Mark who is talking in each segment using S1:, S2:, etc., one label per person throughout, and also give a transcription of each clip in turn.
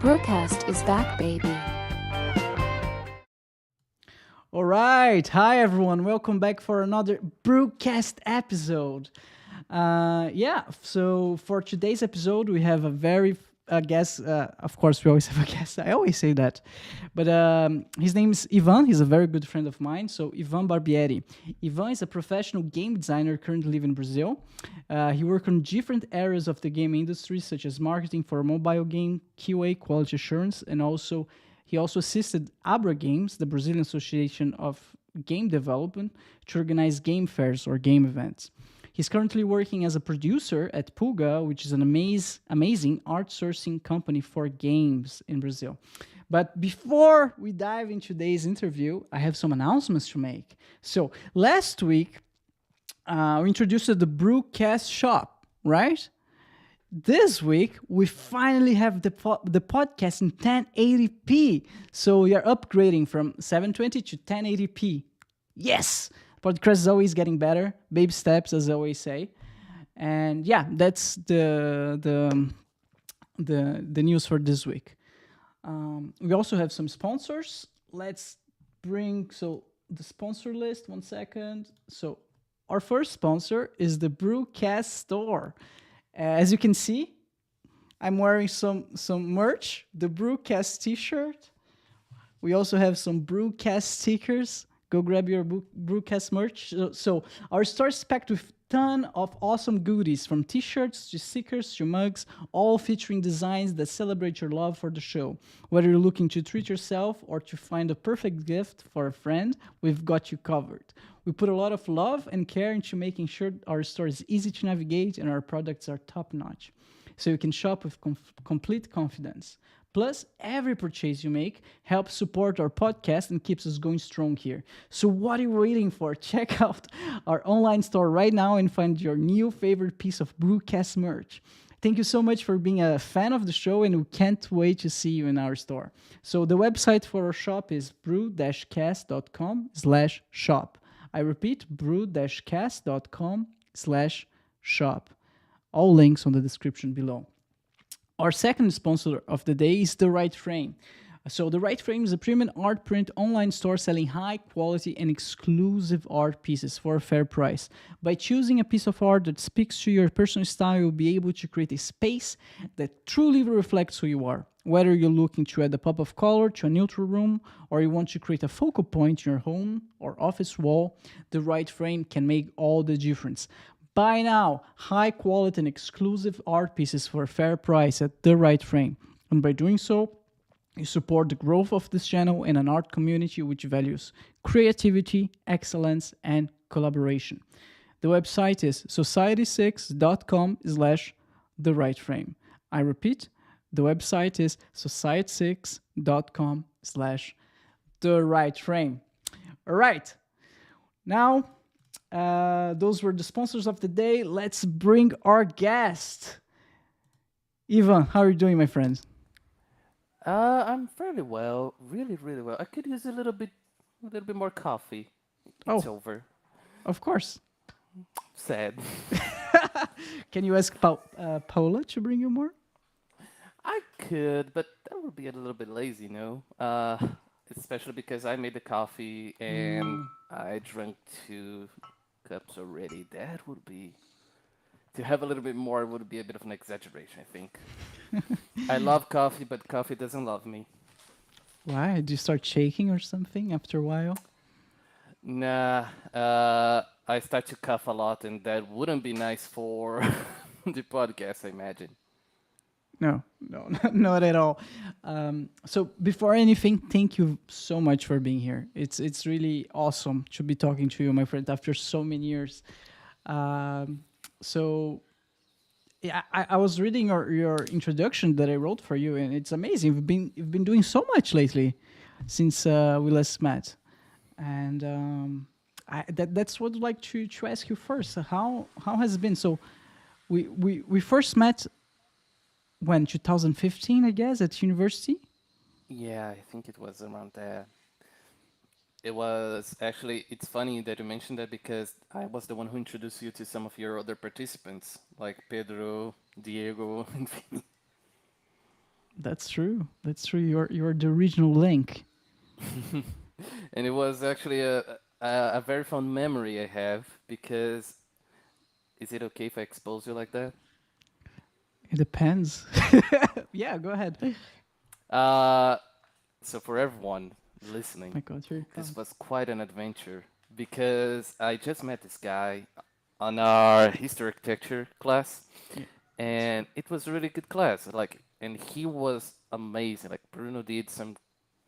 S1: BruCast is back, baby.
S2: All right. Hi, everyone. Welcome back for another BruCast episode. So for today's episode, we have a very guest. Of course, we always have a guest. I always say that. But his name is Ivan. He's a very good friend of mine. So Ivan Barbieri. Ivan is a professional game designer currently living in Brazil. He works on different areas of the game industry, such as marketing for a mobile game, QA, quality assurance, and he also assisted ABRA Games, the Brazilian Association of Game Development, to organize game fairs or game events. He's currently working as a producer at Puga, which is an amazing art sourcing company for games in Brazil. But before we dive into today's interview, I have some announcements to make. So last week, we introduced the BruCast shop, right? This week, we finally have the podcast in 1080p. So we are upgrading from 720 to 1080p. Yes! Podcast is always getting better. Baby steps, as I always say. And yeah, that's the news for this week. We also have some sponsors. Let's bring the sponsor list. 1 second. So our first sponsor is the BruCast store. As you can see, I'm wearing some merch, the BruCast t-shirt. We also have some BruCast stickers. Go grab your BruCast merch. So our store is packed with a ton of awesome goodies, from t-shirts to stickers to mugs, all featuring designs that celebrate your love for the show. Whether you're looking to treat yourself or to find a perfect gift for a friend, we've got you covered. We put a lot of love and care into making sure our store is easy to navigate and our products are top-notch, so you can shop with complete confidence. Plus, every purchase you make helps support our podcast and keeps us going strong here. So what are you waiting for? Check out our online store right now and find your new favorite piece of BruCast merch. Thank you so much for being a fan of the show, and we can't wait to see you in our store. So the website for our shop is bru-cast.com/shop. I repeat, bru-cast.com/shop. All links on the description below. Our second sponsor of the day is The Right Frame. So The Right Frame is a premium art print online store selling high quality and exclusive art pieces for a fair price. By choosing a piece of art that speaks to your personal style, you'll be able to create a space that truly reflects who you are. Whether you're looking to add a pop of color to a neutral room, or you want to create a focal point in your home or office wall, The Right Frame can make all the difference. Buy now high quality and exclusive art pieces for a fair price at The Right Frame. And by doing so, you support the growth of this channel and an art community which values creativity, excellence, and collaboration. The website is society6.com/The Right Frame. I repeat, the website is society6.com/The Right Frame. All right. Now, those were the sponsors of the day. Let's bring our guest. Ivan, how are you doing, my friend?
S3: I'm fairly well, really, really well. I could use a little bit more coffee. It's over.
S2: Of course.
S3: Sad.
S2: Can you ask Paula to bring you more?
S3: I could, but that would be a little bit lazy, especially because I made the coffee and I drank 2 cups already. That would be, to have a little bit more would be a bit of an exaggeration, I think. I love coffee, but coffee doesn't love me.
S2: Why? Did you start shaking or something after a while?
S3: Nah, I start to cough a lot, and that wouldn't be nice for the podcast, I imagine.
S2: No, not at all. So before anything, thank you so much for being here. It's really awesome to be talking to you, my friend, after so many years. Yeah, I was reading your introduction that I wrote for you, and it's amazing. You've been doing so much lately since we last met, and that's what I'd like to ask you first. How has it been? So we first met when 2015, I guess, at university.
S3: Yeah, I think it was around there. It was actually, it's funny that you mentioned that because I was the one who introduced you to some of your other participants, like Pedro, Diego, and Vini.
S2: That's true. That's true. You're the original Link.
S3: And it was actually a very fond memory I have because is it okay if I expose you like that?
S2: It depends. Yeah, go ahead.
S3: Uh, so for everyone listening,
S2: My God, here it
S3: this
S2: comes.
S3: was quite an adventure because I just met this guy on our history architecture class,
S2: Yeah, that's
S3: and
S2: true.
S3: it was a really good class. Like, and he was amazing. Like Bruno did some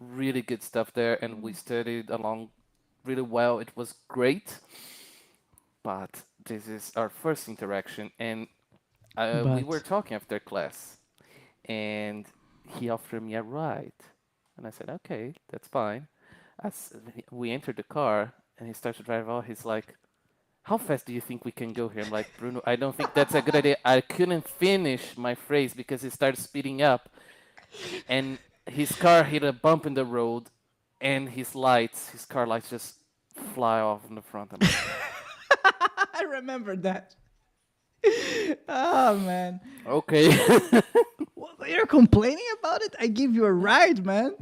S3: really good stuff there, and we studied along really well. It was great, but this is our first interaction, and we were
S2: But
S3: talking after class, and he offered me a ride, and I said, "Okay, that's fine." As we entered the car, and he starts to drive out, he's like, "How fast do you think we can go here?" I'm like, "Bruno, I don't think that's a good idea." I couldn't finish my phrase because he started speeding up, and his car hit a bump in the road, and his car lights just fly off in the front. I'm like,
S2: I remember that. Oh man.
S3: "Okay."
S2: What, you're complaining about it? I give you a ride, man.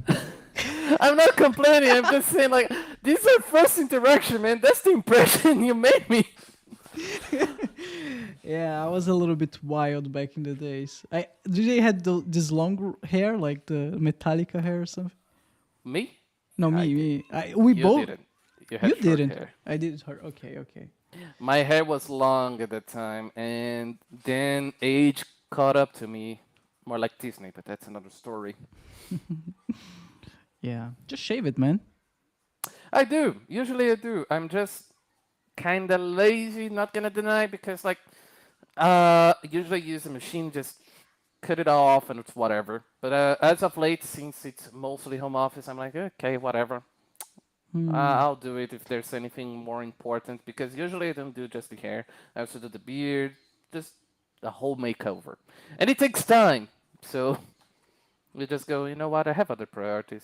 S3: I'm not complaining. I'm just saying, like, this is our first interaction, man. That's the impression you made me.
S2: Yeah, I was a little bit wild back in the days. I do they had this long hair like the Metallica hair or something?
S3: Me?
S2: No,
S3: I
S2: me,
S3: did.
S2: me. We
S3: You
S2: both.
S3: didn't. You
S2: You
S3: had short
S2: didn't.
S3: hair.
S2: I did it her. Okay, okay.
S3: My hair was long at that time, and then age caught up to me. More like Disney, but that's another story.
S2: Yeah, just shave it, man.
S3: I do. Usually I do. I'm just kind of lazy, not gonna deny, because, like, usually use a machine, just cut it off, and it's whatever. But as of late, since it's mostly home office, I'm like, okay, whatever. I'll do it if there's anything more important, because usually I don't do just the hair. I also do the beard, just the whole makeover. And it takes time. So we just go, you know what, I have other priorities.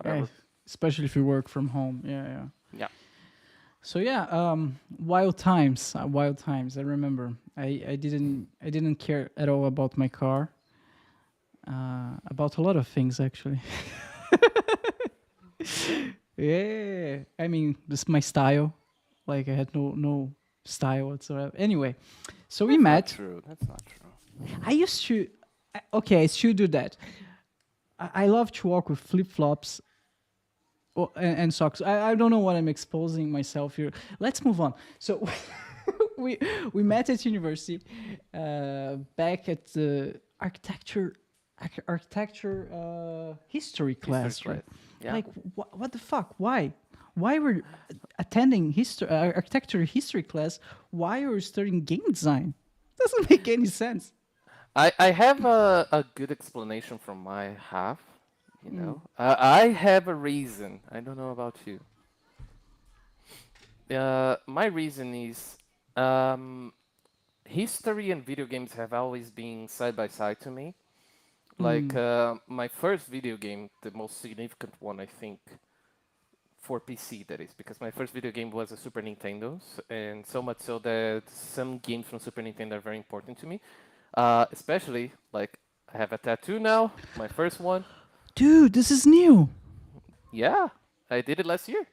S2: Yeah,
S3: Whatever.
S2: especially if you work from home. Yeah, yeah.
S3: Yeah.
S2: So yeah, wild times, wild times. I remember. I didn't care at all about my car. About a lot of things actually. Yeah, I mean, this is my style. Like I had no style whatsoever. Anyway, so we
S3: That's not
S2: met.
S3: true. That's not true.
S2: I used to. Okay, I still do that. I love to walk with flip flops and socks. I don't know what I'm exposing myself here. Let's move on. So we we met at university, back at the architecture history
S3: History
S2: class, right?
S3: class. Yeah.
S2: Like what the fuck? Why we're attending history architecture history class? Why are we studying game design? Doesn't make any sense.
S3: I have a good explanation from my half. You know, I have a reason. I don't know about you. My reason is um, history and video games have always been side by side to me. Like my first video game, the most significant one, I think, for PC, that is, because my first video game was a Super Nintendo, and so much so that some games from Super Nintendo are very important to me. Especially, like, I have a tattoo now, my first one.
S2: Dude, this is new.
S3: Yeah, I did it last year.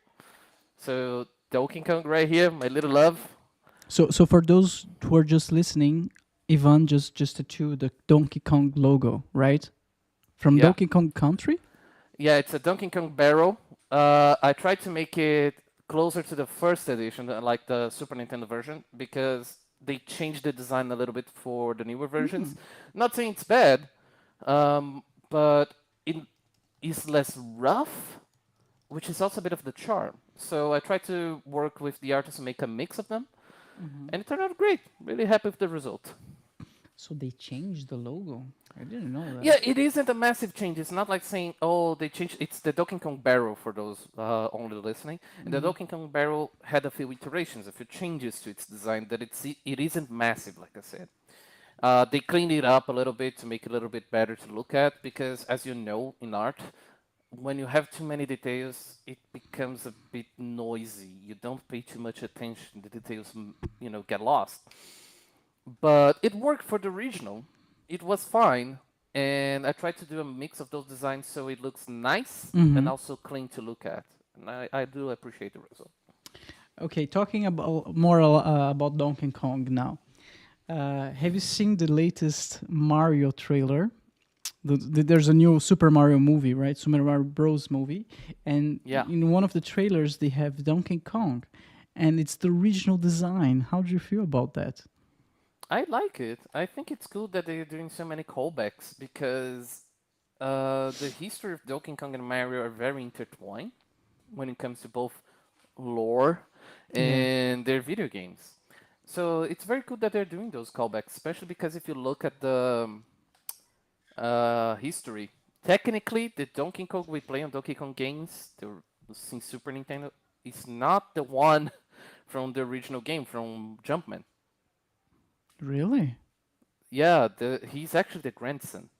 S3: So Donkey Kong right here, my little love.
S2: So for those who are just listening, Ivan just tattooed the Donkey Kong logo, right? From
S3: Yeah,
S2: Donkey Kong Country?
S3: yeah, it's a Donkey Kong barrel. I tried to make it closer to the first edition, like the Super Nintendo version, because they changed the design a little bit for the newer versions. Not saying it's bad, but it is less rough, which is also a bit of the charm. So I tried to work with the artist to make a mix of them, and it turned out great. Really happy with the result.
S2: So they changed the logo. I didn't know that.
S3: Yeah, it isn't a massive change. It's not like saying, "Oh, they changed." It's the Donkey Kong barrel for those only listening. And the Donkey Kong barrel had a few iterations, a few changes to its design. That it isn't massive, like I said. They cleaned it up a little bit to make it a little bit better to look at, because, as you know, in art, when you have too many details, it becomes a bit noisy. You don't pay too much attention. The details, get lost. But it worked for the original. It was fine. And I tried to do a mix of those designs so it looks nice and
S2: Hmm.
S3: also clean to look at. And I do appreciate the result.
S2: Okay, talking about more about Donkey Kong now. Have you seen the latest Mario trailer? There's a new Super Mario movie, right? Super Mario Bros. Movie, and
S3: Yeah,
S2: in one of the trailers they have Donkey Kong, and it's the original design. How do you feel about that?
S3: I like it. I think it's cool that they're doing so many callbacks because the history of Donkey Kong and Mario are very intertwined when it comes to both lore
S2: Yeah,
S3: and their video games. So it's very cool that they're doing those callbacks, especially because if you look at the history, technically the Donkey Kong we play on Donkey Kong games, since Super Nintendo, is not the one from the original game from Jumpman.
S2: really.
S3: Yeah, he's actually the grandson.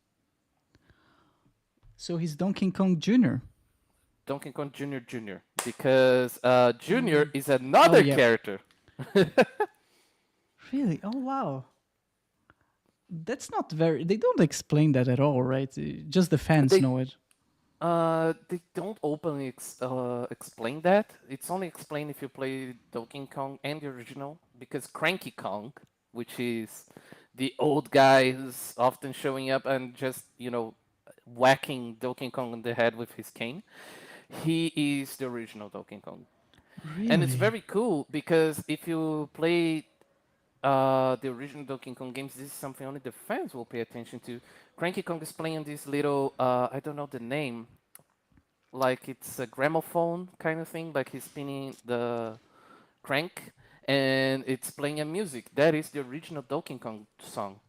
S2: So he's Donkey Kong Jr.
S3: Donkey Kong Jr. Jr. Because Jr. is
S2: Oh
S3: another
S2: yeah,
S3: character.
S2: really. Oh wow. That's not very. They don't explain that at all, right? Just the fans
S3: They
S2: know it.
S3: they don't openly explain that. It's only explained if you play Donkey Kong and the original, because Cranky Kong, which is the old guy who's often showing up and just whacking Donkey Kong on the head with his cane, he is the original Donkey Kong. And it's
S2: Really?
S3: very cool because if you play the original Donkey Kong games, this is something only the fans will pay attention to. Cranky Kong is playing this little, I don't know the name, like it's a gramophone kind of thing, like he's spinning the crank and it's playing a music. That is the original Donkey Kong song.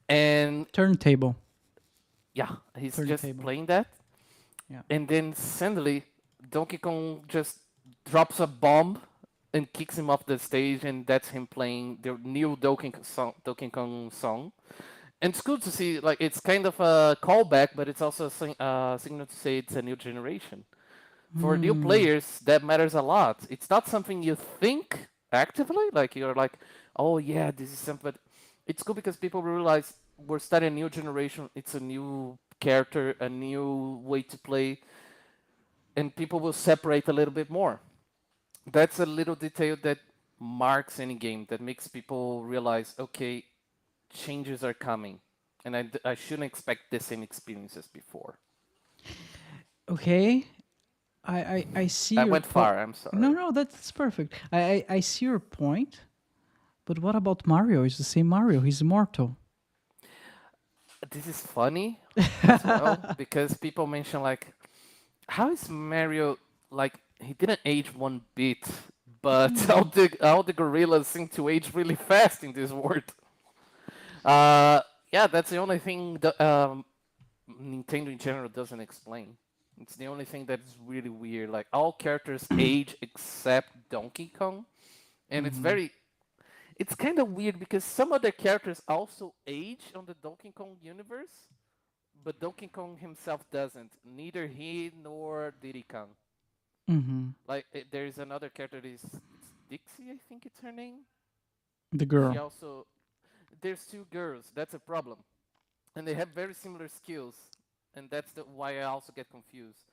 S3: And
S2: Turntable.
S3: yeah, he's just
S2: Turntable.
S3: playing that.
S2: Yeah.
S3: And then suddenly, Donkey Kong just drops a bomb and kicks him off the stage, and that's him playing the new Donkey Kong song. And it's cool to see, like, it's kind of a callback, but it's also a signal to say it's a new generation. For new
S2: Hmm.
S3: players, that matters a lot. It's not something you think actively, like you're like, oh yeah, this is something. But it's cool because people realize we're starting a new generation. It's a new character, a new way to play, and people will separate a little bit more. That's a little detail that marks any game that makes people realize, okay, changes are coming, and I shouldn't expect the same experiences before.
S2: Okay. I see
S3: I
S2: your
S3: went
S2: point.
S3: far. I'm
S2: No,
S3: sorry.
S2: no, that's perfect. I see your point. But what about Mario? It's the same Mario. He's immortal.
S3: This is funny as well because people mention like, how is Mario like he didn't age one bit, but all the gorillas seem to age really fast in this world. Uh, yeah, that's the only thing that Nintendo in general doesn't explain. It's the only thing that's really weird. Like all characters age except Donkey Kong, and it's kind of weird because some other characters also age on the Donkey Kong universe, but Donkey Kong himself doesn't. Neither he nor Diddy Kong.
S2: Mm-hmm.
S3: Like there's another character. It's Dixie, I think it's her name.
S2: The
S3: She
S2: girl.
S3: also there's two girls. That's a problem, and they have very similar skills, and that's why I also get confused.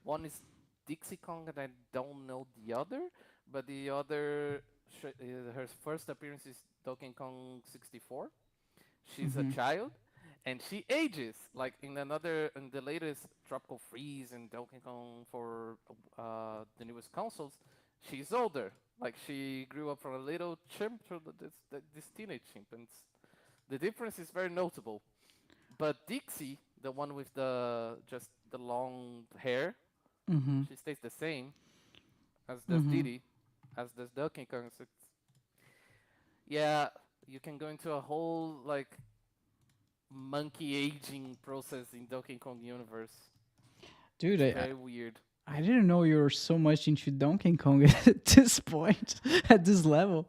S3: One is Dixie Kong, and I don't know the other, but the other her first appearance is Donkey Kong 64. She's a
S2: Mm-hmm.
S3: child, and she ages like in the latest Tropical Freeze and Donkey Kong for the newest consoles. She's older, like she grew up from a little chimp to this teenage chimp, and the difference is very notable. But Dixie, the one with the just the long hair,
S2: Mm-hmm.
S3: she stays the same as does
S2: Mm-hmm.
S3: Diddy, as does Donkey Kong. So yeah, you can go into a whole like monkey aging process in Donkey Kong universe.
S2: Dude,
S3: It's very weird.
S2: I didn't know you were so much into Donkey Kong at this point, at this level.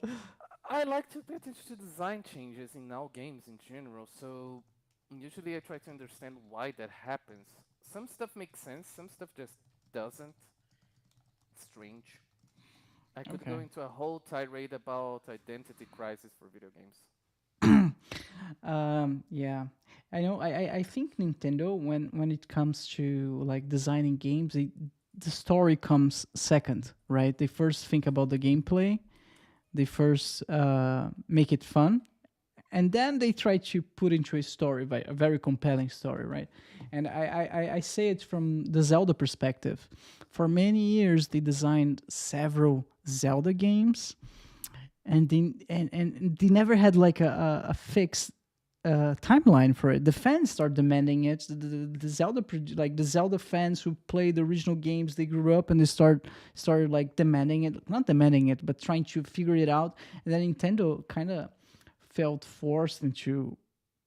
S3: I like to pay attention to design changes in all games in general, so usually I try to understand why that happens. Some stuff makes sense, some stuff just doesn't. Strange. I could go
S2: Okay.
S3: into a whole tirade about identity crisis for video games.
S2: Yeah. I know. I think Nintendo, when it comes to like designing games, the story comes second, right? They first think about the gameplay. They first make it fun, and then they try to put into a story, by a very compelling story, right? And I say it from the Zelda perspective. For many years, they designed several Zelda games, and they never had like a fixed timeline for it. The fans start demanding it. The Zelda like the Zelda fans who played the original games, they grew up and they started like demanding it, not demanding it, but trying to figure it out. And then Nintendo kind of felt forced into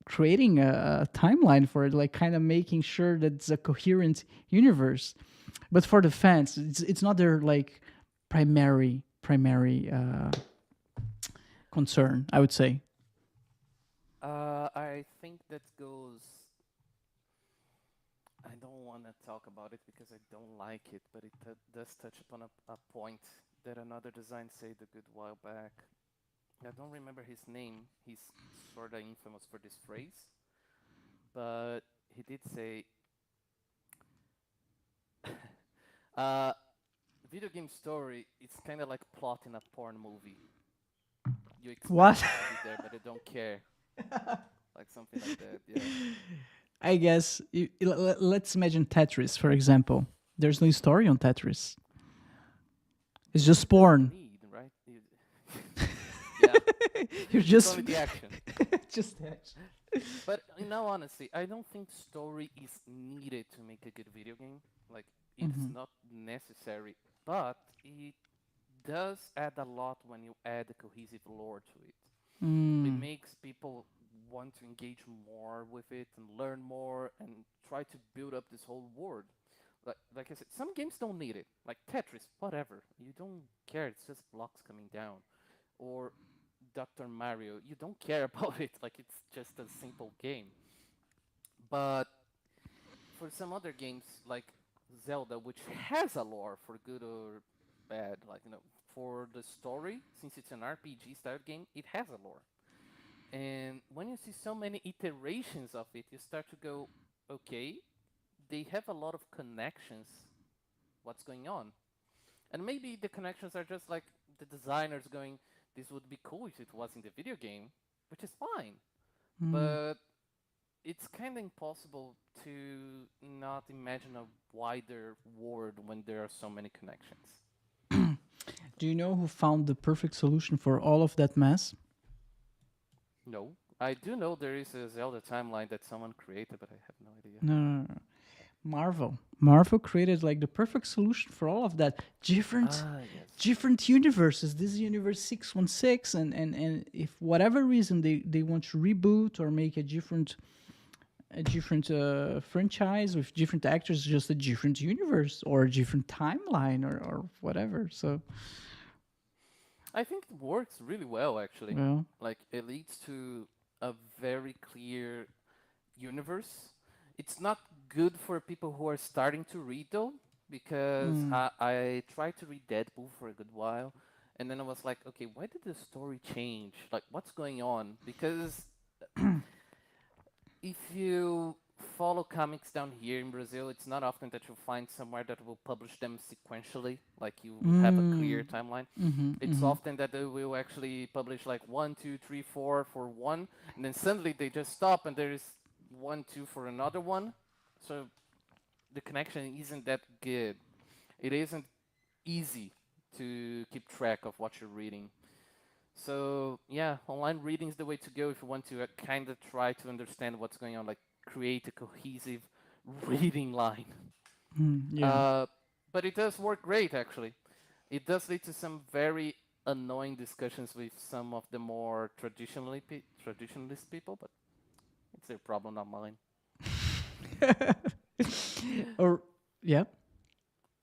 S2: creating a timeline for it, like kind of making sure that it's a coherent universe. But for the fans, it's not their like primary concern, I would say.
S3: I think that goes. I don't want to talk about it because I don't like it, but it does touch upon a point that another design said a good while back. I don't remember his name. He's sort of infamous for this phrase, but he did say, uh, "Video game story. It's kind of like plot in a porn movie. You expect
S2: What?
S3: it to be there, but you don't care." Like something like that. Yeah.
S2: I guess let's imagine Tetris, for example. There's no story on Tetris. It's just
S3: It doesn't
S2: porn.
S3: need, right? Yeah.
S2: You're
S3: It's
S2: just
S3: only the action.
S2: just that.
S3: But in all honesty, I don't think story is needed to make a good video game. Like it's
S2: Mm-hmm.
S3: not necessary, but it does add a lot when you add a cohesive lore to it. It
S2: Mm.
S3: makes people want to engage more with it and learn more and try to build up this whole world. Like I said, some games don't need it. Like Tetris, whatever. You don't care. It's just blocks coming down. Or Dr. Mario, you don't care about it. Like it's just a simple game. But for some other games like Zelda, which has a lore for good or bad, like for the story, since it's an RPG style game, it has a lore. And when you see so many iterations of it, you start to go, okay, they have a lot of connections. What's going on? And maybe the connections are just like the designers going, this would be cool if it was in the video game, which is fine.
S2: Mm.
S3: But it's kind of impossible to not imagine a wider world when there are so many connections.
S2: Do you know who found the perfect solution for all of that mess?
S3: No. I do know there is a Zelda timeline that someone created, but I have no idea.
S2: No, no, no. Marvel. Marvel created like the perfect solution for all of that. Different
S3: Ah, yes.
S2: different universes. This is universe 616, and if whatever reason they want to reboot or make a different franchise with different actors, just a different universe or a different timeline or whatever. So,
S3: I think it works really well, actually.
S2: well,
S3: Like, it leads to a very clear universe. It's not good for people who are starting to read, though, because
S2: mm,
S3: I tried to read Deadpool for a good while, and then I was like, okay, why did the story change? Like, what's going on? Because if you follow comics down here in Brazil, it's not often that you'll find somewhere that will publish them sequentially, like you will have a clear timeline. It's
S2: mm-hmm.
S3: often that they will actually publish like 1, 2, 3, 4 for one, and then suddenly they just stop and there is 1, 2 for another one. So the connection isn't that good. It isn't easy to keep track of what you're reading. So yeah, online reading is the way to go if you want to kind of try to understand what's going on, like create a cohesive reading line.
S2: Yeah.
S3: Uh, but it does work great, actually. It does lead to some very annoying discussions with some of the more traditionalist people, but it's their problem, not mine.
S2: Or yeah.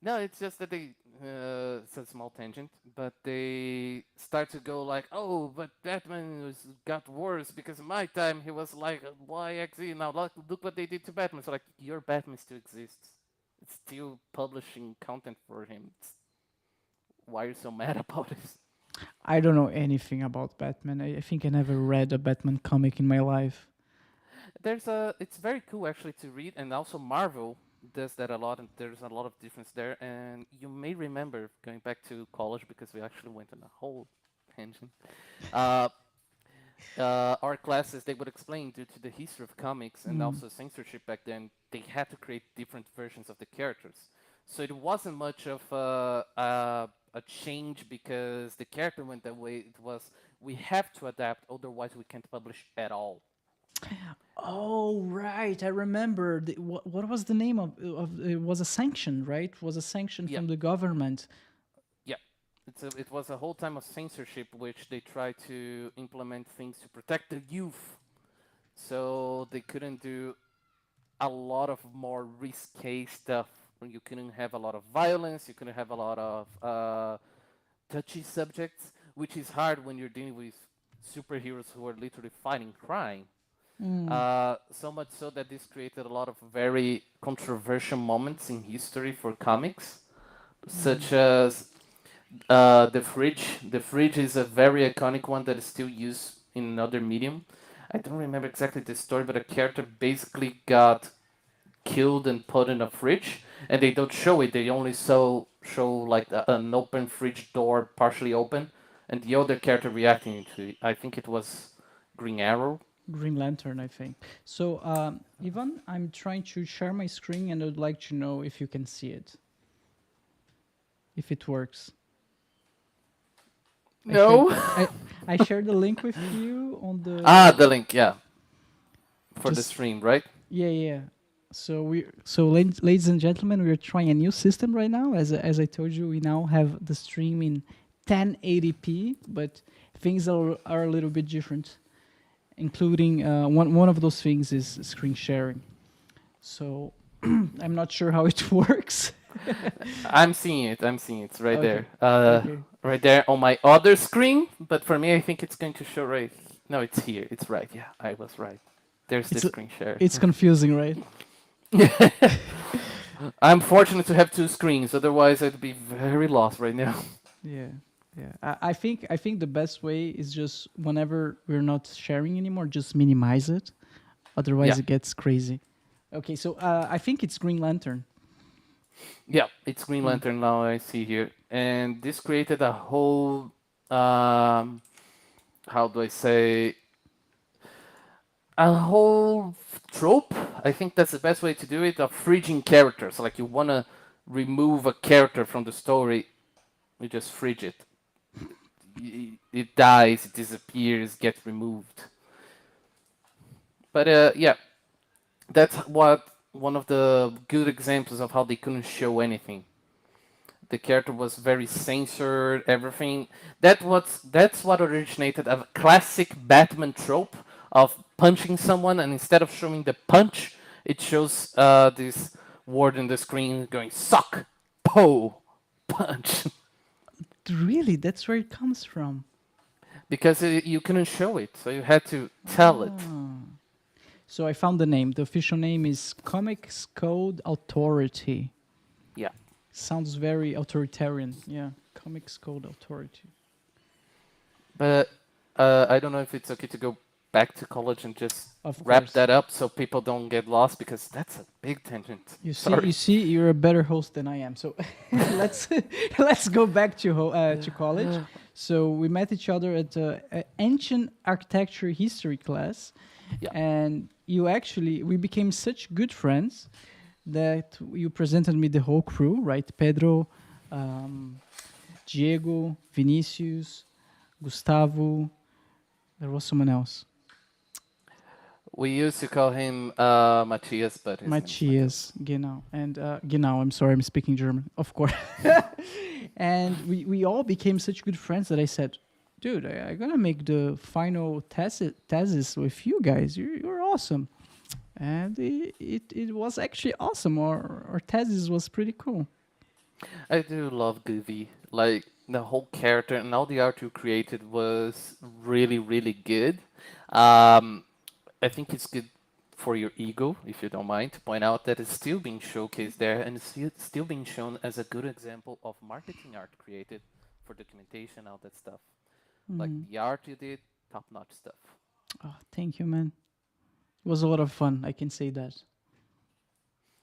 S3: No, it's just that they, it's a small tangent, but they start to go like, oh, but Batman got worse because in my time he was like YXZ. Now look what they did to Batman. So like, your Batman still exists. It's still publishing content for him. Why are you so mad about this?
S2: I don't know anything about Batman. I think I never read a Batman comic in my life.
S3: It's very cool actually to read, and also Marvel does that a lot, and there's a lot of difference there. And you may remember going back to college because we actually went on a whole tangent. Uh, our classes they would explain due to the history of comics and
S2: Mm.
S3: also censorship back then, they had to create different versions of the characters. So it wasn't much of a change because the character went that way. It was we have to adapt, otherwise we can't publish at all.
S2: Oh, right. I remember. What was the name of it? Was a sanction, right? Was a sanction
S3: Yeah,
S2: from the government.
S3: yeah. It was a whole time of censorship, which they tried to implement things to protect the youth. So they couldn't do a lot of more risque stuff. You couldn't have a lot of violence. You couldn't have a lot of touchy subjects, which is hard when you're dealing with superheroes who are literally fighting crime. So much so that this created a lot of very controversial moments in history for comics, such as the fridge. The fridge is a very iconic one that is still used in another medium. I don't remember exactly the story, but a character basically got killed and put in a fridge, and they don't show it. They only show like an open fridge door, partially open, and the other character reacting to it. I think it was Green Arrow.
S2: Green Lantern, I think. So, Ivan, I'm trying to share my screen, and I'd like to know if you can see it, if it works. I shared,
S3: No.
S2: I shared the link with you on
S3: Ah,
S2: the
S3: the link, yeah, for the
S2: just
S3: stream, right?
S2: yeah. Ladies and gentlemen, we're trying a new system right now. As I told you, we now have the stream in 1080p, but things are a little bit different, including one of those things is screen sharing. So I'm not sure how it works.
S3: I'm seeing it. I'm seeing it right
S2: Okay.
S3: there.
S2: Okay.
S3: Right there on my other screen. But for me, I think it's going to show right. No, it's here. It's right. Yeah, I was right. There's the
S2: It's a,
S3: screen share.
S2: it's confusing, right?
S3: I'm fortunate to have two screens. Otherwise, I'd be very lost right now.
S2: Yeah. Yeah. I think the best way is just whenever we're not sharing anymore, just minimize it.
S3: Yeah,
S2: Otherwise, it gets crazy. Okay, so I think it's Green Lantern.
S3: yeah. It's Green
S2: Mm.
S3: Lantern now. I see here, and this created a whole. Um, how do I say? A whole trope. I think that's the best way to do it. Of fridging characters. Like you wanna remove a character from the story, you just fridge it. It dies, it disappears, gets removed. But yeah, that's what one of the good examples of how they couldn't show anything. The character was very censored, everything. That's what originated a classic Batman trope of punching someone, and instead of showing the punch, it shows this word in the screen going suck, po, punch,
S2: Really, that's where it comes from.
S3: because you couldn't show it, so you had to tell it.
S2: So I found the name. The official name is Comics Code Authority.
S3: Yeah.
S2: Sounds very authoritarian. Yeah, Comics Code Authority.
S3: But I don't know if it's okay to go back to college and just
S2: Of
S3: wrap
S2: course.
S3: that up so people don't get lost because that's a big tangent.
S2: You see, you're a better host than I am. So let's let's go back to college. So we met each other at a ancient architecture history class,
S3: Yeah.
S2: and we became such good friends that you presented me the whole crew, right? Pedro, Diego, Vinicius, Gustavo. There was someone else.
S3: We used to call him Matthias, but his name is Matthias.
S2: Matthias, genau. And genau, I'm sorry, I'm speaking German, of course. And we all became such good friends that I said, dude, I'm going to make the final thesis with you guys. You're awesome. And it was actually awesome. Our thesis was pretty cool.
S3: I do love Goofy. Like the whole character and all the art you created was really, really good. Um, I think it's good for your ego, if you don't mind, to point out that it's still being showcased there and it's still being shown as a good example of marketing art created for documentation, all that stuff. Like the art you did, top-notch stuff.
S2: Oh, thank you, man. was a lot of fun. I can say that.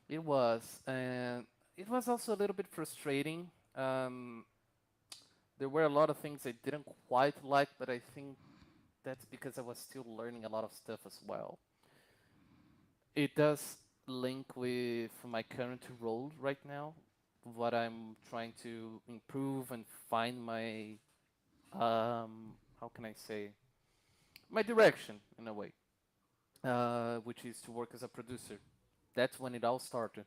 S3: It was, and it was also a little bit frustrating. Um, there were a lot of things I didn't quite like, but I think that's because I was still learning a lot of stuff as well. It does link with my current role right now, what I'm trying to improve and find my how can I say, my direction in a way, which is to work as a producer. That's when it all started.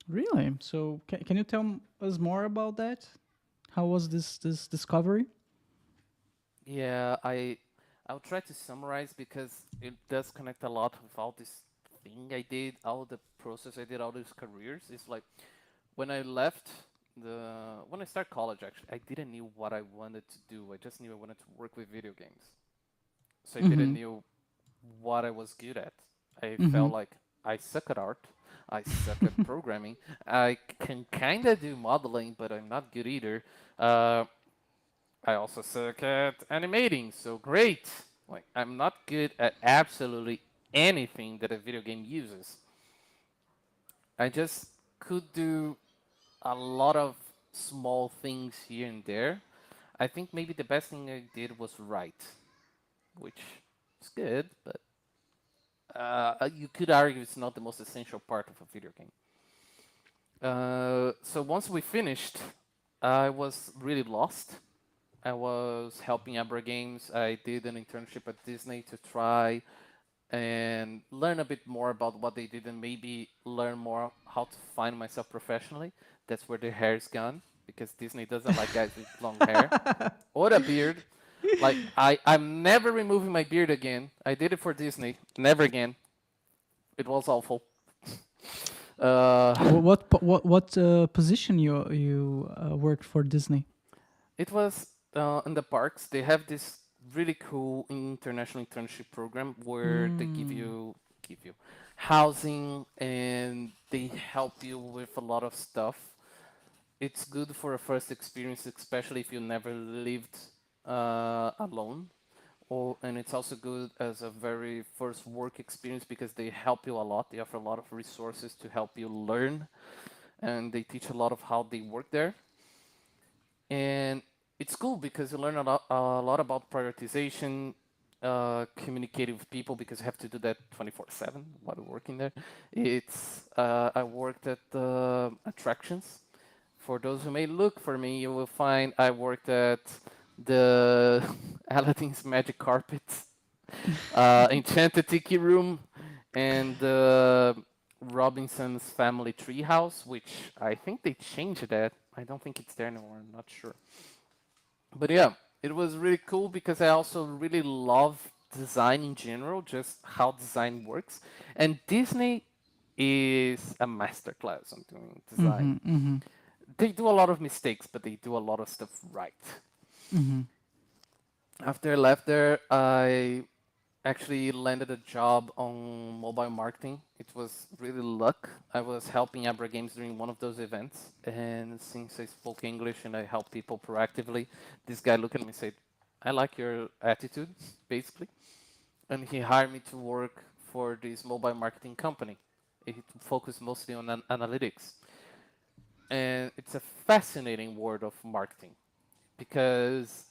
S2: Really? So can you tell us more about that? How was this discovery?
S3: Yeah, I'll try to summarize because it does connect a lot with all this thing I did, all the process I did, all these careers. It's like when I left when I started college, actually, I didn't know what I wanted to do. I just knew I wanted to work with video games. So I didn't
S2: Mm-hmm.
S3: know what I was good at. I
S2: Mm-hmm.
S3: felt like I suck at art. I suck at programming. I can kind of do modeling, but I'm not good either. Uh, I also suck at animating, so great. Like, I'm not good at absolutely anything that a video game uses. I just could do a lot of small things here and there. I think maybe the best thing I did was write, which is good, but you could argue it's not the most essential part of a video game. So once we finished, I was really lost. I was helping ABRA Games. I did an internship at Disney to try and learn a bit more about what they did and maybe learn more how to find myself professionally. That's where the hair's gone because Disney doesn't like guys with long hair or a beard. Like I'm never removing my beard again. I did it for Disney. Never again. It was awful. Uh,
S2: What position you worked for Disney?
S3: it was in the parks. They have this really cool international internship program where they give you housing and they help you with a lot of stuff. It's good for a first experience, especially if you never lived alone. Or, and it's also good as a very first work experience because they help you a lot. They offer a lot of resources to help you learn, and they teach a lot of how they work there. And it's cool because you learn a lot about prioritization, communicating with people because you have to do that 24/7 while working there. It's I worked at the attractions. For those who may look for me, you will find I worked at the Aladdin's Magic Carpet, Enchanted Tiki Room, and the Robinson's Family Treehouse, which I think they changed that. I don't think it's there anymore. I'm not sure. But yeah, it was really cool because I also really love design in general, just how design works. And Disney is a masterclass on doing design.
S2: Mm-hmm. Mm-hmm.
S3: They do a lot of mistakes, but they do a lot of stuff right.
S2: Mm-hmm.
S3: After I left there, I actually landed a job on mobile marketing. It was really luck. I was helping Abra Games during one of those events, and since I spoke English and I help people proactively, this guy looked at me and said, "I like your attitude," basically, and he hired me to work for this mobile marketing company. It focused mostly on analytics, and it's a fascinating world of marketing because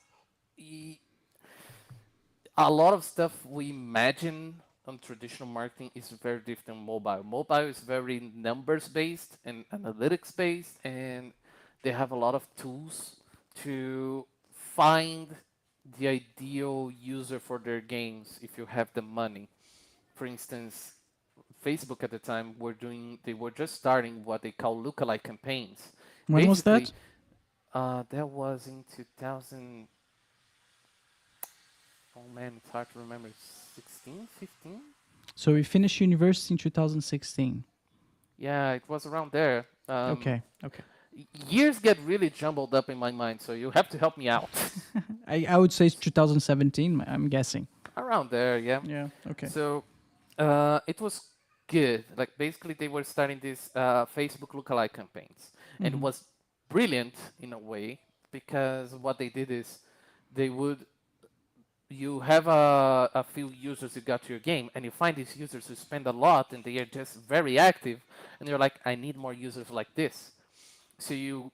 S3: a lot of stuff we imagine on traditional marketing is very different on mobile. Mobile is very numbers based and analytics based, and they have a lot of tools to find the ideal user for their games if you have the money. For instance, Facebook at the time they were just starting what they call lookalike campaigns.
S2: When was
S3: Basically,
S2: that?
S3: that was in 2000. Oh man, it's hard to remember. 16, 15?
S2: So we finished university in 2016.
S3: Yeah, it was around there.
S2: Okay. Okay.
S3: Years get really jumbled up in my mind, so you have to help me out.
S2: I would say it's 2017. I'm guessing.
S3: Around there, yeah.
S2: Yeah. Okay.
S3: So it was good. Like basically, they were starting these Facebook lookalike campaigns, and it
S2: Mm-hmm.
S3: was brilliant in a way because what they did is they would you have a few users you got to your game, and you find these users who spend a lot and they are just very active, and you're like, I need more users like this. So you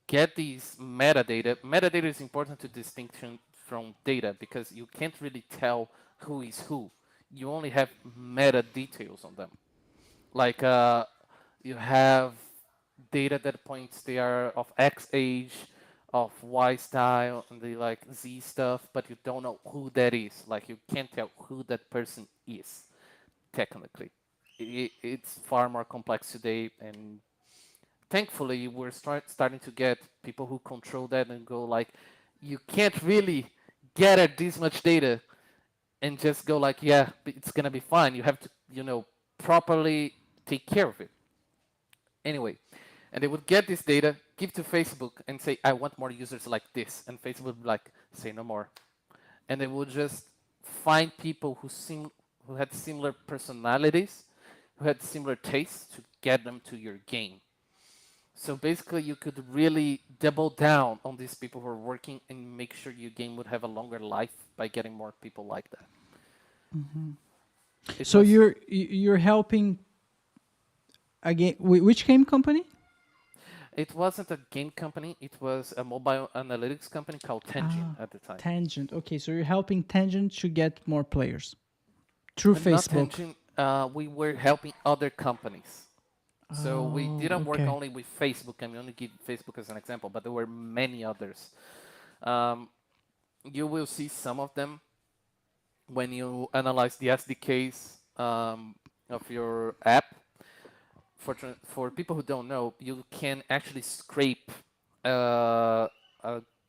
S3: get these metadata. Metadata is important to distinction from data because you can't really tell who is who. You only have meta details on them. Like you have data that points they are of X age, of Y style, and they like Z stuff, but you don't know who that is. Like you can't tell who that person is technically. It's far more complex today, and thankfully we're starting to get people who control that and go like, you can't really get at this much data and just go like, yeah, it's gonna be fine. You have to, properly take care of it. Anyway, and they would get this data, give to Facebook, and say, I want more users like this. And Facebook would be like, say no more. And they would just find people who had similar personalities, who had similar tastes to get them to your game. So basically, you could really double down on these people who are working and make sure your game would have a longer life by getting more people like that.
S2: So you're helping again. Which game company?
S3: It wasn't a game company. It was a mobile analytics company called Tangent at the time.
S2: Tangent. Okay, so you're helping Tangent to get more players through
S3: Not
S2: Facebook.
S3: Tangent. We were helping other companies. So we didn't work
S2: okay.
S3: only with Facebook. I only give Facebook as an example, but there were many others. You will see some of them when you analyze the SDKs of your app. For people who don't know, you can actually scrape a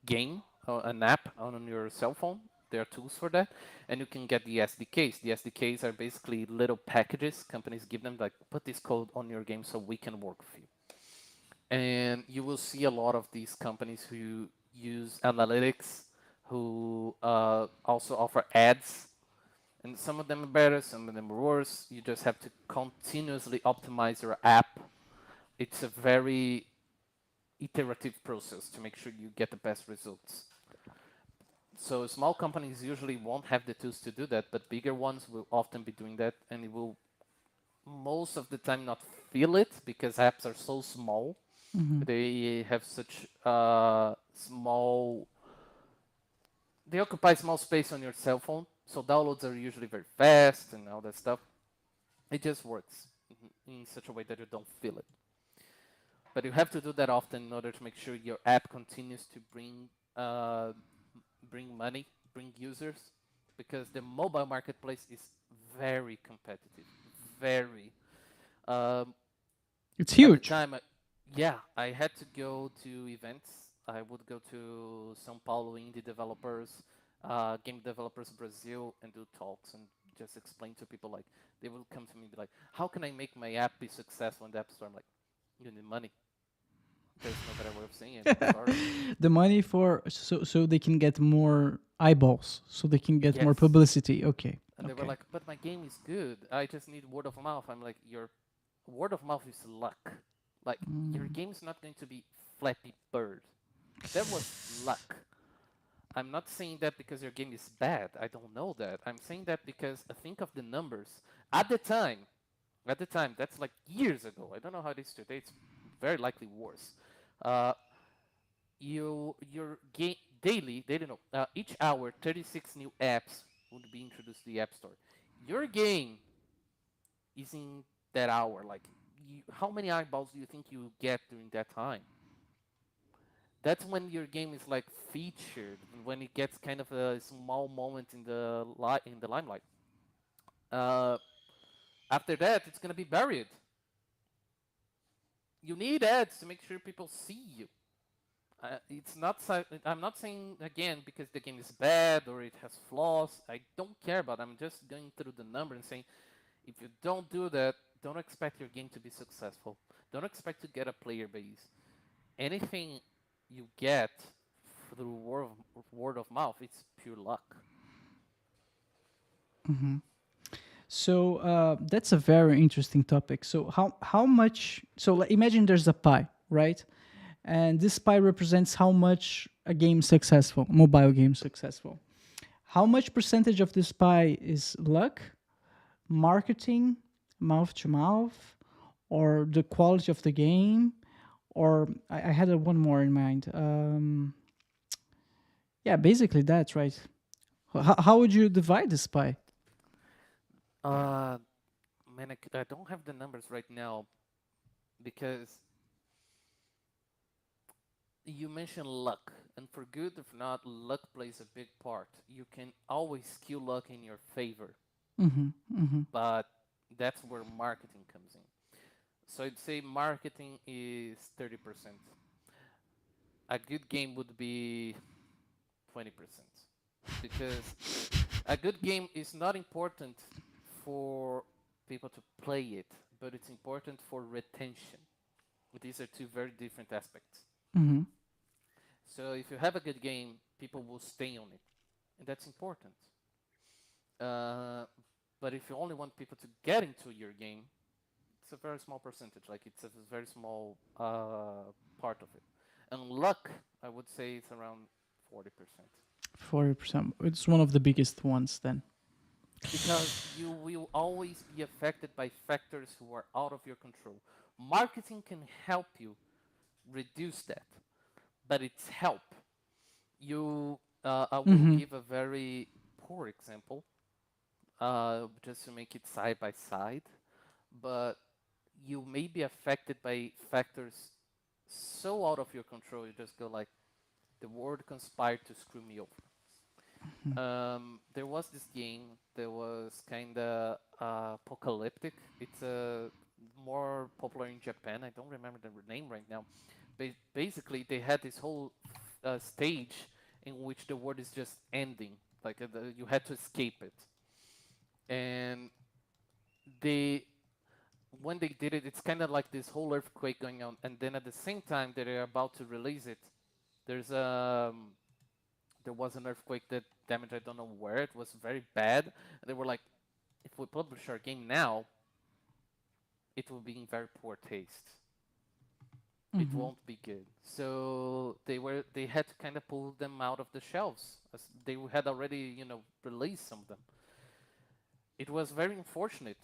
S3: game or an app on your cell phone. There are tools for that, and you can get the SDKs. The SDKs are basically little packages companies give them, like, put this code on your game so we can work with you. And you will see a lot of these companies who use analytics, who also offer ads. And some of them are better, some of them are worse. You just have to continuously optimize your app. It's a very iterative process to make sure you get the best results. So small companies usually won't have the tools to do that, but bigger ones will often be doing that, and it will most of the time not feel it because apps are so small. They have such small. They occupy small space on your cell phone, so downloads are usually very fast and all that stuff. It just works in such a way that you don't feel it. But you have to do that often in order to make sure your app continues to bring money, bring users, because the mobile marketplace is very competitive. Very.
S2: It's
S3: At the
S2: huge.
S3: time, I had to go to events. I would go to São Paulo indie developers, game developers Brazil, and do talks and just explain to people, like, they will come to me and be like, how can I make my app be successful in the App Store? I'm like, you need money. There's no better way of saying it. I'm sorry.
S2: The money for so they can get more eyeballs, so they can get more
S3: Yes.
S2: publicity. Okay.
S3: And they were like, but my game is good. I just need word of mouth. I'm like, your word of mouth is luck. Like, your game's not going to be Flappy Bird. That was luck. I'm not saying that because your game is bad. I don't know that. I'm saying that because I think of the numbers. At the time, that's like years ago. I don't know how it is today. It's very likely worse. Your game daily, they don't know. Each hour, 36 new apps would be introduced to the App Store. Your game is in that hour. Like, how many eyeballs do you think you get during that time? That's when your game is like featured, when it gets kind of a small moment in the limelight. After that, it's gonna be buried. You need ads to make sure people see you. It's not. I'm not saying again because the game is bad or it has flaws. I don't care about. I'm just going through the number and saying, if you don't do that, don't expect your game to be successful. Don't expect to get a player base. Anything you get through word of mouth, it's pure luck.
S2: So that's a very interesting topic. So how much? So like, imagine there's a pie, right? And this pie represents how much a game is successful, mobile game successful. How much percentage of this pie is luck, marketing, mouth to mouth, or the quality of the game? Or I had one more in mind. Yeah, basically that's right. How would you divide this pie?
S3: Uh, Man, I don't have the numbers right now because you mentioned luck, and for good or for not, luck plays a big part. You can always skew luck in your favor,
S2: Mm-hmm. Mm-hmm.
S3: but that's where marketing comes in. So I'd say marketing is 30%. A good game would be 20% because a good game is not important for people to play it, but it's important for retention. These are two very different aspects.
S2: Mm-hmm.
S3: So if you have a good game, people will stay on it, and that's important. Uh, but if you only want people to get into your game, it's a very small percentage. Like it's a very small part of it. And luck, I would say it's around 40%.
S2: 40%. It's one of the biggest ones then.
S3: Because you will always be affected by factors who are out of your control. Marketing can help you reduce that, but it's help. I will
S2: Mm-hmm.
S3: give a very poor example, just to make it side by side. But you may be affected by factors so out of your control. You just go like, the world conspired to screw me over. There was this game that was kind of apocalyptic. It's more popular in Japan. I don't remember the name right now. But basically, they had this whole stage in which the world is just ending. Like you had to escape it, and they when they did it, it's kind of like this whole earthquake going on. And then at the same time that they're about to release it, there's there was an earthquake that damaged I don't know where. It was very bad. And they were like, if we publish our game now, it will be in very poor taste. It
S2: Mm-hmm.
S3: won't be good. So they had to kind of pull them out of the shelves as they had already released some of them. It was very unfortunate.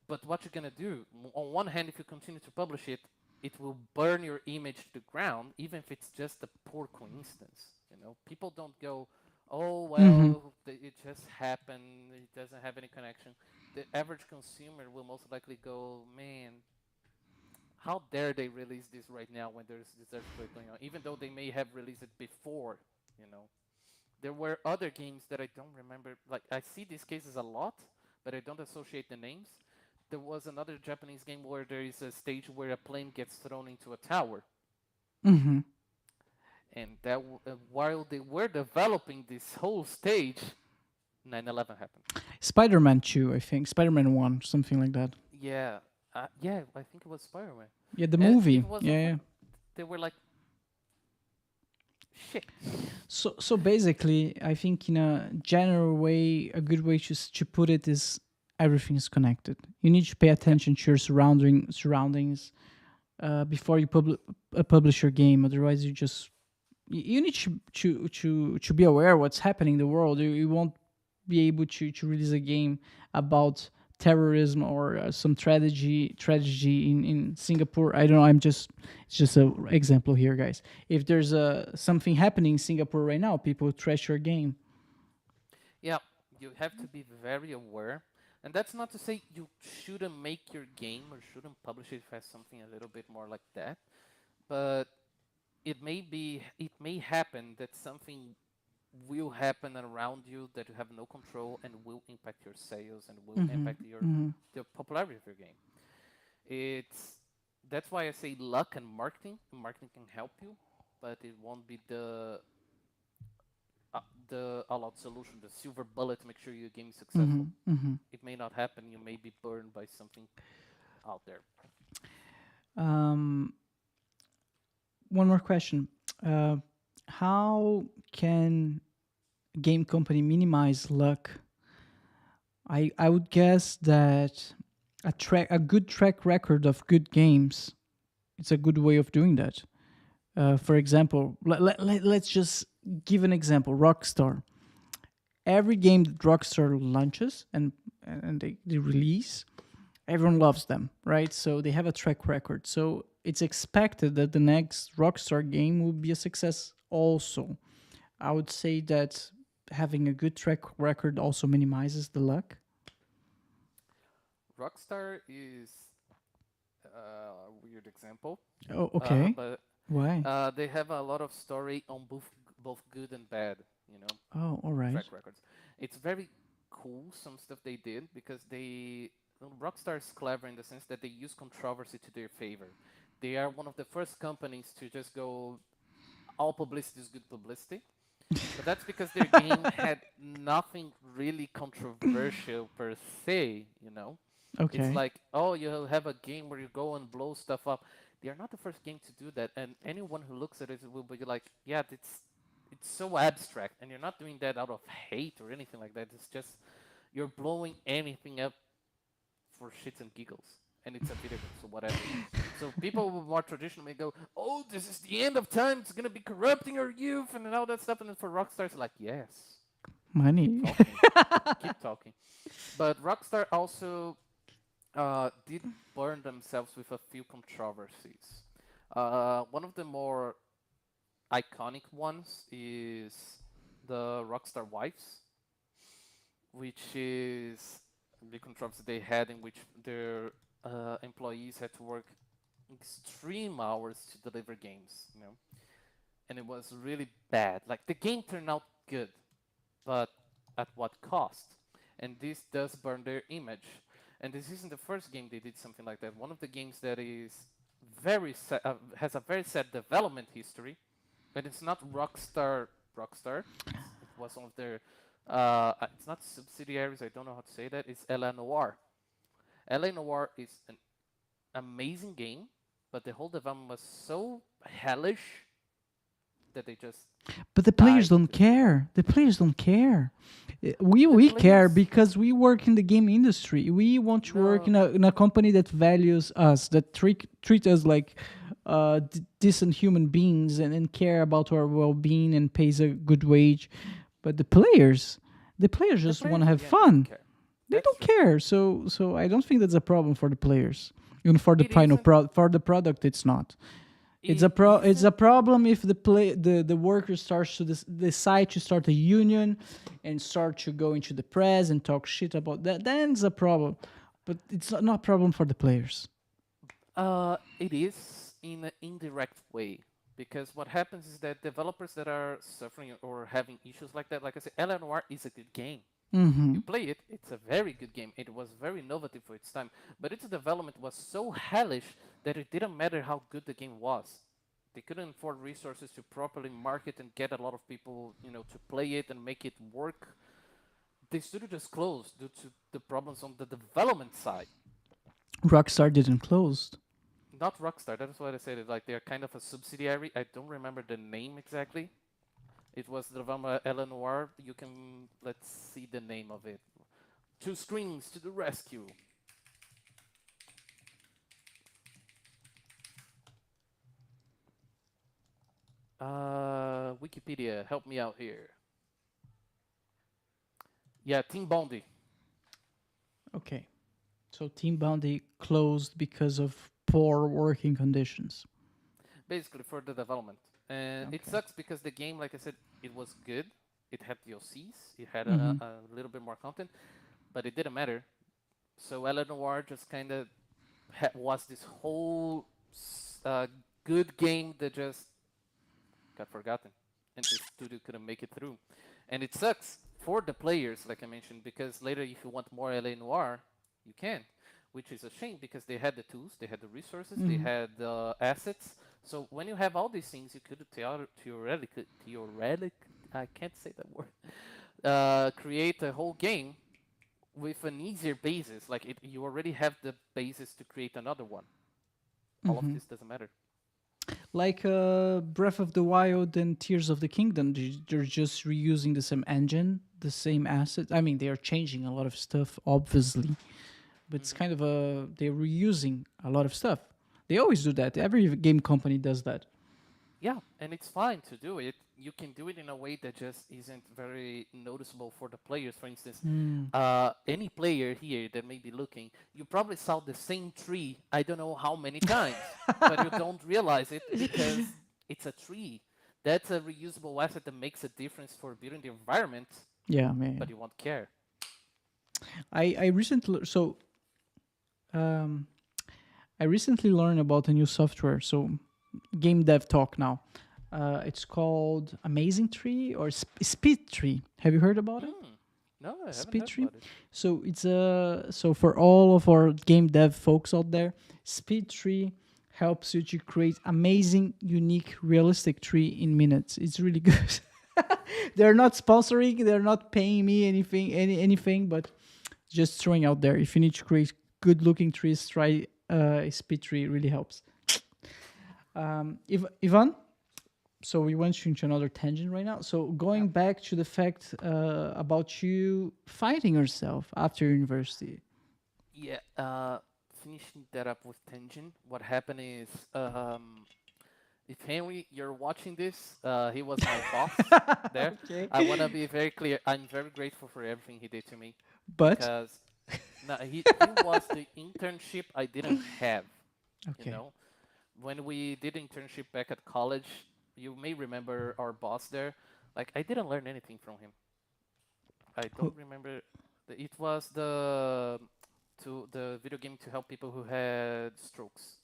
S3: But what you're gonna do? On one hand, if you continue to publish it, it will burn your image to the ground, even if it's just a poor coincidence. People don't go, "Oh
S2: Mm-hmm.
S3: well, it just happened. It doesn't have any connection." The average consumer will most likely go, "Man, how dare they release this right now when there's this earthquake going on?" Even though they may have released it before, you know. There were other games that I don't remember. Like I see these cases a lot, but I don't associate the names. There was another Japanese game where there is a stage where a plane gets thrown into a tower,
S2: Mm-hmm.
S3: and while they were developing this whole stage, 9/11 happened.
S2: Spider-Man 2, I think. Spider-Man 1, something like that.
S3: Yeah, yeah, I think it was Spider-Man,
S2: Yeah, the
S3: and
S2: movie.
S3: it was
S2: Yeah,
S3: over.
S2: yeah.
S3: They were like, shit.
S2: So basically, I think in a general way, a good way to put it is everything is connected. You need to pay
S3: Yep.
S2: attention to your surroundings before you publish your game. Otherwise, you need to be aware what's happening in the world. You won't be able to release a game about terrorism or some tragedy in Singapore. I don't know. It's just a example here, guys. If there's something happening in Singapore right now, people trash your game.
S3: Yeah, you have to be very aware. And that's not to say you shouldn't make your game or shouldn't publish it if it has something a little bit more like that. But it may happen that something will happen around you that you have no control and will impact your sales and will
S2: Mm-hmm.
S3: impact your
S2: Mm-hmm.
S3: the popularity of your game. It's That's why I say luck and marketing. Marketing can help you, but it won't be the all-out solution, the silver bullet to make sure your game is successful.
S2: Mm-hmm. Mm-hmm.
S3: It may not happen. You may be burned by something out there.
S2: Um, one more question. Uh, how can game company minimize luck? I would guess that a good track record of good games, it's a good way of doing that. For example, let's just give an example. Rockstar. every game that Rockstar launches and they release, everyone loves them, right? So they have a track record. So it's expected that the next Rockstar game will be a success also. I would say that having a good track record also minimizes the luck.
S3: Rockstar is a weird example,
S2: Oh, okay.
S3: but
S2: Why?
S3: they have a lot of story on both good and bad, you know,
S2: Oh, all right.
S3: track records. It's very cool some stuff they did because Rockstar is clever in the sense that they use controversy to their favor. They are one of the first companies to just go all publicity is good publicity. But that's because their game had nothing really controversial per se, you know. It's
S2: Okay.
S3: like, oh, you'll have a game where you go and blow stuff up. They are not the first game to do that, and anyone who looks at it will be like, yeah, it's so abstract, and you're not doing that out of hate or anything like that. It's just you're blowing anything up for shits and giggles, and it's a video game, so whatever. So people who are more traditional may go, oh, this is the end of time. It's gonna be corrupting our youth and all that stuff. And then for Rockstar, it's like, yes,
S2: Money.
S3: talking, keep talking. But Rockstar also did burn themselves with a few controversies. One of the more iconic ones is the Rockstar Wives, which is the controversy they had in which their employees had to work extreme hours to deliver games, you know, and it was really bad. Like the game turned out good, but at what cost? And this does burn their image. And this isn't the first game they did something like that. One of the games that is has a very sad development history, but it's not Rockstar. It was one of their. It's not subsidiaries. I don't know how to say that. It's LA Noir. LA Noir is an amazing game, but the whole development was so hellish that they just.
S2: But the players
S3: died
S2: don't
S3: to
S2: care. The players don't care. We care
S3: players-
S2: because we work in the game industry. We want to work in a company that values us, that treat us like decent human beings and care about our well-being and pays a good wage. But the players just want to have
S3: yeah,
S2: fun.
S3: care.
S2: They
S3: That's
S2: don't
S3: true.
S2: care. So I don't think that's a problem for the players. Even for the
S3: It
S2: final
S3: isn't-
S2: for the product, it's not. It's
S3: It
S2: it's a
S3: isn't-
S2: problem if the worker starts to decide to start a union and start to go into the press and talk shit about that. Then it's a problem, but it's not a problem for the players.
S3: It is in an indirect way because what happens is that developers that are suffering or having issues like that, like I said, LNOR is a good game. You play it, it's a very good game. It was very innovative for its time, but its development was so hellish that it didn't matter how good the game was. They couldn't afford resources to properly market and get a lot of people, you know, to play it and make it work. The studio just closed due to the problems on the development side.
S2: Rockstar didn't close.
S3: Not Rockstar, that's what I said. It's like they're kind of a subsidiary. I don't remember the name exactly. It was the developer Eleanor. You can, let's see the name of it. Two screens to the rescue. Wikipedia, help me out here. Yeah, Team Bondi.
S2: Okay, so Team Bounty closed because of poor working conditions.
S3: Basically for the development. And it
S2: Okay.
S3: sucks because the game, like I said, it was good. It had DLCs. It had
S2: Mhm.
S3: a little bit more content, but it didn't matter. So Eleanor just kind of was this whole good game that just got forgotten, and the studio couldn't make it through. And it sucks for the players, like I mentioned, because later if you want more LA Noir, you can, which is a shame because they had the tools, they had the resources, they had the assets. So when you have all these things, you could theoretically, I can't say that word, create a whole game with an easier basis. Like you already have the basis to create another one. All of this doesn't matter.
S2: Like Breath of the Wild and Tears of the Kingdom, they're just reusing the same engine, the same assets. I mean, they are changing a lot of stuff, obviously, but it's kind of they're reusing a lot of stuff. They always do that. Every game company does that.
S3: Yeah, and it's fine to do it. You can do it in a way that just isn't very noticeable for the players. For instance,
S2: Mm.
S3: any player here that may be looking, you probably saw the same tree I don't know how many times, but you don't realize it because it's a tree. That's a reusable asset that makes a difference for building the environment,
S2: Yeah, man.
S3: but you won't care.
S2: I recently um I recently learned about a new software. So game dev talk now. It's called Amazing Tree or Speed Tree. Have you heard about it?
S3: Mm, no, I haven't
S2: Speed
S3: heard
S2: Tree.
S3: about it.
S2: So it's so for all of our game dev folks out there, Speed Tree helps you to create amazing, unique, realistic tree in minutes. It's really good. They're not sponsoring, they're not paying me anything, but just throwing out there. If you need to create good looking trees, try Speed Tree. It really helps. Ivan, so we went into another tangent right now. So
S3: Yeah.
S2: going back to the fact about you fighting yourself after university.
S3: Yeah, finishing that up with Tenjin, what happened is, if Henry, you're watching this, he was my boss there.
S2: Okay.
S3: I want to be very clear. I'm very grateful for everything he did to me
S2: But
S3: because no, he was the internship I didn't have. You
S2: okay.
S3: know, when we did internship back at college, you may remember our boss there. Like I didn't learn anything from him. I don't
S2: Who-
S3: remember. It was the video game to help people who had strokes.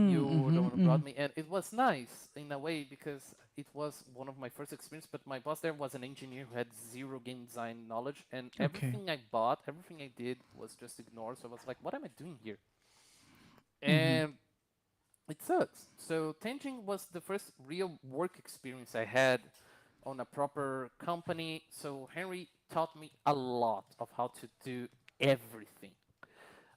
S3: You were the one who brought me, and it was nice in a way because it was one of my first experience. But my boss there was an engineer who had zero game design knowledge, and
S2: Okay.
S3: everything I bought, everything I did was just ignored. So I was like, "What am I doing here?" And it sucks. So Tenjin was the first real work experience I had on a proper company. So Henry taught me a lot of how to do everything.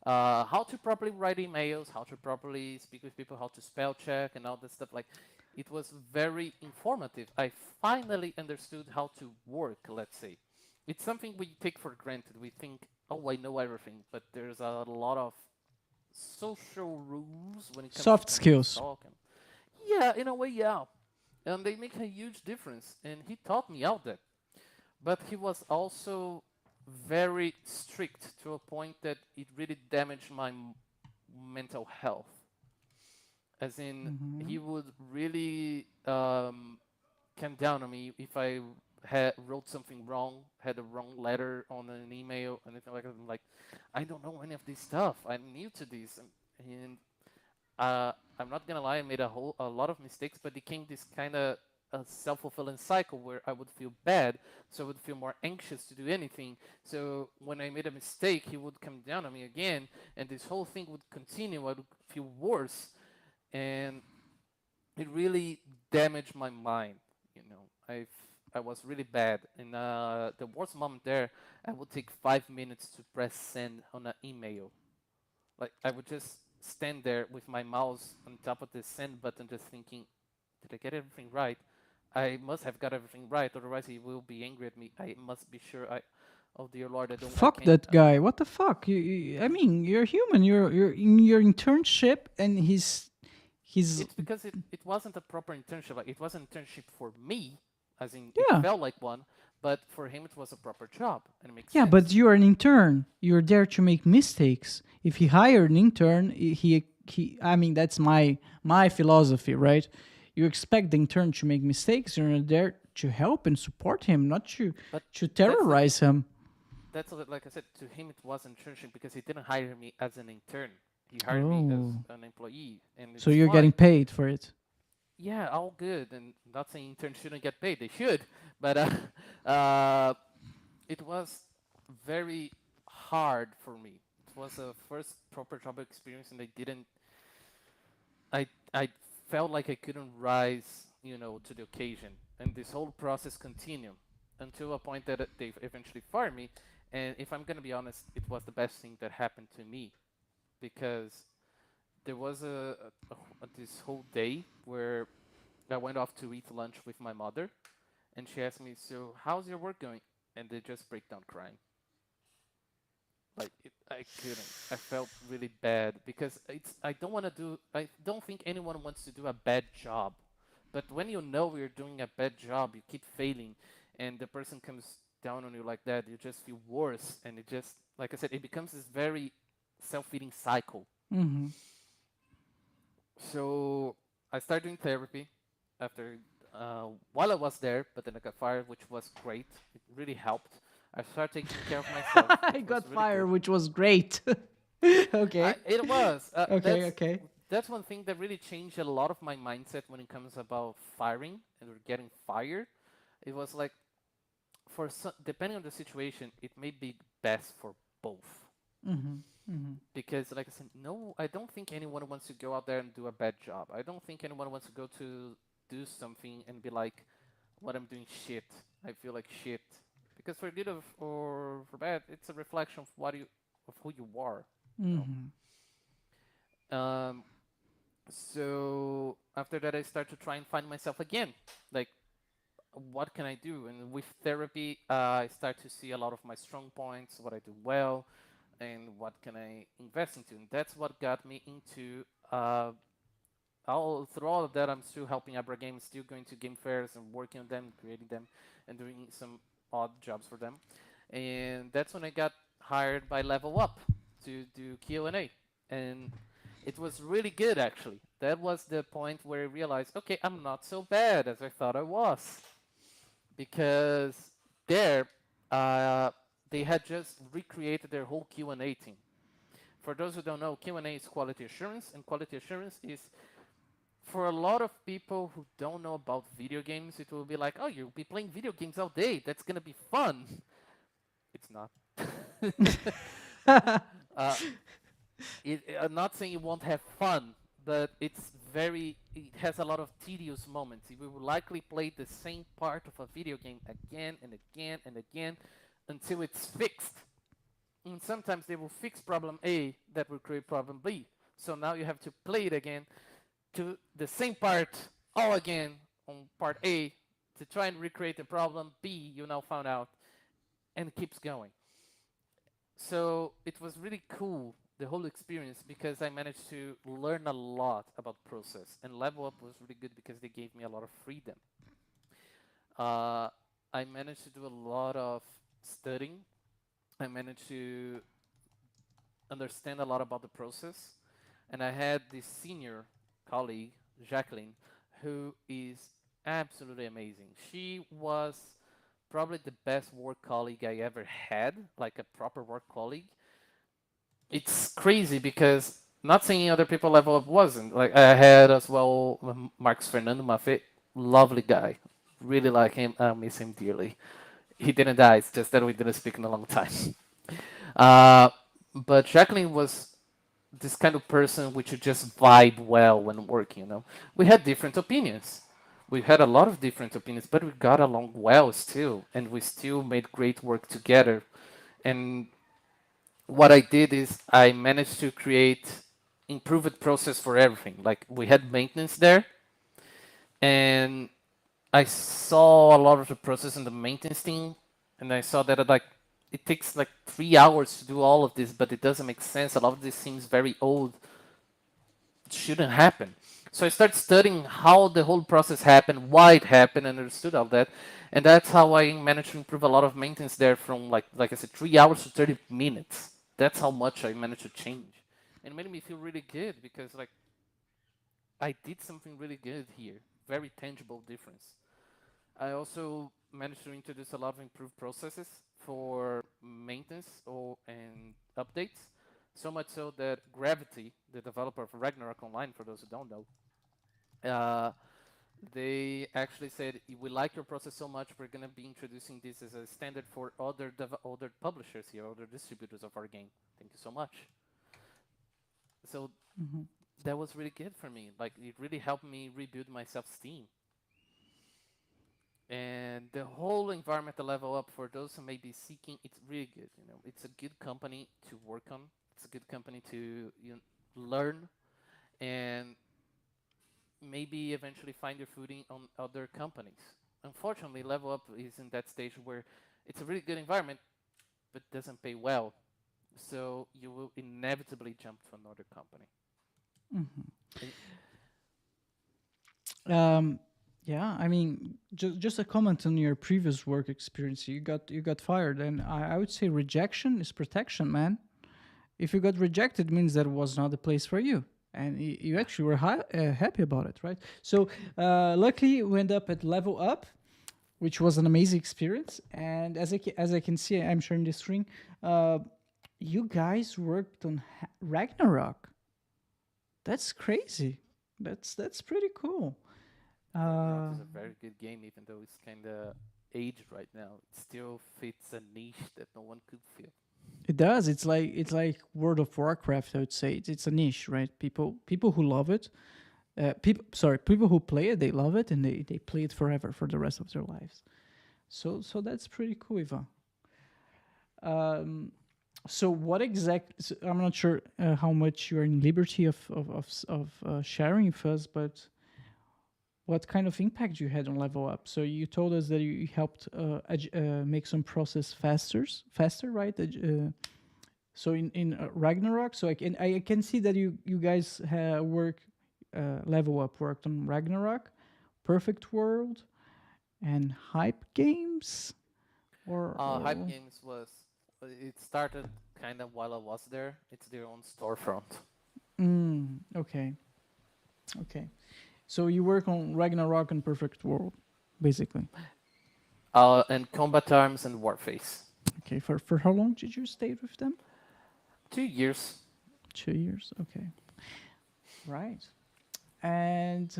S3: How to properly write emails, how to properly speak with people, how to spell check, and all that stuff. Like, it was very informative. I finally understood how to work. Let's say, it's something we take for granted. We think, "Oh, I know everything," but there's a lot of social rules when it comes to
S2: Soft
S3: companies
S2: skills.
S3: talking. Yeah, in a way, yeah, and they make a huge difference. And he taught me all that, but he was also very strict to a point that it really damaged my mental health. As in, he would really come down on me if I wrote something wrong, had a wrong letter on an email, anything like that. I'm like, I don't know any of this stuff. I'm new to this, and I'm not gonna lie, I made a lot of mistakes, but it became this kind of a self-fulfilling cycle where I would feel bad, so I would feel more anxious to do anything. So when I made a mistake, he would come down on me again, and this whole thing would continue. I would feel worse, and it really damaged my mind. You know, I was really bad, and the worst moment there, I would take 5 minutes to press send on an email. Like I would just stand there with my mouse on top of the send button, just thinking, did I get everything right? I must have got everything right, otherwise he will be angry at me. I must be sure. Oh dear Lord, I
S2: Fuck
S3: can't.
S2: that guy. What the fuck? I mean, you're human. You're in your internship, and he's
S3: It's because it wasn't a proper internship. Like, it was an internship for me, as in it
S2: yeah.
S3: felt like one, but for him it was a proper job, and it makes
S2: Yeah, but
S3: sense.
S2: you're an intern. You're there to make mistakes. If he hired an intern, he I mean that's my philosophy, right? You expect the intern to make mistakes. You're there to help and support him, not
S3: But
S2: to
S3: that's the
S2: terrorize him.
S3: like I said, to him it was an internship because he didn't hire me as an intern. He hired me as
S2: Oh,
S3: an employee, and
S2: so
S3: it's
S2: you're getting
S3: fine.
S2: paid for it.
S3: Yeah, all good. And not saying interns shouldn't get paid; they should. But uh, it was very hard for me. It was a first proper job experience, and I didn't. I felt like I couldn't rise, to the occasion. And this whole process continued until a point that they eventually fired me. And if I'm gonna be honest, it was the best thing that happened to me because there was this whole day where I went off to eat lunch with my mother, and she asked me, "So how's your work going?" And they just break down crying. Like I couldn't. I felt really bad because it's. I don't want to do. I don't think anyone wants to do a bad job, but when you know you're doing a bad job, you keep failing, and the person comes down on you like that, you just feel worse, and it just, like I said, it becomes this very self-feeding cycle.
S2: Mm-hmm.
S3: So I started doing therapy after while I was there, but then I got fired, which was great. It really helped. I started taking care of myself,
S2: I
S3: which was
S2: got
S3: really good.
S2: fired, which was great. Okay.
S3: It was.
S2: Okay. Okay.
S3: That's one thing that really changed a lot of my mindset when it comes about firing and getting fired. It was like for some, depending on the situation, it may be best for both.
S2: Mm-hmm. Mm-hmm.
S3: Because, like I said, no, I don't think anyone wants to go out there and do a bad job. I don't think anyone wants to go to do something and be like, "What I'm doing shit. I feel like shit." Because for good of or for bad, it's a reflection of of who you are. You
S2: Mm-hmm.
S3: know. So after that, I start to try and find myself again. Like, what can I do? And with therapy, I start to see a lot of my strong points, what I do well, and what can I invest into. And that's what got me into. All through all of that, I'm still helping ABRA Games, still going to game fairs and working on them, creating them, and doing some odd jobs for them. And that's when I got hired by Level Up to do Q&A, and it was really good actually. That was the point where I realized, okay, I'm not so bad as I thought I was, because there, uh, they had just recreated their whole Q&A team. For those who don't know, Q&A is quality assurance, and quality assurance is for a lot of people who don't know about video games, it will be like, oh, you'll be playing video games all day. That's gonna be fun. It's not. uh, I'm not saying you won't have fun, but it has a lot of tedious moments. You will likely play the same part of a video game again and again and again until it's fixed. And sometimes they will fix problem A that will create problem B. So now you have to play it again to the same part all again on part A to try and recreate the problem B you now found out, and it keeps going. So it was really cool, the whole experience, because I managed to learn a lot about process, and Level Up was really good because they gave me a lot of freedom. uh, I managed to do a lot of studying. I managed to understand a lot about the process, and I had this senior colleague, Jacqueline, who is absolutely amazing. She was probably the best work colleague I ever had, like a proper work colleague. It's crazy because not saying other people level up wasn't. Like I had as well Marcos Fernando Maffei, lovely guy. Really like him. I miss him dearly. He didn't die. It's just that we didn't speak in a long time. Uh, but Jacqueline was this kind of person which you just vibe well when working. We had different opinions. We had a lot of different opinions, but we got along well still, and we still made great work together. And what I did is I managed to create improved process for everything. Like we had maintenance there, and I saw a lot of the process in the maintenance team, and I saw that it takes like 3 hours to do all of this, but it doesn't make sense. A lot of this seems very old. It shouldn't happen. So I started studying how the whole process happened, why it happened, and understood all that. And that's how I managed to improve a lot of maintenance there from like I said, 3 hours to 30 minutes. That's how much I managed to change. And it made me feel really good because like I did something really good here. Very tangible difference. I also managed to introduce a lot of improved processes for maintenance and updates. So much so that Gravity, the developer of Ragnarok Online, for those who don't know, they actually said, "We like your process so much, we're going to be introducing this as a standard for other publishers here, other distributors of our game. Thank you so much." So
S2: Mm-hmm.
S3: that was really good for me. Like it really helped me rebuild my self-esteem. And the whole environmental level up for those who may be seeking, it's really good. It's a good company to work on. It's a good company to learn and maybe eventually find your footing on other companies. Unfortunately, level up is in that stage where it's a really good environment, but doesn't pay well. so you will inevitably jump to another company. And
S2: Um, yeah, I mean, just a comment on your previous work experience. You got fired, and I would say rejection is protection, man. If you got rejected, means that it was not the place for you, and you
S3: yeah,
S2: actually were happy about it, right? So luckily, you end up at Level Up, which was an amazing experience. And as I can see, I'm sharing the screen. Uh, you guys worked on Ragnarok. That's crazy. That's pretty cool.
S3: Ragnarok
S2: Uh,
S3: is a very good game, even though it's kind of aged right now. It still fits a niche that no one could fill.
S2: it does. It's like World of Warcraft. I would say it's a niche, right? People who love it, people who play it, they love it, and they play it forever for the rest of their lives. So that's pretty cool, Ivan. Um, so what exact? I'm not sure how much you're in liberty of sharing with us, but what kind of impact you had on Level Up? So you told us that you helped make some process faster, right? So in Ragnarok, so I can see that you guys Level Up worked on Ragnarok, Perfect World, and Hype Games,
S3: Hype
S2: or
S3: Games was it started kind of while I was there. It's their own storefront.
S2: okay, okay. So you work on Ragnarok and Perfect World, basically.
S3: And Combat Arms and Warface.
S2: Okay, for how long did you stay with them?
S3: 2 years.
S2: 2 years. Okay, right. And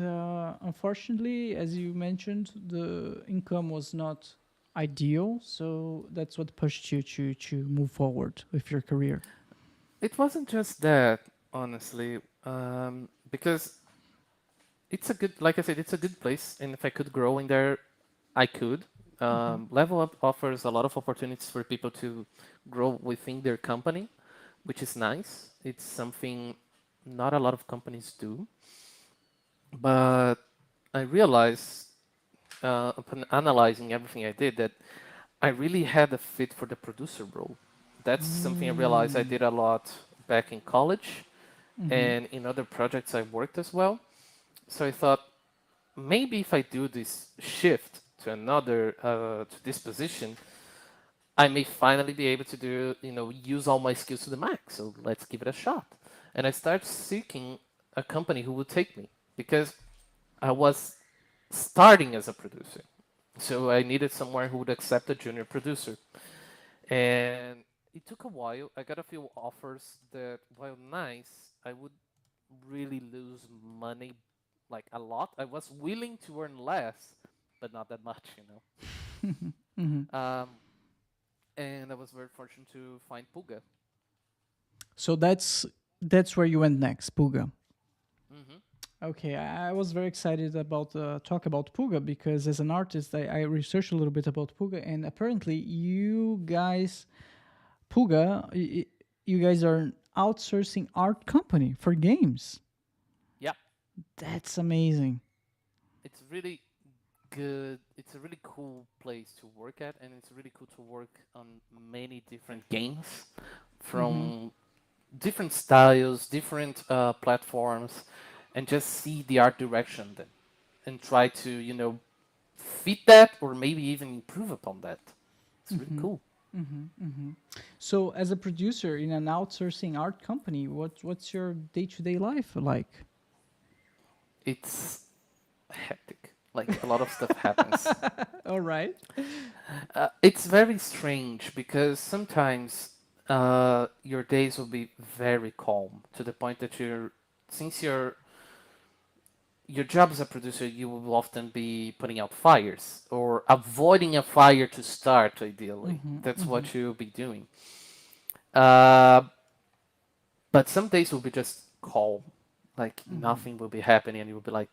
S2: unfortunately, as you mentioned, the income was not ideal, so that's what pushed you to move forward with your career.
S3: It wasn't just that, honestly, because it's a good, like I said, it's a good place, and if I could grow in there, I could. Level Up offers a lot of opportunities for people to grow within their company, which is nice. It's something not a lot of companies do, but I realized upon analyzing everything I did that I really had a fit for the producer role. That's something I realized I did a lot back in college and in other projects I worked as well. So I thought maybe if I do this shift to another to this position, I may finally be able to use all my skills to the max. So let's give it a shot. And I started seeking a company who would take me because I was starting as a producer. So I needed someone who would accept a junior producer. And it took a while. I got a few offers that, while nice, I would really lose money, like a lot. I was willing to earn less, but not that much. And I was very fortunate to find Puga.
S2: So that's where you went next, Puga.
S3: Hmm.
S2: Okay, I was very excited about talk about Puga because as an artist, I researched a little bit about Puga, and apparently Puga, you guys are an outsourcing art company for games.
S3: Yeah,
S2: That's amazing.
S3: it's really good. It's a really cool place to work at, and it's really cool to work on many different games from different styles, different platforms, and just see the art direction that, and try to fit that or maybe even improve upon that. It's really cool.
S2: So, as a producer in an outsourcing art company, what's your day-to-day life like?
S3: It's hectic. Like a lot of stuff happens.
S2: All right.
S3: It's very strange because sometimes your days will be very calm to the point that since your job as a producer, you will often be putting out fires or avoiding a fire to start. Ideally, that's what you'll be doing. Uh, but some days will be just calm, like nothing will be happening, and you will be like,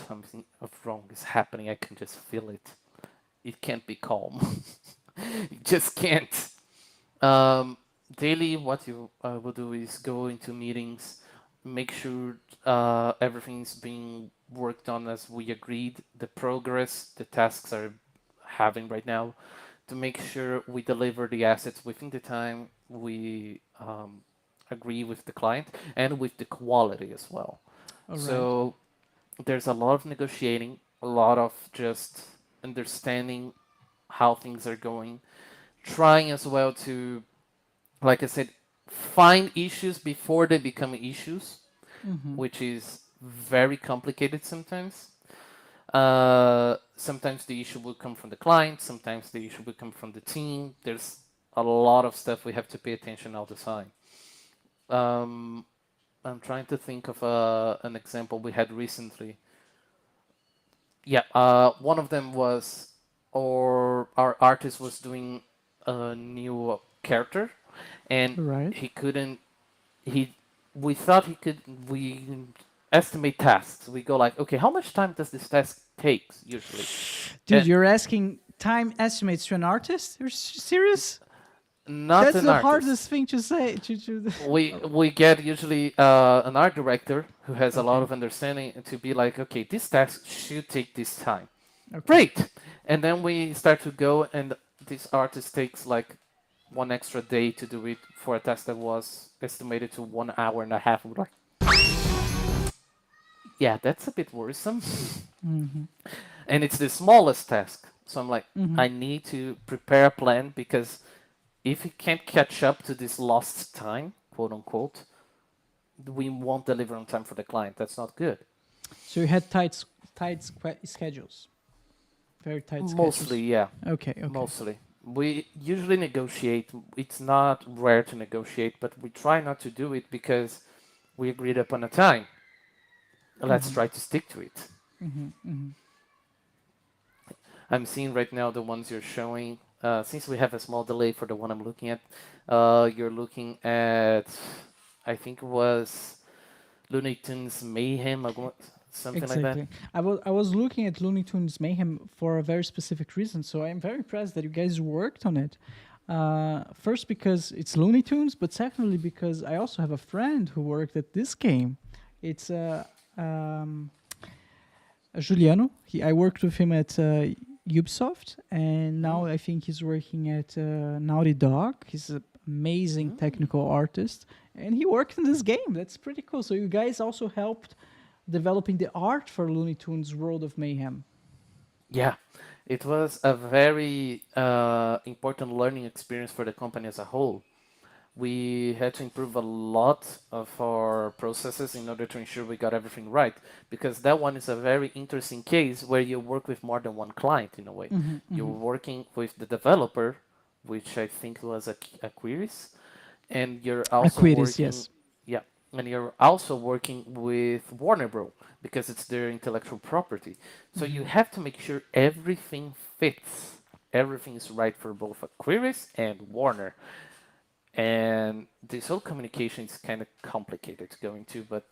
S3: something of wrong is happening. I can just feel it. It can't be calm. You just can't. Um, Daily, what you will do is go into meetings, make sure everything's being worked on as we agreed, the progress the tasks are having right now, to make sure we deliver the assets within the time we agree with the client and with the quality as well.
S2: All right.
S3: So there's a lot of negotiating, a lot of just understanding how things are going, trying as well to, like I said, find issues before they become issues,
S2: Mm-hmm.
S3: which is very complicated sometimes. Sometimes the issue will come from the client, sometimes the issue will come from the team. There's a lot of stuff we have to pay attention all the time. Um, I'm trying to think of an example we had recently. Yeah, one of them was, or our artist was doing a new character, and
S2: All right.
S3: he couldn't. He, we thought he could. We estimate tasks. We go like, okay, how much time does this task take usually?
S2: Dude, you're asking time estimates to an artist? You're serious?
S3: Not
S2: That's
S3: an
S2: the
S3: artist.
S2: hardest thing to say.
S3: We get usually an art director who has a lot
S2: Okay.
S3: of understanding to be like, okay, this task should take this time.
S2: Okay.
S3: Great. And then we start to go, and this artist takes like one extra day to do it for a task that was estimated to 1 hour and a half. We're like, yeah, that's a bit worrisome.
S2: Mm-hmm.
S3: And it's the smallest task. So I'm like,
S2: Mm-hmm.
S3: I need to prepare a plan because if we can't catch up to this lost time, quote unquote, we won't deliver on time for the client. That's not good.
S2: So you had schedules, very tight
S3: Mostly,
S2: schedules.
S3: yeah.
S2: Okay. Okay.
S3: Mostly. We usually negotiate. It's not rare to negotiate, but we try not to do it because we agreed upon a time. Let's
S2: Mm-hmm.
S3: try to stick to it.
S2: Mm-hmm. Mm-hmm.
S3: I'm seeing right now the ones you're showing. Since we have a small delay for the one I'm looking at, you're looking at, I think it was Looney Tunes Mayhem, something like that.
S2: Exactly. I was looking at Looney Tunes Mayhem for a very specific reason. So I'm very impressed that you guys worked on it. First because it's Looney Tunes, but secondly because I also have a friend who worked at this game. It's um, Juliano. I worked with him at Ubisoft, and now
S3: Mm.
S2: I think he's working at Naughty Dog. He's an amazing
S3: Mm.
S2: technical artist, and he worked in this game. That's pretty cool. So you guys also helped developing the art for Looney Tunes World of Mayhem.
S3: Yeah, it was a very important learning experience for the company as a whole. We had to improve a lot of our processes in order to ensure we got everything right, because that one is a very interesting case where you work with more than one client in a way.
S2: Mm-hmm,
S3: You're
S2: mm-hmm.
S3: working with the developer, which I think was a queries, and you're also
S2: Aquiris,
S3: working,
S2: yes.
S3: yeah, and you're also working with Warner Bros. Because it's their intellectual property. So you
S2: Mm-hmm.
S3: have to make sure everything fits. Everything is right for both Aquiris and Warner. And this whole communication is kind of complicated to go into, but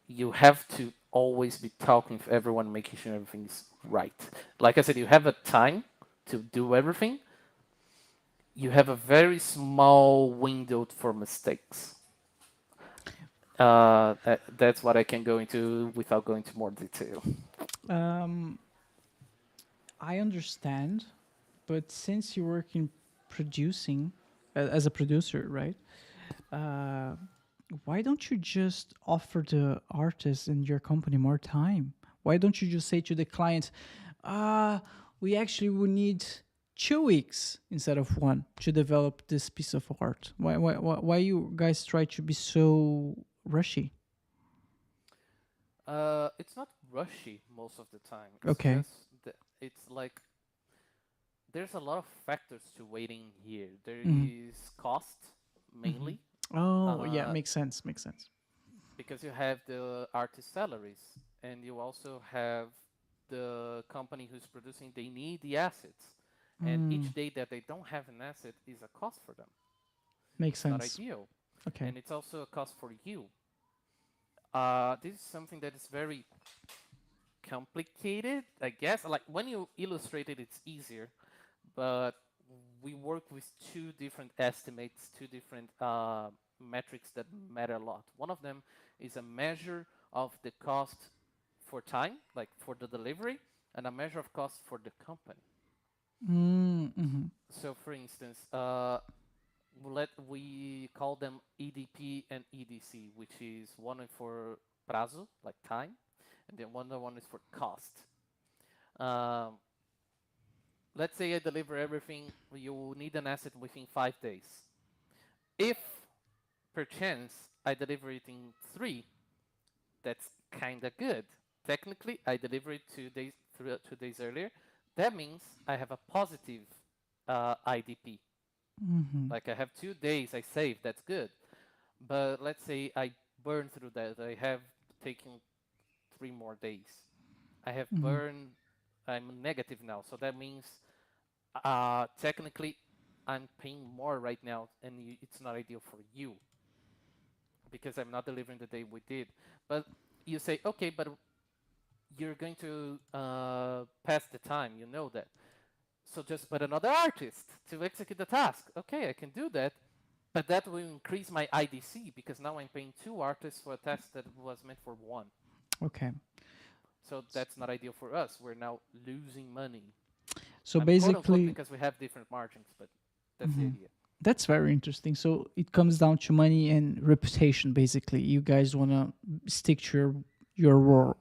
S3: you have to always be talking with everyone, making sure everything's right. Like I said, you have a time to do everything. You have a very small window for mistakes. That's what I can go into without going into more detail.
S2: Um, I understand, but since you work in producing as a producer, right? Uh, why don't you just offer the artist in your company more time? Why don't you just say to the client, we actually would need 2 weeks instead of one to develop this piece of art? Why you guys try to be so rushy?
S3: It's not rushy most of the time. It's
S2: Okay.
S3: just it's like there's a lot of factors to waiting here. There
S2: Mm-hmm.
S3: is cost
S2: Mm-hmm.
S3: mainly,
S2: Oh, yeah,
S3: uh,
S2: makes sense. Makes sense.
S3: because you have the artist salaries, and you also have the company who's producing. They need the assets, and
S2: Mm,
S3: each day that they don't have an asset is a cost for them.
S2: makes
S3: It's not
S2: sense.
S3: ideal,
S2: Okay.
S3: and it's also a cost for you. This is something that is very complicated, I guess. Like when you illustrate it, it's easier, but we work with two different estimates, two different metrics that matter a lot. One of them is a measure of the cost for time, like for the delivery, and a measure of cost for the company.
S2: Mm-hmm.
S3: So, for instance, we call them EDP and EDC, which is one for prazo, like time, and then one is for cost. Um, let's say I deliver everything, you need an asset within 5 days. If perchance I deliver it in three, that's kind of good. Technically, I deliver it 2 days, 2 days earlier. That means I have a positive IDP. Like I have 2 days I saved, that's good. But let's say I burn through that. I have taken 3 more days. I have burned, I'm negative now. So that means technically I'm paying more right now and it's not ideal for you because I'm not delivering the day we did. But you say, okay, but you're going to pass the time, you know that. So just put another artist to execute the task. Okay, I can do that, but that will increase my IDC because now I'm paying two artists for a task that was meant for one.
S2: Okay.
S3: So that's not ideal for us. We're now losing money.
S2: So
S3: Quote unquote
S2: basically,
S3: because we have different margins, but that's the idea.
S2: that's very interesting. So it comes down to money and reputation. Basically, you guys want to stick to your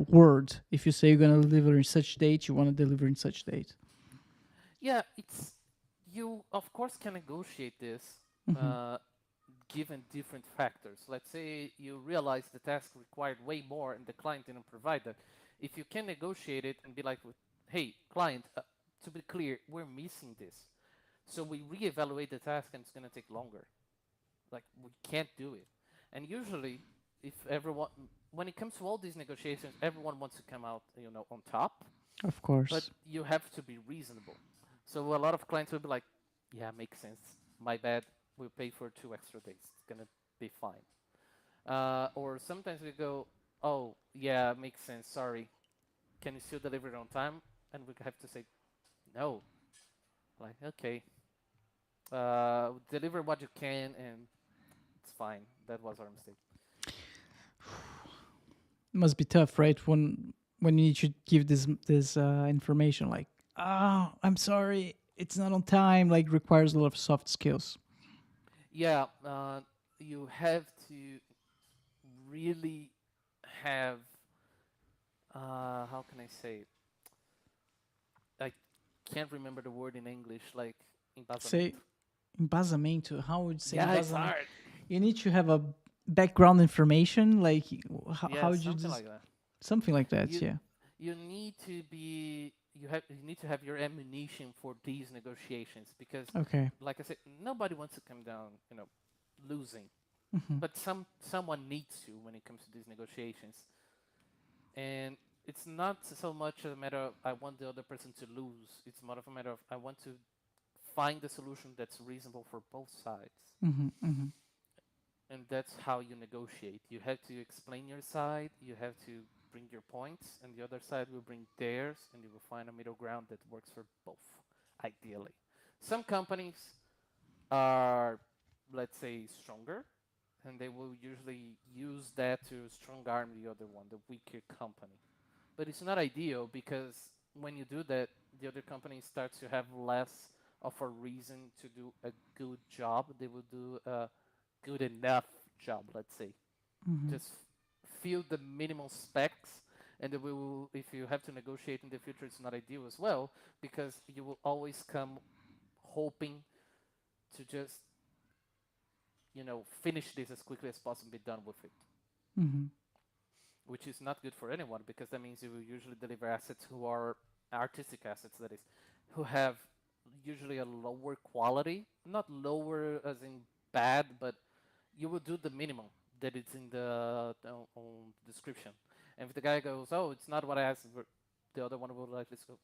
S2: word. If you say you're gonna deliver in such date, you want to deliver in such date.
S3: Yeah, it's you of course can negotiate this given different factors. Let's say you realize the task required way more and the client didn't provide that. If you can negotiate it and be like, hey, client, to be clear, we're missing this. So we reevaluate the task and it's going to take longer. Like, we can't do it. And usually, if everyone, when it comes to all these negotiations, everyone wants to come out, on top,
S2: Of
S3: but
S2: course.
S3: you have to be reasonable. So a lot of clients will be like, yeah, makes sense. My bad. We'll pay for 2 extra days. It's gonna be fine. Or sometimes we go, oh yeah, makes sense. Sorry. Can you still deliver it on time? And we have to say no. Like, okay, deliver what you can, and it's fine. That was our mistake.
S2: It must be tough, right? When you need to give this information, like, I'm sorry, it's not on time. Like, requires a lot of soft skills.
S3: Yeah, you have to really have how can I say it? I can't remember the word in English, like
S2: Say
S3: embasamento.
S2: embasamento. How would you say
S3: Yeah, it's
S2: embasamento?
S3: hard.
S2: You need to have a background information. Like, how
S3: Yeah,
S2: would you
S3: something
S2: just
S3: like that.
S2: something like that?
S3: You
S2: Yeah.
S3: you need to be you need to have your ammunition for these negotiations because,
S2: Okay.
S3: like I said, nobody wants to come down, losing. But someone needs to when it comes to these negotiations, and it's not so much a matter of I want the other person to lose. It's more of a matter of I want to find a solution that's reasonable for both sides. And that's how you negotiate. You have to explain your side, you have to bring your points, and the other side will bring theirs, and you will find a middle ground that works for both, ideally. Some companies are, let's say, stronger, and they will usually use that to strong arm the other one, the weaker company. But it's not ideal because when you do that, the other company starts to have less of a reason to do a good job. They will do a good enough job, let's say. Just fill the minimum specs, and it will, if you have to negotiate in the future, it's not ideal as well because you will always come hoping to just finish this as quickly as possible, and be done with it, which is not good for anyone because that means you will usually deliver assets who are artistic assets, that is, who have usually a lower quality, not lower as in bad, but you will do the minimum that it's in the on description. And if the guy goes, "Oh, it's not what I asked," the other one will like, "Let's go.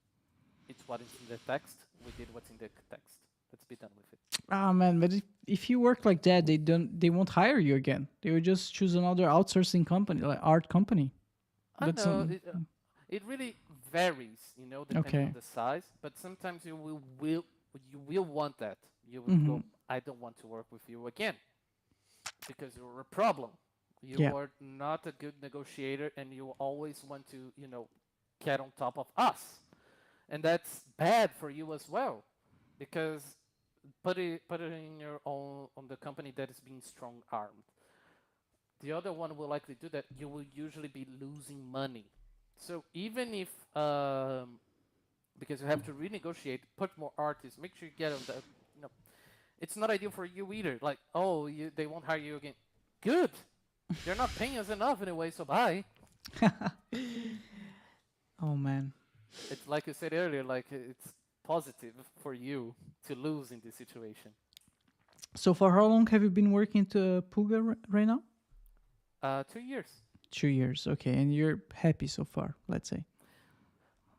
S3: It's what is in the text. We did what's in the text. Let's be done with it."
S2: Ah man, but if you work like that, they won't hire you again. They will just choose another outsourcing company, like art company.
S3: I
S2: That's
S3: know it really varies, depending on
S2: okay.
S3: the size. But sometimes you will want that. You will go, "I don't want to work with you again because you're a problem. You
S2: Yeah.
S3: are not a good negotiator, and you always want to, get on top of us, and that's bad for you as well." because put it in your own on the company that is being strong armed. The other one will likely do that. You will usually be losing money. So even if because you have to renegotiate, put more artists, make sure you get on the you know it's not ideal for you either. Like, oh, they won't hire you again. Good. They're not paying us enough anyway, so bye.
S2: Oh man.
S3: It's like you said earlier, like it's positive for you to lose in this situation.
S2: So for how long have you been working to Puga right now?
S3: 2 years.
S2: 2 years. Okay, and you're happy so far, let's say.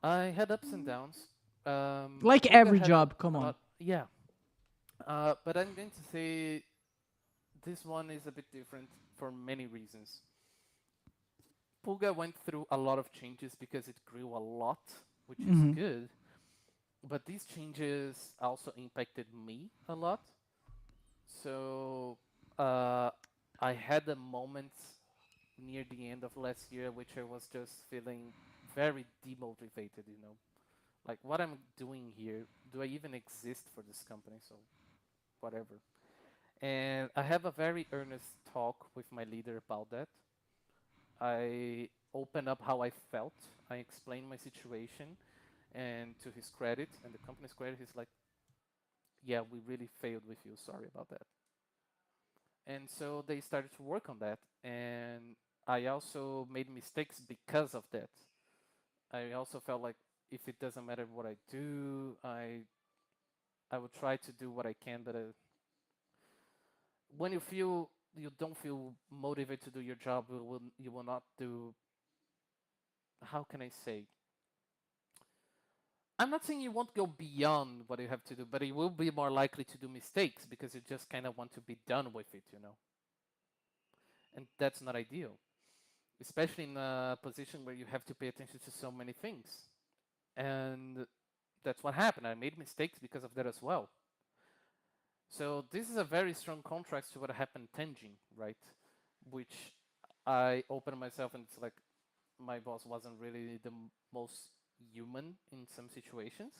S3: I had ups and downs.
S2: Like
S3: Puga
S2: every
S3: had
S2: job, come
S3: a
S2: on.
S3: lot, yeah. But I'm going to say this one is a bit different for many reasons. Puga went through a lot of changes because it grew a lot, which is good. But these changes also impacted me a lot. So I had a moment near the end of last year which I was just feeling very demotivated, Like, what I'm doing here, do I even exist for this company? So, whatever. And I have a very earnest talk with my leader about that. I opened up how I felt. I explained my situation, and to his credit and the company's credit, he's like, "Yeah, we really failed with you. Sorry about that." And so they started to work on that, and I also made mistakes because of that. I also felt like if it doesn't matter what I do, I would try to do what I can, but when you don't feel motivated to do your job, you will not do. How can I say? I'm not saying you won't go beyond what you have to do, but you will be more likely to do mistakes because you just kind of want to be done with it. And that's not ideal, especially in a position where you have to pay attention to so many things. And that's what happened. I made mistakes because of that as well. So this is a very strong contrast to what happened in Tenjin, right? Which I opened myself and it's like my boss wasn't really the most human in some situations.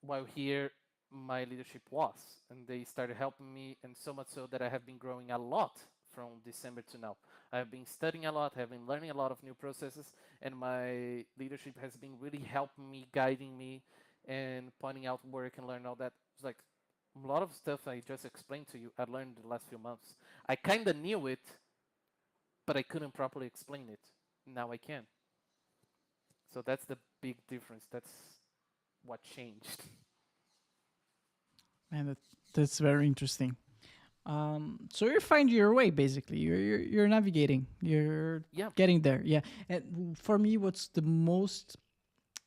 S3: While here, my leadership was, and they started helping me, and so much so that I have been growing a lot from December to now. I have been studying a lot, I have been learning a lot of new processes, and my leadership has been really helping me, guiding me, and pointing out where I can learn all that. It's like a lot of stuff I just explained to you, I learned the last few months. I kind of knew it, but I couldn't properly explain it. Now I can. So that's the big difference. That's what changed.
S2: Man, that's very interesting. So you're finding your way, basically. You're navigating. You're
S3: Yeah.
S2: getting there. Yeah. And for me, what's the most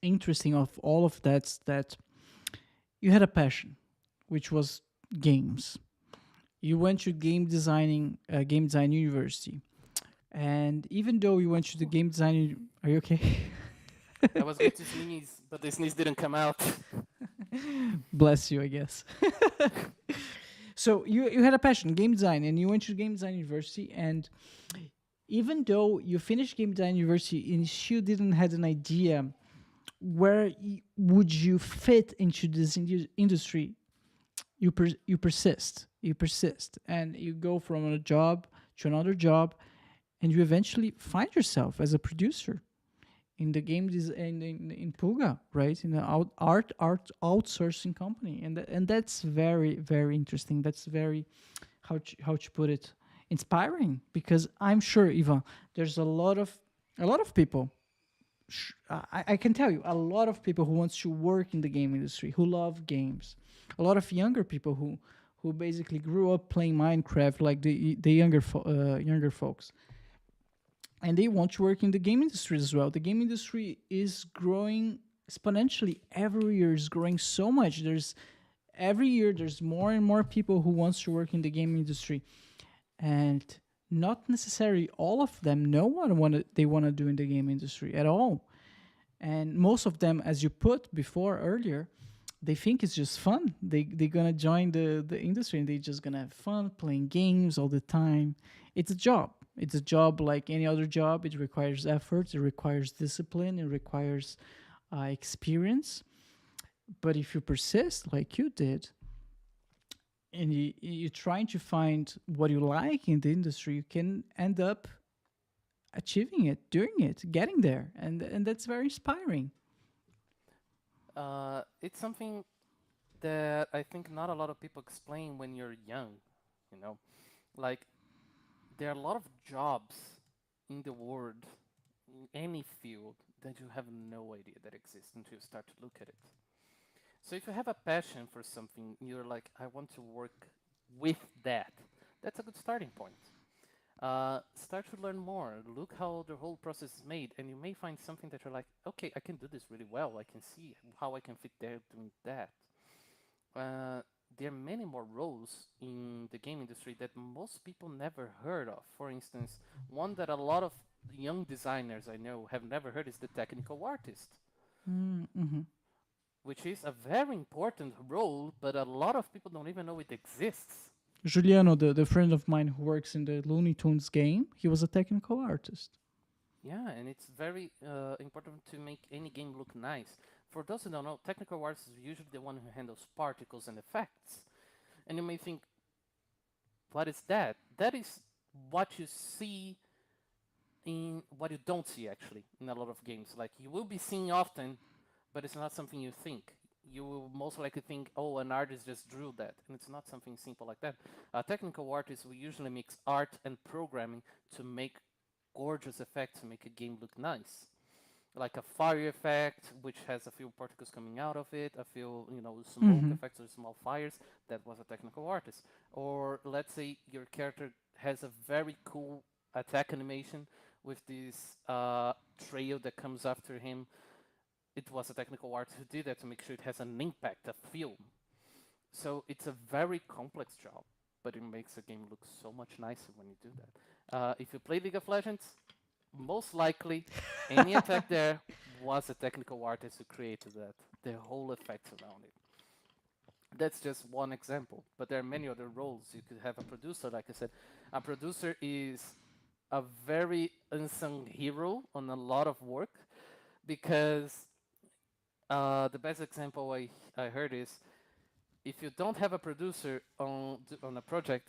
S2: interesting of all of that's that you had a passion, which was games. You went to game design university, and even though you went to the game design, are you okay?
S3: I was going to sneeze, but the sneeze didn't come out.
S2: Bless you, I guess. So you had a passion, game design, and you went to game design university. And even though you finished game design university, and you didn't had an idea where would you fit into this industry, you persist, and you go from a job to another job, and you eventually find yourself as a producer in the game design in Puga, right? In the art outsourcing company, and that's very very interesting. That's very how to put it, inspiring, because I'm sure, Ivan, there's a lot of people. I can tell you a lot of people who wants to work in the game industry, who love games. A lot of younger people who basically grew up playing Minecraft, like the younger folks, and they want to work in the game industry as well. The game industry is growing exponentially. Every year is growing so much. Every year there's more and more people who wants to work in the game industry, and not necessarily all of them know what they want to do in the game industry at all. And most of them, as you put before earlier, they think it's just fun. They're gonna join the industry and they're just gonna have fun playing games all the time. It's a job. It's a job like any other job. It requires effort. It requires discipline. It requires experience. But if you persist like you did, and you're trying to find what you like in the industry, you can end up achieving it, doing it, getting there, and that's very inspiring.
S3: It's something that I think not a lot of people explain when you're young, you know? Like, there are a lot of jobs in the world, in any field, that you have no idea that exist until you start to look at it. So if you have a passion for something, you're like, I want to work with that. That's a good starting point. Start to learn more. Look how the whole process is made, and you may find something that you're like, okay, I can do this really well. I can see how I can fit there doing that. Uh, there are many more roles in the game industry that most people never heard of. For instance, one that a lot of young designers I know have never heard is the technical artist, which is a very important role, but a lot of people don't even know it exists.
S2: Juliano, the friend of mine who works in the Looney Tunes game, he was a technical artist.
S3: Yeah, and it's very important to make any game look nice. For those who don't know, technical artists is usually the one who handles particles and effects. And you may think, what is that? That is what you see in what you don't see actually in a lot of games. Like you will be seeing often, but it's not something you think. You will most likely think, oh, an artist just drew that, and it's not something simple like that. Technical artists will usually mix art and programming to make gorgeous effects to make a game look nice. Like a fire effect, which has a few particles coming out of it, a few, smoke effects or small fires. That was a technical artist. Or let's say your character has a very cool attack animation with this trail that comes after him. It was a technical artist who did that to make sure it has an impact, a feel. So it's a very complex job, but it makes the game look so much nicer when you do that. If you play League of Legends, most likely any attack there was a technical artist who created that, the whole effects around it. That's just one example, but there are many other roles. You could have a producer, like I said. A producer is a very unsung hero on a lot of work because the best example I heard is if you don't have a producer on a project,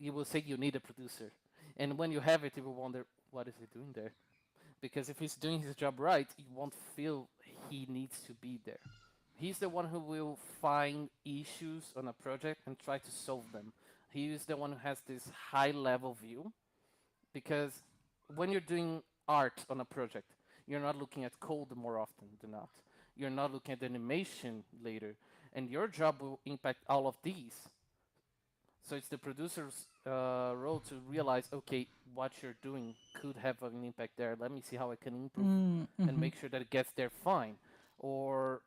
S3: you will say you need a producer. And when you have it, you will wonder, what is he doing there? Because if he's doing his job right, you won't feel he needs to be there. He's the one who will find issues on a project and try to solve them. He is the one who has this high level view because when you're doing art on a project, you're not looking at code more often than not. You're not looking at the animation later, and your job will impact all of these. So it's the producer's role to realize, okay, what you're doing could have an impact there. Let me see how I can improve and make sure that it gets there fine. Or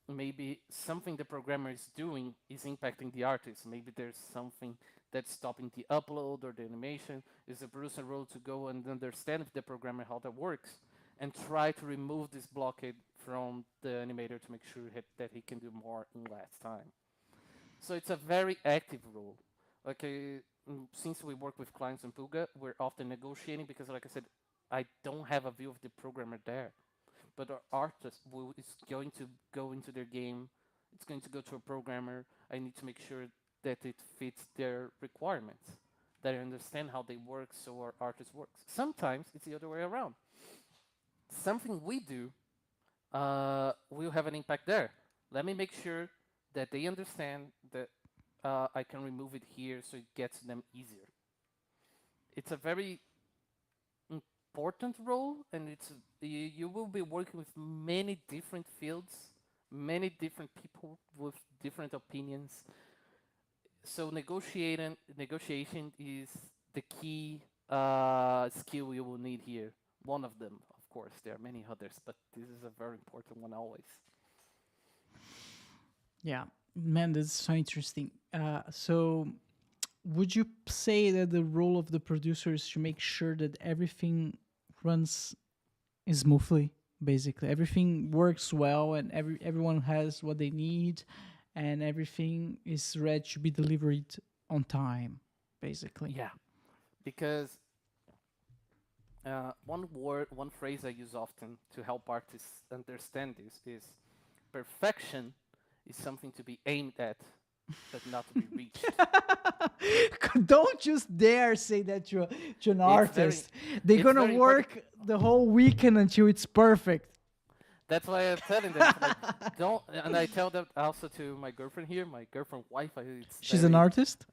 S3: maybe something the programmer is doing is impacting the artist. Maybe there's something that's stopping the upload or the animation. It's the producer's role to go and understand with the programmer how that works and try to remove this blockade from the animator to make sure that he can do more in less time. So it's a very active role. Like since we work with clients in Puga, we're often negotiating because, like I said, I don't have a view of the programmer there, but our artist is going to go into their game. It's going to go to a programmer. I need to make sure that it fits their requirements, that I understand how they work, so our artist works. Sometimes it's the other way around. Something we do will have an impact there. Let me make sure that they understand that I can remove it here so it gets them easier. It's a very important role, and you will be working with many different fields, many different people with different opinions. So negotiation is the key skill you will need here. One of them, of course. There are many others, but this is a very important one always.
S2: Yeah, man, that's so interesting. So, would you say that the role of the producer is to make sure that everything runs smoothly? Basically, everything works well, and everyone has what they need, and everything is ready to be delivered on time. Basically,
S3: Yeah, because one phrase I use often to help artists understand this is perfection is something to be aimed at, but not to be reached.
S2: Don't just dare say that to an
S3: It's very,
S2: artist. They're
S3: it's
S2: gonna
S3: very important.
S2: work the whole weekend until it's perfect.
S3: That's why I'm telling them, it's like, don't. And I tell them also to my girlfriend here, my girlfriend wife. It's
S2: She's an
S3: very.
S2: artist.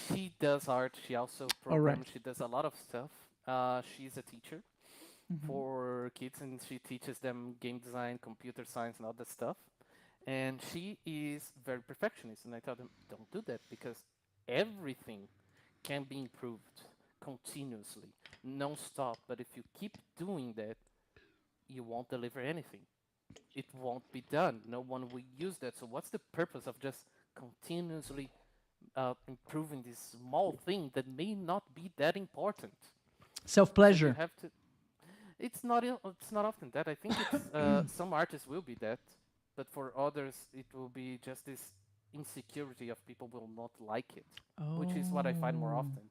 S3: She does art. She also
S2: All right.
S3: programs. She does a lot of stuff. She's a teacher for kids, and she teaches them game design, computer science, and all that stuff. And she is very perfectionist. And I tell them, don't do that because everything can be improved continuously, non-stop. But if you keep doing that, you won't deliver anything. It won't be done. No one will use that. So what's the purpose of just continuously improving this small thing that may not be that important?
S2: Self
S3: So you
S2: pleasure.
S3: have to. It's not often that. I think it's some artists will be that, but for others it will be just this insecurity of people will not like it, which is what I find more
S2: Oh,
S3: often.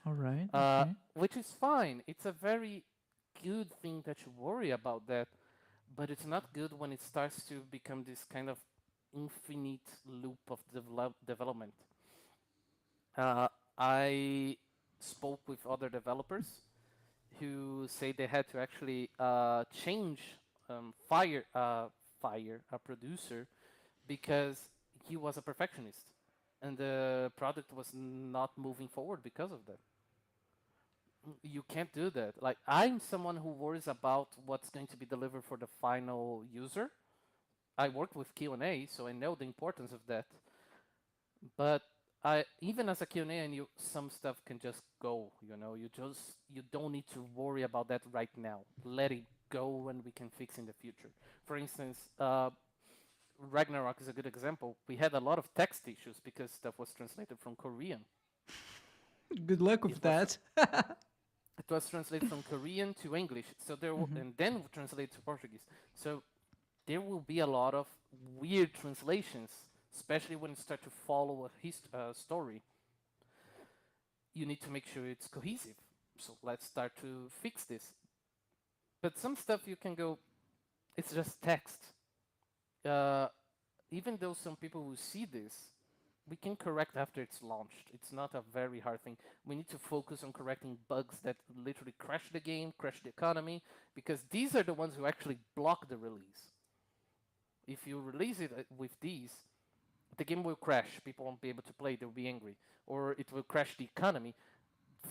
S2: all right. Okay.
S3: Which is fine. It's a very good thing that you worry about that, but it's not good when it starts to become this kind of infinite loop of development. Uh, I spoke with other developers who say they had to actually change fire a producer because he was a perfectionist and the product was not moving forward because of that. You can't do that. Like I'm someone who worries about what's going to be delivered for the final user. I worked with Q&A, so I know the importance of that. But I even as a Q&A, I knew some stuff can just go. You don't need to worry about that right now. Let it go, and we can fix in the future. For instance, Ragnarok is a good example. We had a lot of text issues because stuff was translated from Korean.
S2: Good luck with
S3: It was
S2: that.
S3: it was translated from Korean to English. So and then translated to Portuguese. So there will be a lot of weird translations, especially when you start to follow a story. You need to make sure it's cohesive. So let's start to fix this. But some stuff you can go, it's just text. Uh, Even though some people will see this, we can correct after it's launched. It's not a very hard thing. We need to focus on correcting bugs that literally crash the game, crash the economy, because these are the ones who actually block the release. If you release it with these, the game will crash. People won't be able to play. They'll be angry, or it will crash the economy.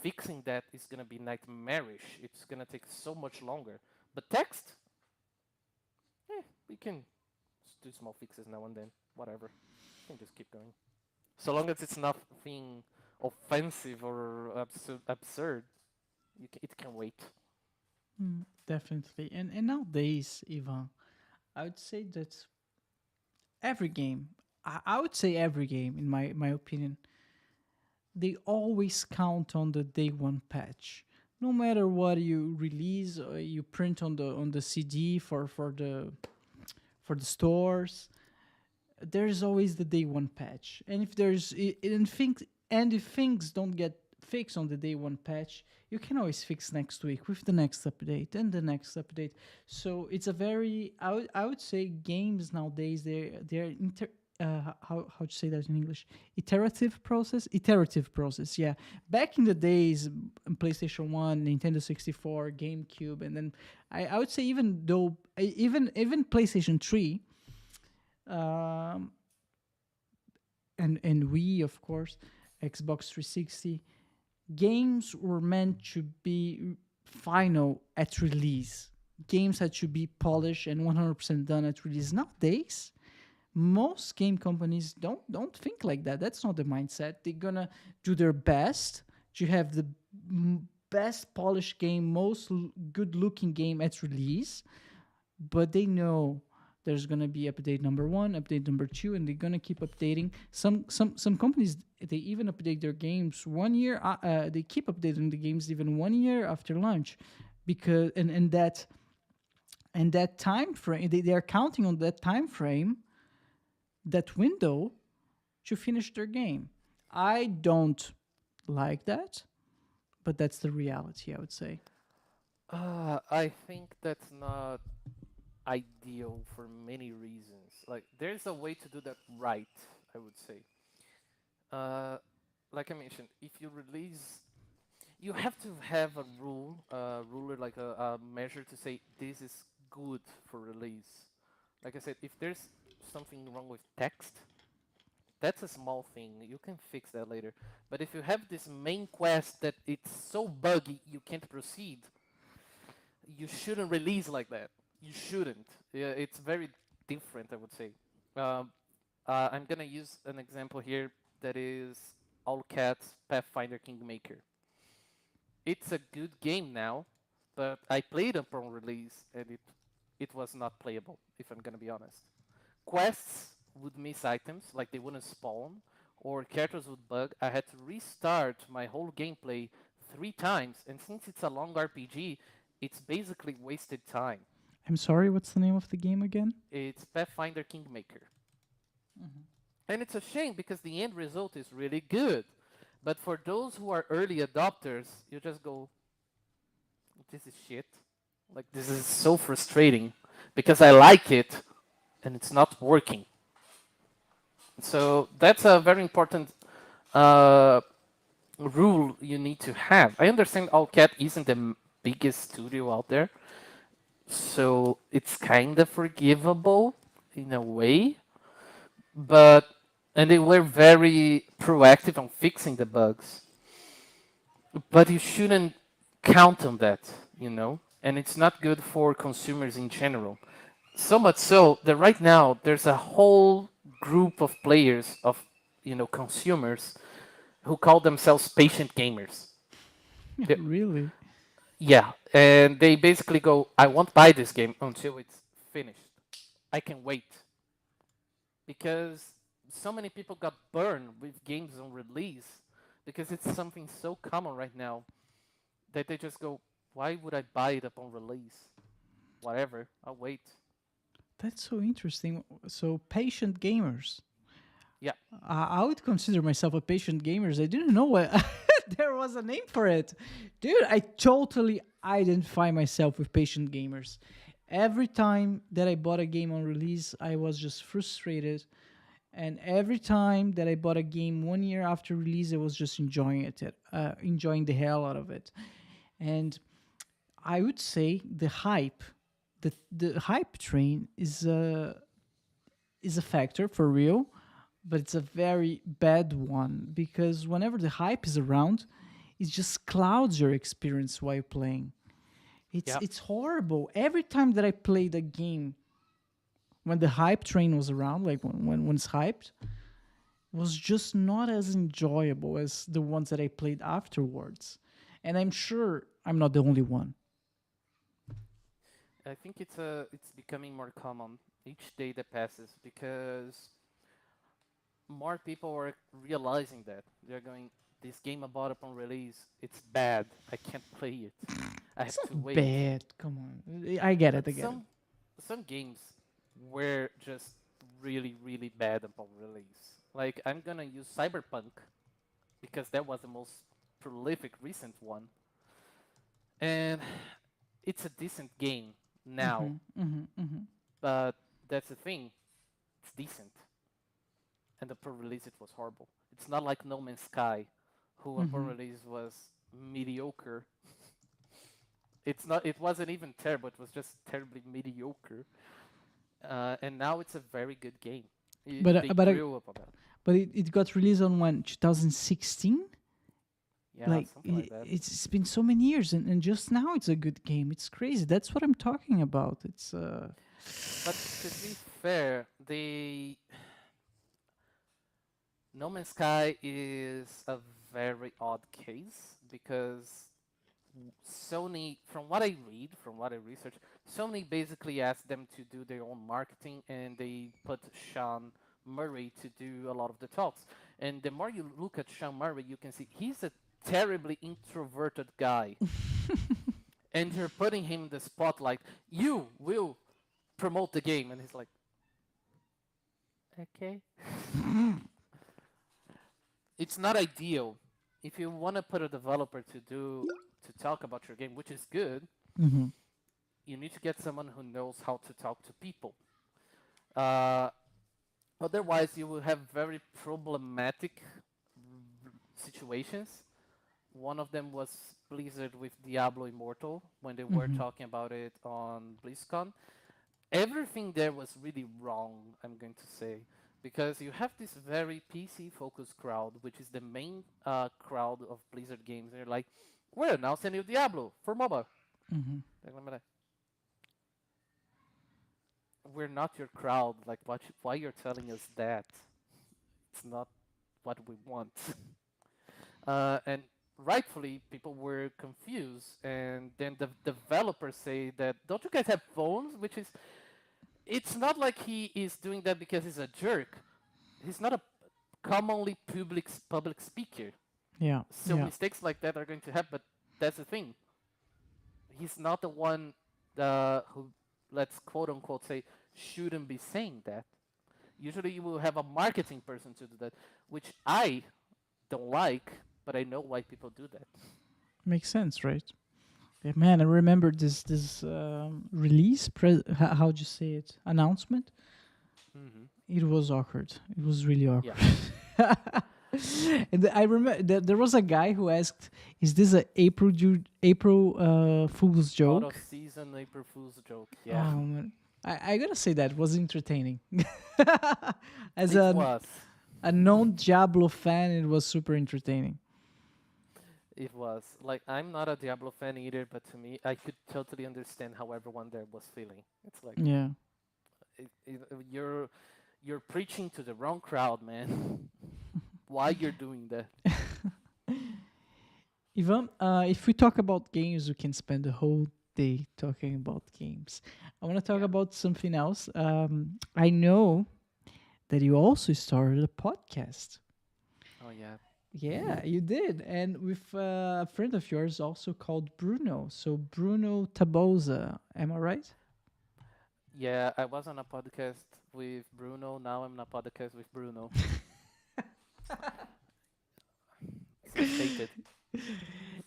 S3: Fixing that is gonna be nightmarish. It's gonna take so much longer. But text, we can do small fixes now and then. Whatever, we can just keep going. So long as it's nothing offensive or absurd, it can wait.
S2: Definitely. And nowadays, Ivan, I would say that every game, I would say every game, in my opinion, they always count on the day one patch. No matter what you release or you print on the CD for the stores, there's always the day one patch. And if if things don't get fixed on the day one patch, you can always fix next week with the next update and the next update. So it's a very I would say games nowadays they're how to say that in English? Iterative process. Yeah, back in the days, PlayStation 1, Nintendo 64, GameCube, and then I would say even though even PlayStation 3, and Wii, of course, Xbox 360, games were meant to be final at release. Games had to be polished and 100% done at release. Nowadays, most game companies don't think like that. That's not the mindset. They're gonna do their best to have the best polished game, most good looking game at release, but they know there's gonna be update number 1, update number 2, and they're gonna keep updating. Some companies, they even update their games 1 year. They keep updating the games even 1 year after launch, because and that time frame, they are counting on that time frame, that window, to finish their game. I don't like that, but that's the reality, I would say.
S3: I think that's not ideal for many reasons. Like there's a way to do that right, I would say. Uh, like I mentioned, if you release, you have to have a ruler like a measure to say this is good for release. Like I said, if there's something wrong with text, that's a small thing. You can fix that later. But if you have this main quest that it's so buggy you can't proceed, you shouldn't release like that. You shouldn't. Yeah, it's very different, I would say. Um, I'm gonna use an example here that is All Cats Pathfinder Kingmaker. It's a good game now, but I played upon release and it was not playable, if I'm gonna be honest. Quests would miss items, like they wouldn't spawn, or characters would bug. I had to restart my whole gameplay 3 times, and since it's a long RPG, it's basically wasted time.
S2: I'm sorry, what's the name of the game again?
S3: It's Pathfinder Kingmaker. And it's a shame because the end result is really good. But for those who are early adopters, you just go, this is shit. Like, this is so frustrating because I like it and it's not working. So that's a very important uh, rule you need to have. I understand Allcat isn't the biggest studio out there, so it's kind of forgivable in a way, but and they were very proactive on fixing the bugs. But you shouldn't count on that, you know, and it's not good for consumers in general. So much so that right now there's a whole group of players of consumers who call themselves patient gamers. They're-
S2: Really?
S3: yeah, and they basically go, I won't buy this game until it's finished. I can wait because so many people got burned with games on release because it's something so common right now that they just go, why would I buy it upon release? Whatever, I'll wait.
S2: That's so interesting. So, patient gamers.
S3: Yeah,
S2: I would consider myself a patient gamer. I didn't know what there was a name for it. Dude, I totally identify myself with patient gamers. Every time that I bought a game on release, I was just frustrated. And every time that I bought a game 1 year after release, I was just enjoying enjoying the hell out of it. And I would say the hype train is a factor for real, but it's a very bad one because whenever the hype is around, it just clouds your experience while playing. It's
S3: yeah.
S2: it's horrible. Every time that I played a game when the hype train was around, like when it's hyped, was just not as enjoyable as the ones that I played afterwards. And I'm sure I'm not the only one.
S3: I think it's becoming more common each day that passes because more people are realizing that they're going. This game I bought upon release, it's bad. I can't play it. I
S2: It's
S3: have to
S2: not
S3: wait.
S2: bad. Come on. I get it.
S3: But
S2: I get it.
S3: some games were just really really bad upon release. Like I'm gonna use Cyberpunk because that was the most prolific recent one, and it's a decent game now. But that's the thing, it's decent, and upon release it was horrible. It's not like No Man's Sky, who upon release was mediocre. It's not. It wasn't even terrible. It was just terribly mediocre. And now it's a very good game.
S2: But
S3: They
S2: but
S3: grew up on that.
S2: it got released on when 2016.
S3: Yeah,
S2: Like
S3: something like that.
S2: it's been so many years, and just now it's a good game. It's crazy. That's what I'm talking about. It's
S3: But to be fair, the No Man's Sky is a very odd case because Sony, from what I read, from what I research, Sony basically asked them to do their own marketing and they put Sean Murray to do a lot of the talks. And the more you look at Sean Murray, you can see he's a terribly introverted guy. And you're putting him in the spotlight. You will promote the game. And he's like, okay. It's not ideal. If you want to put a developer to talk about your game, which is good, you need to get someone who knows how to talk to people. Uh, Otherwise, you will have very problematic situations. One of them was Blizzard with Diablo Immortal when they were
S2: Hmm.
S3: talking about it on BlizzCon. Everything there was really wrong, I'm going to say, because you have this very PC focused crowd, which is the main crowd of Blizzard games. They're like, we're announcing new Diablo for mobile.
S2: Hmm.
S3: We're not your crowd. Like, why you're telling us that? It's not what we want. And rightfully, people were confused. And then the developers say that, don't you guys have phones? Which is, it's not like he is doing that because he's a jerk. He's not a commonly public speaker.
S2: Yeah,
S3: So
S2: yeah,
S3: mistakes like that are going to happen. But that's the thing. He's not the one who, let's quote unquote say, shouldn't be saying that. Usually you will have a marketing person to do that, which I don't like, but I know why people do that.
S2: makes sense, right? Yeah, man, I remember this release. How'd you say it? Announcement.
S3: Hmm.
S2: It was awkward. It was really
S3: Yeah.
S2: awkward. And I remember there was a guy who asked, "Is this a April Fool's
S3: Out of
S2: joke?"
S3: season April Fool's joke. Yeah.
S2: Man. I gotta say that was entertaining. As
S3: It was.
S2: a non Diablo fan, it was super entertaining.
S3: It was. Like, I'm not a Diablo fan either, but to me, I could totally understand how everyone there was feeling. It's like,
S2: Yeah.
S3: you're preaching to the wrong crowd, man. Why you're doing that?
S2: Ivan, if we talk about games, we can spend the whole day talking about games. I want to talk
S3: Yeah.
S2: about something else. I know that you also started a podcast.
S3: Oh yeah.
S2: Yeah, you did. And with a friend of yours also called Bruno. So Bruno Tabosa. Am I right?
S3: Yeah, I was on a podcast with Bruno. Now I'm on a podcast with Bruno. So stated.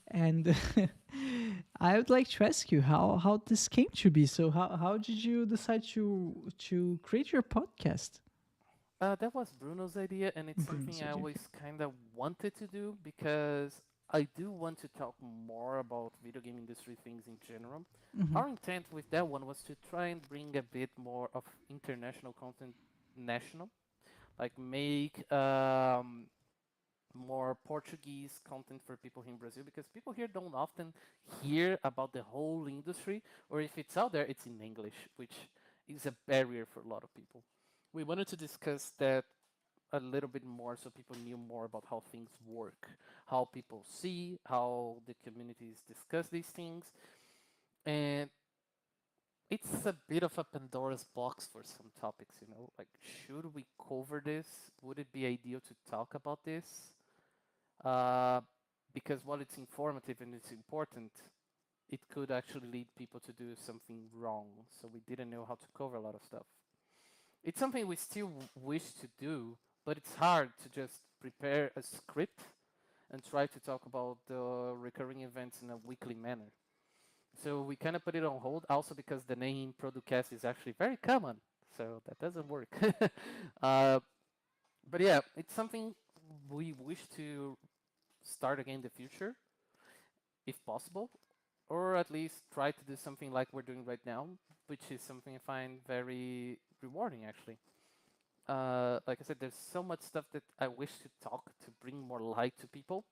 S2: And I would like to ask you how this came to be. So how did you decide to create your podcast?
S3: That was Bruno's idea, and it's
S2: Bruno's
S3: something I
S2: idea.
S3: always kind of wanted to do because I do want to talk more about video game industry things in general.
S2: Hmm.
S3: Our intent with that one was to try and bring a bit more of international content national, like make more Portuguese content for people here in Brazil because people here don't often hear about the whole industry, or if it's out there, it's in English, which is a barrier for a lot of people. We wanted to discuss that a little bit more so people knew more about how things work, how people see, how the communities discuss these things. And it's a bit of a Pandora's box for some topics, you know? Like, should we cover this? Would it be ideal to talk about this? Uh, because while it's informative and it's important, it could actually lead people to do something wrong. So we didn't know how to cover a lot of stuff. It's something we still wish to do, but it's hard to just prepare a script and try to talk about the recurring events in a weekly manner. So we kind of put it on hold, also because the name Producast is actually very common, so that doesn't work. uh, but yeah, it's something we wish to start again in the future, if possible, or at least try to do something like we're doing right now, which is something I find very rewarding, actually. Like I said, there's so much stuff that I wish to talk to bring more light to people,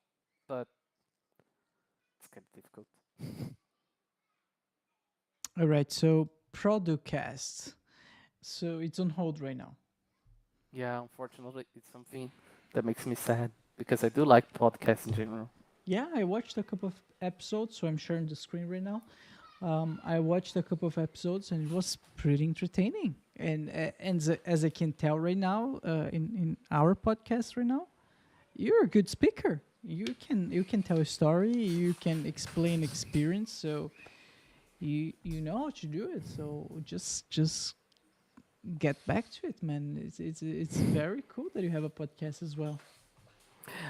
S3: but it's kind of difficult.
S2: All right. So Producast. So it's on hold right now.
S3: Yeah, unfortunately, it's something that makes me sad because I do like podcasts in general.
S2: Yeah, I watched a couple of episodes, so I'm sharing the screen right now. I watched a couple of episodes, and it was pretty entertaining. And as I can tell right now, in our podcast right now, you're a good speaker. You can tell a story. You can explain experience. So you know how to do it. So just get back to it, man. It's very cool that you have a podcast as well.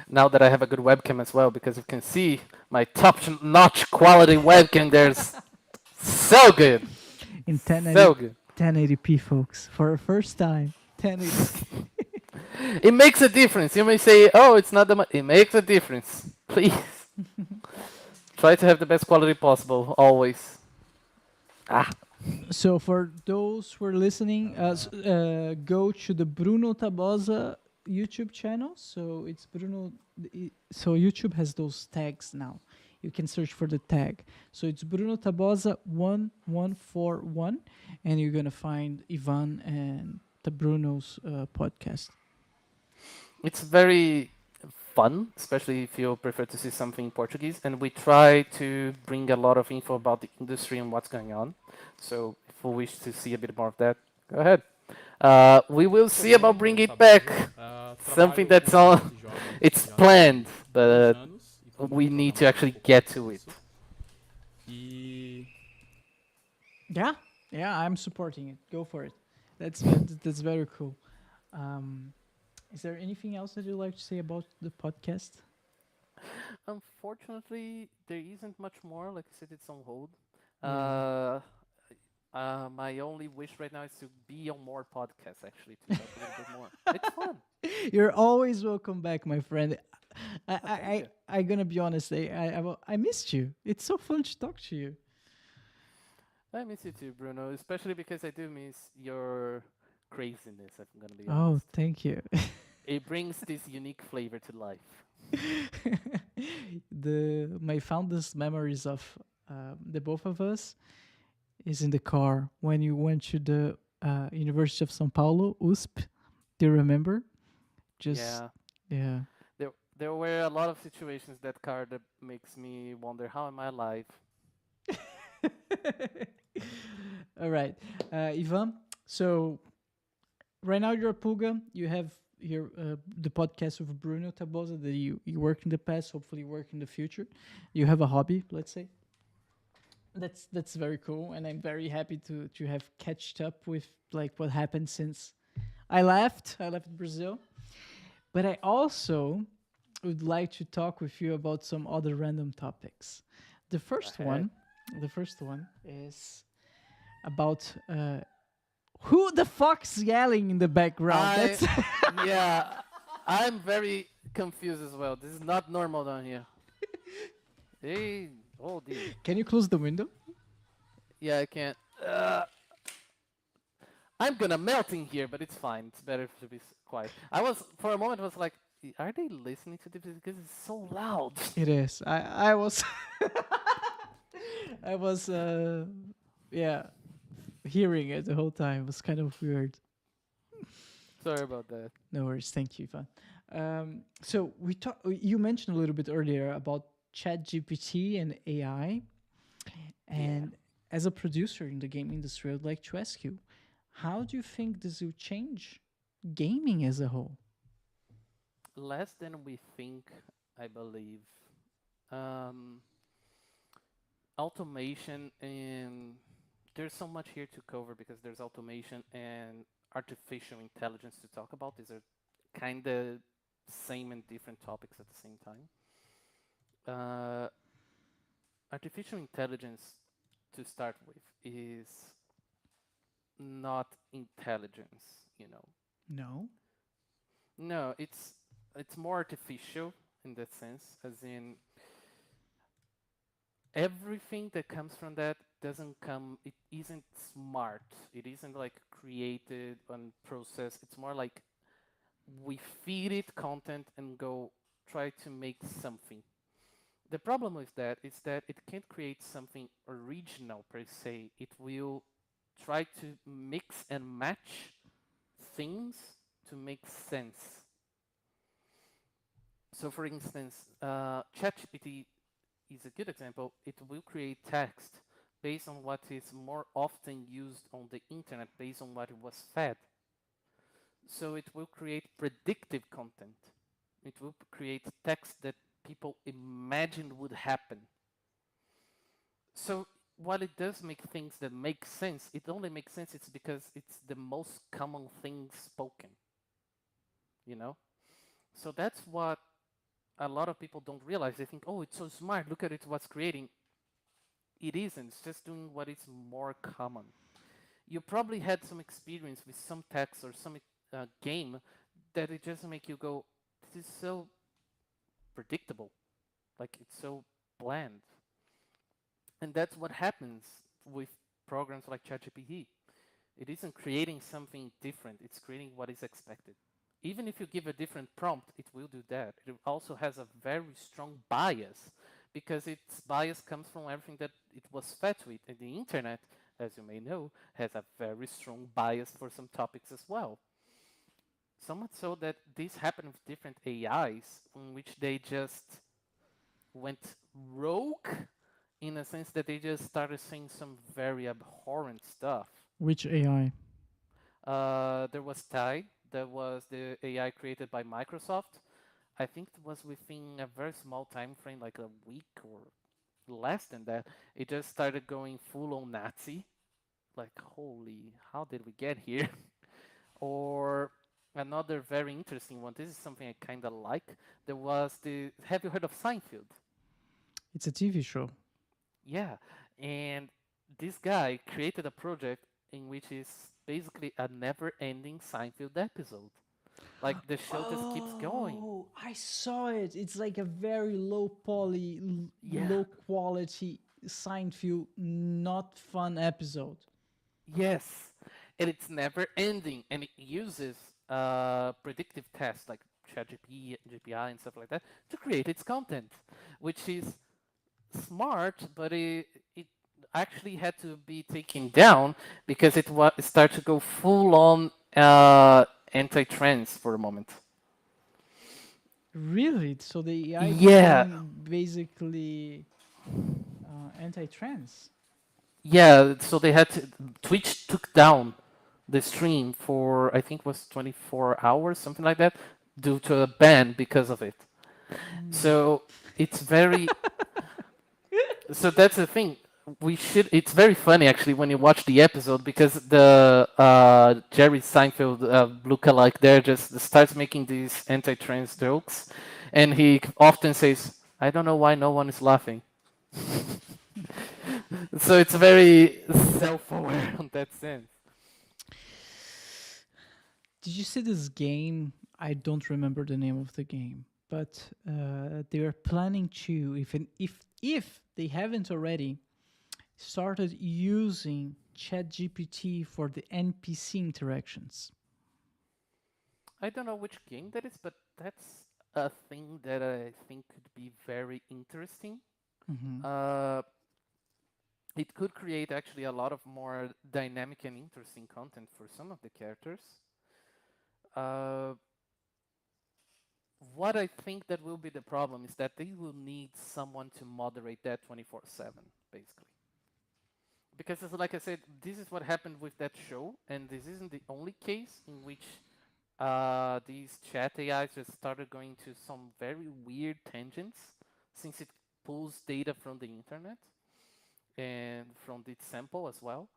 S3: Now that I have a good webcam as well, because you can see my top-notch quality webcam, there's So good.
S2: In 1080,
S3: So good.
S2: 1080p, folks, for the first time. 1080.
S3: It makes a difference. You may say, "Oh, it's not the It makes a difference. Please try to have the best quality possible always. Ah,
S2: So for those who are listening, go to the Bruno Tabosa YouTube channel. So it's Bruno. So YouTube has those tags now. You can search for the tag. So it's Bruno Tabosa 1141, and you're gonna find Ivan and the Bruno's podcast.
S3: it's very fun, especially if you prefer to see something in Portuguese. And we try to bring a lot of info about the industry and what's going on. So if you wish to see a bit more of that, go ahead. We will see about bringing it back. Something that's on, it's planned, but we need to actually get to it.
S2: Yeah, yeah, I'm supporting it. Go for it. That's very cool. Um, is there anything else that you'd like to say about the podcast?
S3: Unfortunately, there isn't much more. Like I said, it's on hold.
S2: Yeah.
S3: My only wish right now is to be on more podcasts, actually, to talk a little bit more. It's fun.
S2: You're always welcome back, my friend. I
S3: Oh, thank you.
S2: I gonna be honest. I missed you. It's so fun to talk to you.
S3: I miss you too, Bruno, especially because I do miss your craziness, if I'm gonna be
S2: Oh,
S3: honest.
S2: thank you.
S3: It brings this unique flavor to life.
S2: The my fondest memories of the both of us is in the car when you went to the University of São Paulo, USP. Do you remember? Just
S3: Yeah.
S2: yeah.
S3: There were a lot of situations that car that makes me wonder how am I alive?
S2: All right, Ivan. So right now you're a Puga. You have here the podcast with Bruno Tabosa that you worked in the past. Hopefully, work in the future. You have a hobby, let's say. That's very cool, and I'm very happy to have catched up with like what happened since I left. I left Brazil, but I also would like to talk with you about some other random topics. The first
S3: Ahead.
S2: one, the first one is about who the fuck's yelling in the background.
S3: I
S2: That's
S3: yeah, I'm very confused as well. This is not normal down here. Hey, oh dear.
S2: Can you close the window?
S3: Yeah, I can't. I'm gonna melt in here, but it's fine. It's better to be quiet. I was for a moment was like, are they listening to this because it's so loud?
S2: It is. I was I was yeah hearing it the whole time. It was kind of weird.
S3: Sorry about that.
S2: No worries. Thank you, Ivan. So we talked. You mentioned a little bit earlier about ChatGPT and AI, and as a producer in the game industry, I'd like to ask you, how do you think this will change gaming as a whole?
S3: Less than we think, I believe. Um, Automation and there's so much here to cover because there's automation and artificial intelligence to talk about. These are kind of same and different topics at the same time. Uh, Artificial intelligence, to start with, is not intelligence.
S2: No.
S3: No, it's more artificial in that sense, as in everything that comes from that doesn't come. It isn't smart. It isn't like created and processed. It's more like we feed it content and go try to make something. The problem with that is that it can't create something original per se. It will try to mix and match things to make sense. So, for instance, ChatGPT is a good example. It will create text based on what is more often used on the internet, based on what it was fed. So it will create predictive content. It will create text that people imagined would happen. So while it does make things that make sense, it only makes sense it's because it's the most common thing spoken. You know? So that's what a lot of people don't realize. They think, oh, it's so smart. Look at it, what's creating. it isn't. It's just doing what is more common. You probably had some experience with some text or some game that it just make you go, this is so predictable. Like it's so bland. And that's what happens with programs like ChatGPT. It isn't creating something different, it's creating what is expected. Even if you give a different prompt, it will do that. It also has a very strong bias because its bias comes from everything that it was fed with. And the internet, as you may know, has a very strong bias for some topics as well. So much so that this happened with different AIs, in which they just went rogue in a sense that they just started saying some very abhorrent stuff.
S2: Which AI?
S3: There was Tide, that was the AI created by Microsoft. I think it was within a very small time frame, like a week or less than that. It just started going full on Nazi. Like, holy, how did we get here? Or another very interesting one. This is something I kind of like. There was the. Have you heard of Seinfeld?
S2: It's a TV show.
S3: Yeah, and this guy created a project in which is basically a never-ending Seinfeld episode. Like the show just keeps going.
S2: Oh, I saw it. It's like a very low poly,
S3: Yeah.
S2: low quality Seinfeld, not fun episode.
S3: Yes, and it's never ending, and it uses predictive tests like ChatGPT, GPI, and stuff like that to create its content, which is smart, but it actually had to be taken down because it started to go full on anti-trans for a moment.
S2: Really? So the AI
S3: Yeah,
S2: became basically anti-trans.
S3: yeah. So they had to, Twitch took down the stream for I think it was 24 hours, something like that, due to a ban because of it. So it's very so that's the thing. We should. It's very funny actually when you watch the episode because the Jerry Seinfeld lookalike there just starts making these anti-trans jokes, and he often says, "I don't know why no one is laughing." So it's very self-aware on that sense.
S2: Did you see this game? I don't remember the name of the game, but they are planning to, if they haven't already, started using ChatGPT for the NPC interactions.
S3: I don't know which game that is, but that's a thing that I think could be very interesting.
S2: Hmm.
S3: Uh, it could create actually a lot of more dynamic and interesting content for some of the characters. Uh, what I think that will be the problem is that they will need someone to moderate that 24/7, basically. Because it's like I said, this is what happened with that show, and this isn't the only case in which these chat AIs just started going to some very weird tangents, since it pulls data from the internet and from its sample as well.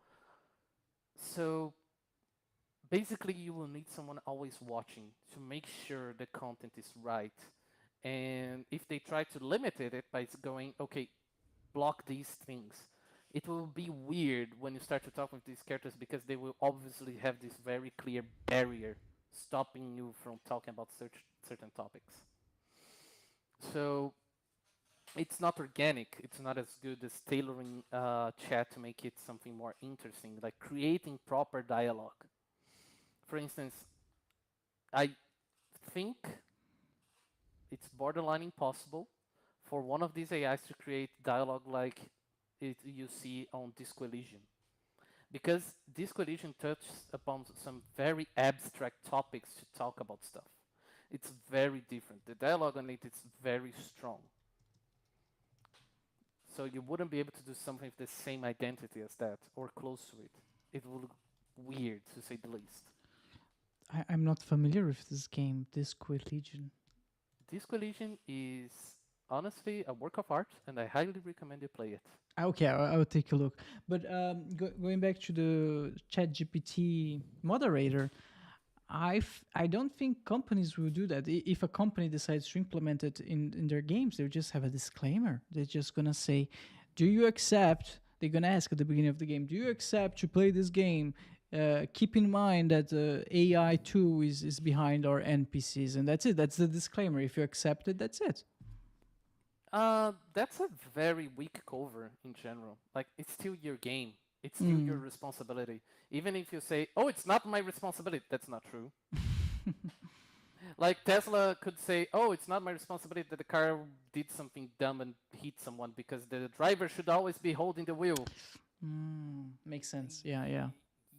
S3: So basically, you will need someone always watching to make sure the content is right. And if they try to limit it by going, okay, block these things, it will be weird when you start to talk with these characters because they will obviously have this very clear barrier stopping you from talking about certain topics. So it's not organic. It's not as good as tailoring chat to make it something more interesting, like creating proper dialogue. For instance, I think it's borderline impossible for one of these AIs to create dialogue like it you see on Disco Elysium. Because Disco Elysium touches upon some very abstract topics to talk about stuff. It's very different. The dialogue on it is very strong. So you wouldn't be able to do something with the same identity as that or close to it. It will look weird to say the least.
S2: I'm not familiar with this game, Disco Legion.
S3: Disco Elysium is honestly a work of art, and I highly recommend you play it.
S2: Okay, I'll take a look. But going back to the ChatGPT moderator, I don't think companies will do that. If a company decides to implement it in their games, they'll just have a disclaimer. They're just gonna say do you accept? They're gonna ask at the beginning of the game. Do you accept to play this game? Keep in mind that AI too is behind our NPCs, and that's it. That's the disclaimer. If you accept it, that's it.
S3: That's a very weak cover in general. Like, it's still your game. It's still your responsibility. Even if you say, "Oh, it's not my responsibility," that's not true. Like Tesla could say, "Oh, it's not my responsibility that the car did something dumb and hit someone because the driver should always be holding the wheel."
S2: Makes sense. Yeah, yeah.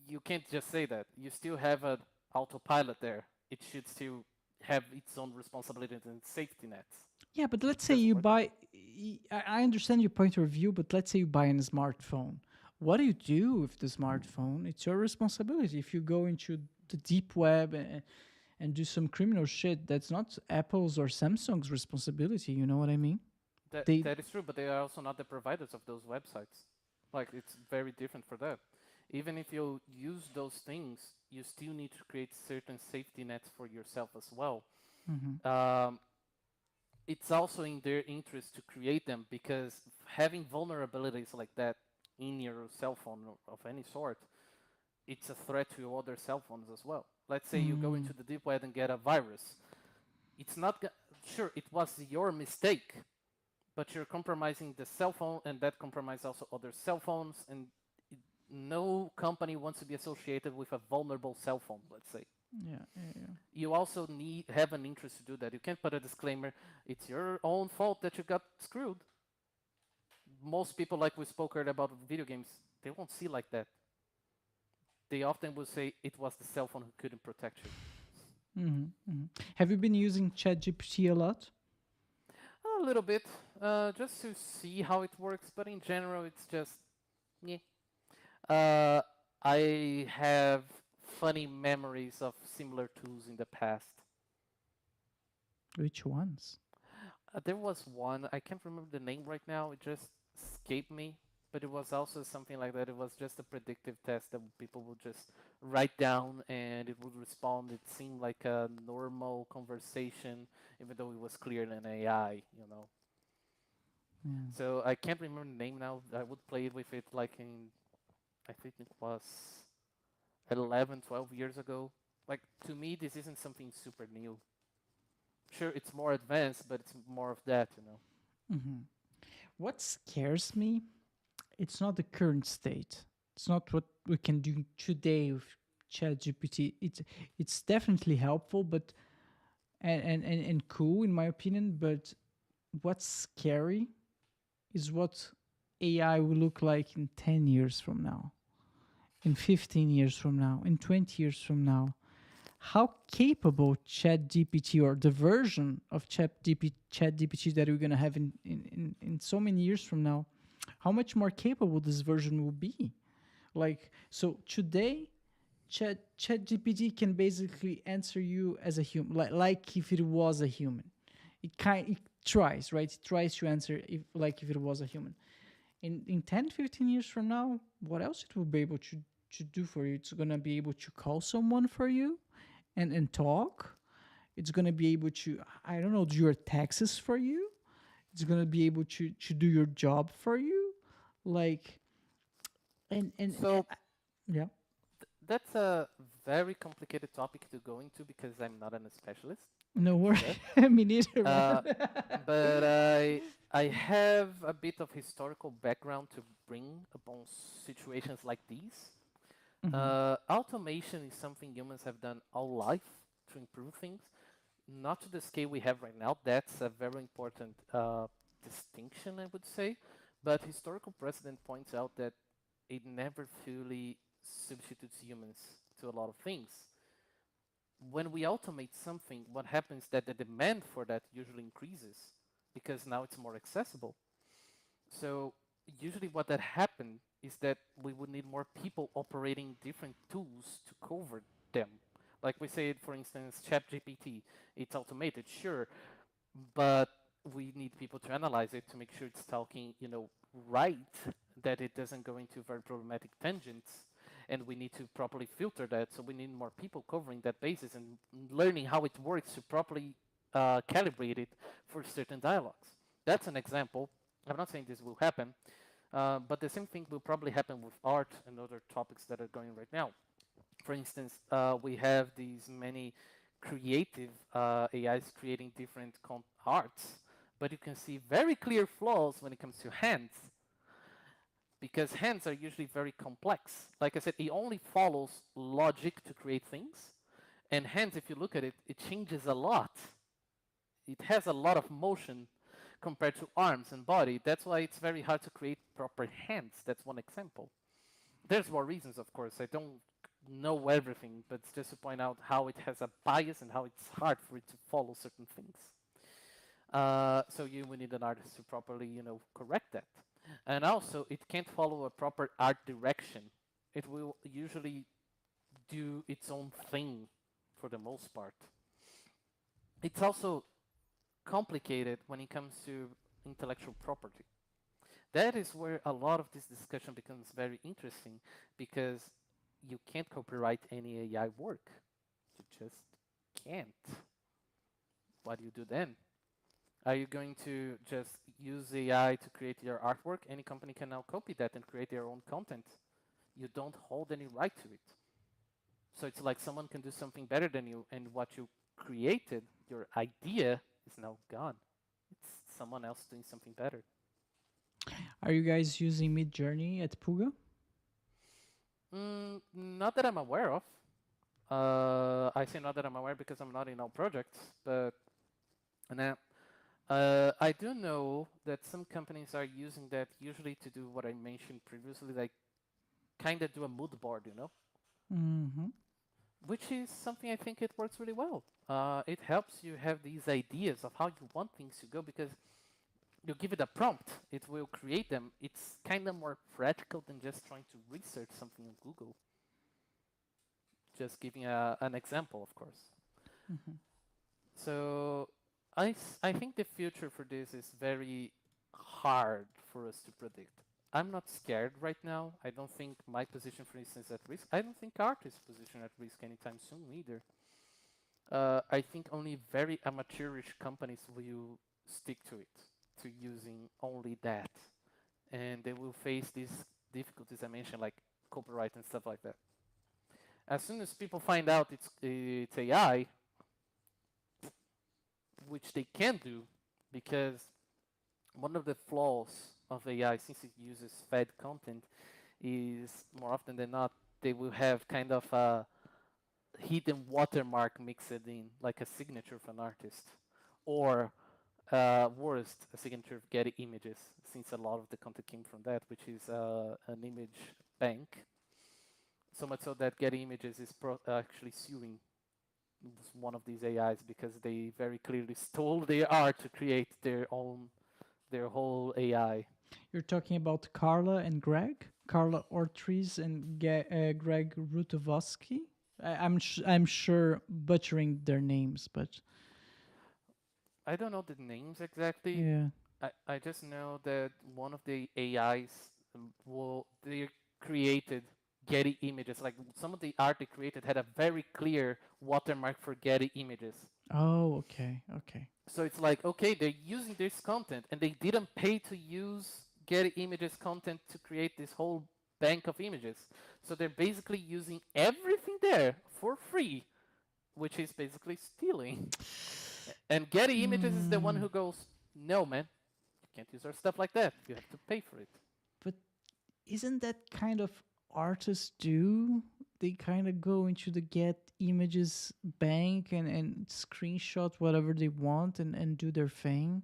S3: You can't just say that. You still have an autopilot there. It should still have its own responsibilities and safety nets.
S2: Yeah, but let's say
S3: Doesn't
S2: you
S3: work like
S2: buy. I understand your point of view, but let's say you buy a smartphone. What do you do with the smartphone? It's your responsibility. If you go into the deep web and do some criminal shit, that's not Apple's or Samsung's responsibility. You know what I mean?
S3: that.
S2: They.
S3: That is true, but they are also not the providers of those websites. Like, it's very different for that. Even if you use those things, you still need to create certain safety nets for yourself as well. Um, it's also in their interest to create them, because having vulnerabilities like that in your cell phone of any sort, it's a threat to other cell phones as well. Let's say you go into the deep web and get a virus. It's not sure, it was your mistake, but you're compromising the cell phone, and that compromises also other cell phones, and no company wants to be associated with a vulnerable cell phone, let's say.
S2: Yeah, yeah, yeah.
S3: You also have an interest to do that. You can't put a disclaimer, "It's your own fault that you got screwed." Most people, like we spoke earlier about video games, they won't see like that. They often will say it was the cell phone who couldn't protect you.
S2: Have you been using ChatGPT a lot?
S3: A little bit, just to see how it works, but in general, it's just, yeah. I have funny memories of similar tools in the past.
S2: Which ones?
S3: There was one, I can't remember the name right now, it just escaped me, but it was also something like that. It was just a predictive test that people would just write down and it would respond. It seemed like a normal conversation, even though it was clearly an AI, you know. So I can't remember the name now. I would play it with it like in, I think it was 11, 12 years ago. Like, to me, this isn't something super new. Sure, it's more advanced, but it's more of that, you know.
S2: What scares me, it's not the current state. It's not what we can do today with ChatGPT. It's definitely helpful, but and cool in my opinion. But what's scary is what AI will look like in 10 years from now, in 15 years from now, in 20 years from now. How capable ChatGPT or the version of ChatGPT that we're gonna have in so many years from now, how much more capable this version will be. Like, so today, ChatGPT can basically answer you as a human, like if it was a human. It tries, right? It tries to answer if it was a human. In 10, 15 years from now, what else it will be able to do for you? It's gonna be able to call someone for you and talk. It's gonna be able to, I don't know, do your taxes for you. It's gonna be able to do your job for you. Like, and
S3: So
S2: yeah.
S3: that's a very complicated topic to go into because I'm not a specialist.
S2: No
S3: Like you
S2: worry.
S3: said.
S2: Me neither,
S3: Uh,
S2: man.
S3: but I have a bit of historical background to bring upon situations like these. Automation is something humans have done all life to improve things, not to the scale we have right now. That's a very important distinction, I would say. But historical precedent points out that it never fully substitutes humans to a lot of things. When we automate something, what happens that the demand for that usually increases because now it's more accessible. So usually what that happened is that we would need more people operating different tools to cover them. Like we said, for instance, ChatGPT, it's automated, sure, but we need people to analyze it to make sure it's talking, right, that it doesn't go into very problematic tangents, and we need to properly filter that. So we need more people covering that basis and learning how it works to properly calibrate it for certain dialogues. That's an example. I'm not saying this will happen, But the same thing will probably happen with art and other topics that are going right now. For instance, we have these many creative AIs creating different arts, but you can see very clear flaws when it comes to hands, because hands are usually very complex. Like I said, it only follows logic to create things, and hands, if you look at it, it changes a lot. It has a lot of motion compared to arms and body. That's why it's very hard to create proper hands. That's one example. There's more reasons, of course. I don't know everything, but it's just to point out how it has a bias and how it's hard for it to follow certain things. So you will need an artist to properly, correct that. And also, it can't follow a proper art direction. It will usually do its own thing for the most part. It's also complicated when it comes to intellectual property. That is where a lot of this discussion becomes very interesting, because you can't copyright any AI work. You just can't. What do you do then? Are you going to just use AI to create your artwork? Any company can now copy that and create their own content. You don't hold any right to it. So it's like someone can do something better than you, and what you created, your idea, is now gone. It's someone else doing something better.
S2: Are you guys using Midjourney at Puga?
S3: Not that I'm aware of. I say not that I'm aware because I'm not in all projects, but now I do know that some companies are using that usually to do what I mentioned previously, like kind of do a mood board,
S2: Mm-hmm.
S3: which is something I think it works really well. It helps you have these ideas of how you want things to go, because you give it a prompt, it will create them. It's kind of more practical than just trying to research something on Google. Just giving an example, of course.
S2: Mm-hmm.
S3: So I think the future for this is very hard for us to predict. I'm not scared right now. I don't think my position, for instance, is at risk. I don't think artists' position at risk anytime soon either. I think only very amateurish companies will stick to it, to using only that, and they will face these difficulties I mentioned, like copyright and stuff like that. As soon as people find out it's AI, which they can do, because one of the flaws of AI, since it uses fed content, is more often than not they will have kind of a hidden watermark mixed in, like a signature of an artist, or worst, a signature of Getty Images, since a lot of the content came from that, which is an image bank. So much so that Getty Images is actually suing one of these AIs because they very clearly stole their art to create their whole AI.
S2: You're talking about Carla and Greg? Carla Ortiz and Greg Rutovsky? I'm sure butchering their names, but
S3: I don't know the names exactly.
S2: yeah.
S3: I just know that one of the AIs they created Getty Images. Like some of the art they created had a very clear watermark for Getty Images.
S2: Oh, okay.
S3: So it's like, okay, they're using this content and they didn't pay to use Getty Images content to create this whole bank of images. So they're basically using everything there for free, which is basically stealing. And Getty Images is the one who goes, no, man, you can't use our stuff like that. You have to pay for it.
S2: But isn't that kind of artists do? They kind of go into the Get Images bank and screenshot whatever they want and do their thing.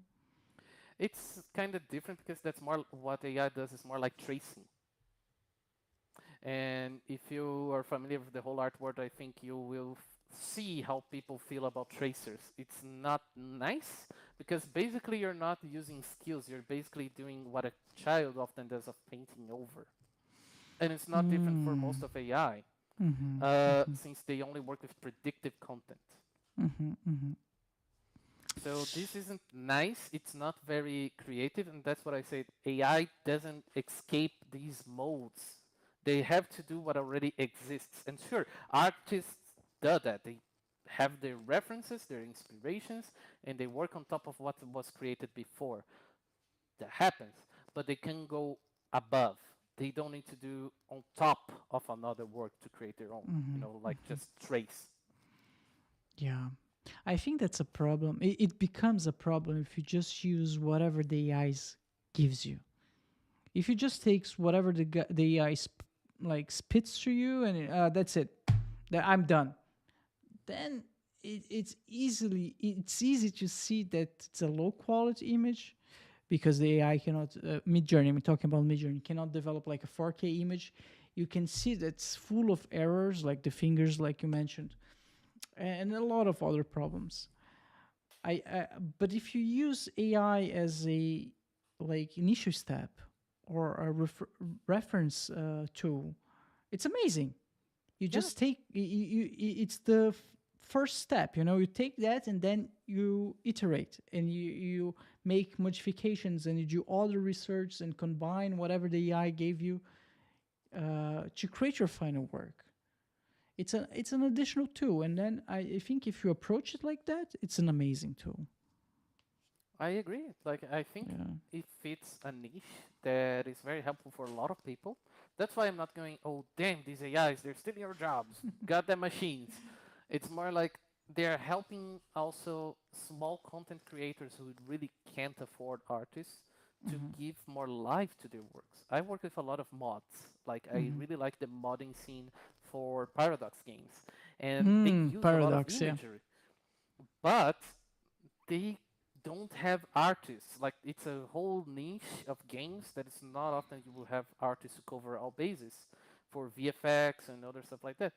S3: It's kind of different because that's more what AI does is more like tracing. And if you are familiar with the whole art world, I think you will see how people feel about tracers. It's not nice because basically you're not using skills. You're basically doing what a child often does of painting over. And it's not different for most of AI, since they only work with predictive content. So this isn't nice. It's not very creative, and that's what I said. AI doesn't escape these modes. They have to do what already exists. And sure, artists do that. They have their references, their inspirations, and they work on top of what was created before. That happens. But they can go above. They don't need to do on top of another work to create their own. Like just trace.
S2: Yeah. I think that's a problem. It becomes a problem if you just use whatever the AI gives you. If you just takes whatever the AI like spits to you and that's it, I'm done. Then it's easy to see that it's a low quality image because the AI cannot Midjourney. I'm talking about Midjourney cannot develop like a 4K image. You can see that it's full of errors, like the fingers, like you mentioned, and a lot of other problems. But if you use AI as a like initial step or a reference tool, it's amazing. You
S3: Yeah.
S2: just take it's the first step. You take that and then you iterate and you make modifications and you do all the research and combine whatever the AI gave you to create your final work. It's an additional tool, and then I think if you approach it like that, it's an amazing tool.
S3: I agree. Like, I think
S2: Yeah.
S3: it fits a niche that is very helpful for a lot of people. That's why I'm not going, oh, damn, these AIs, they're stealing your jobs. Goddamn machines. It's more like they're helping also small content creators who really can't afford artists to give more life to their works. I work with a lot of mods. Like, I really like the modding scene for Paradox games. And they use a lot of
S2: Paradox, yeah.
S3: imagery. But they don't have artists. Like, it's a whole niche of games that it's not often you will have artists who cover all bases for VFX and other stuff like that.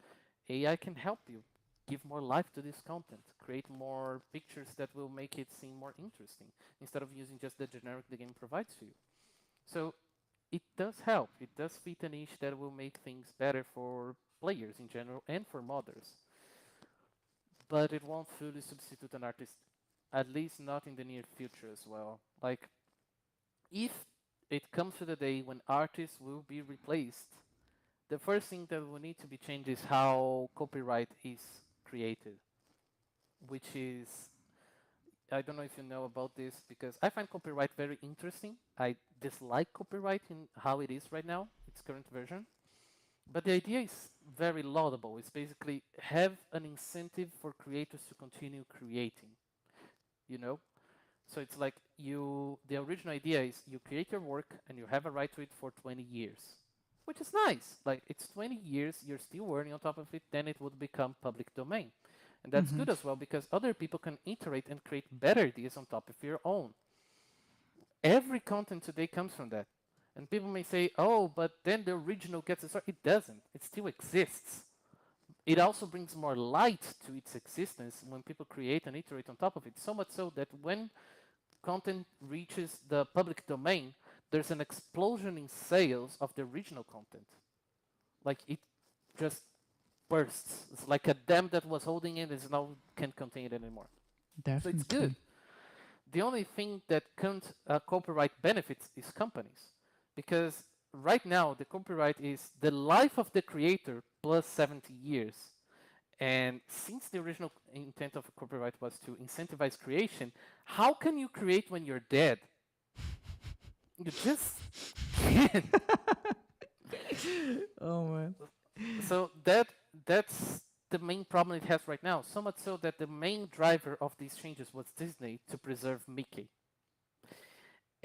S3: AI can help you give more life to this content, create more pictures that will make it seem more interesting instead of using just the generic the game provides to you. So it does help. It does fit a niche that will make things better for players in general and for modders. But it won't fully substitute an artist, at least not in the near future as well. Like, if it comes to the day when artists will be replaced, the first thing that will need to be changed is how copyright is created, which is, I don't know if you know about this, because I find copyright very interesting. I dislike copyright in how it is right now, its current version. But the idea is very laudable. It's basically have an incentive for creators to continue creating, you know? So it's like the original idea is you create your work and you have a right to it for 20 years, which is nice. Like, it's 20 years, you're still earning on top of it, then it would become public domain. And that's good as well because other people can iterate and create better ideas on top of your own. Every content today comes from that. And people may say, oh, but then the original gets a start. It doesn't. It still exists. It also brings more light to its existence when people create and iterate on top of it. So much so that when content reaches the public domain, there's an explosion in sales of the original content. Like, it just bursts. It's like a dam that was holding it is now can't contain it anymore. So it's
S2: Definitely.
S3: good. The only thing that can't copyright benefits is companies. Because right now, the copyright is the life of the creator plus 70 years. And since the original intent of copyright was to incentivize creation, how can you create when you're dead? You just can't.
S2: Oh man.
S3: So that's the main problem it has right now. So much so that the main driver of these changes was Disney to preserve Mickey.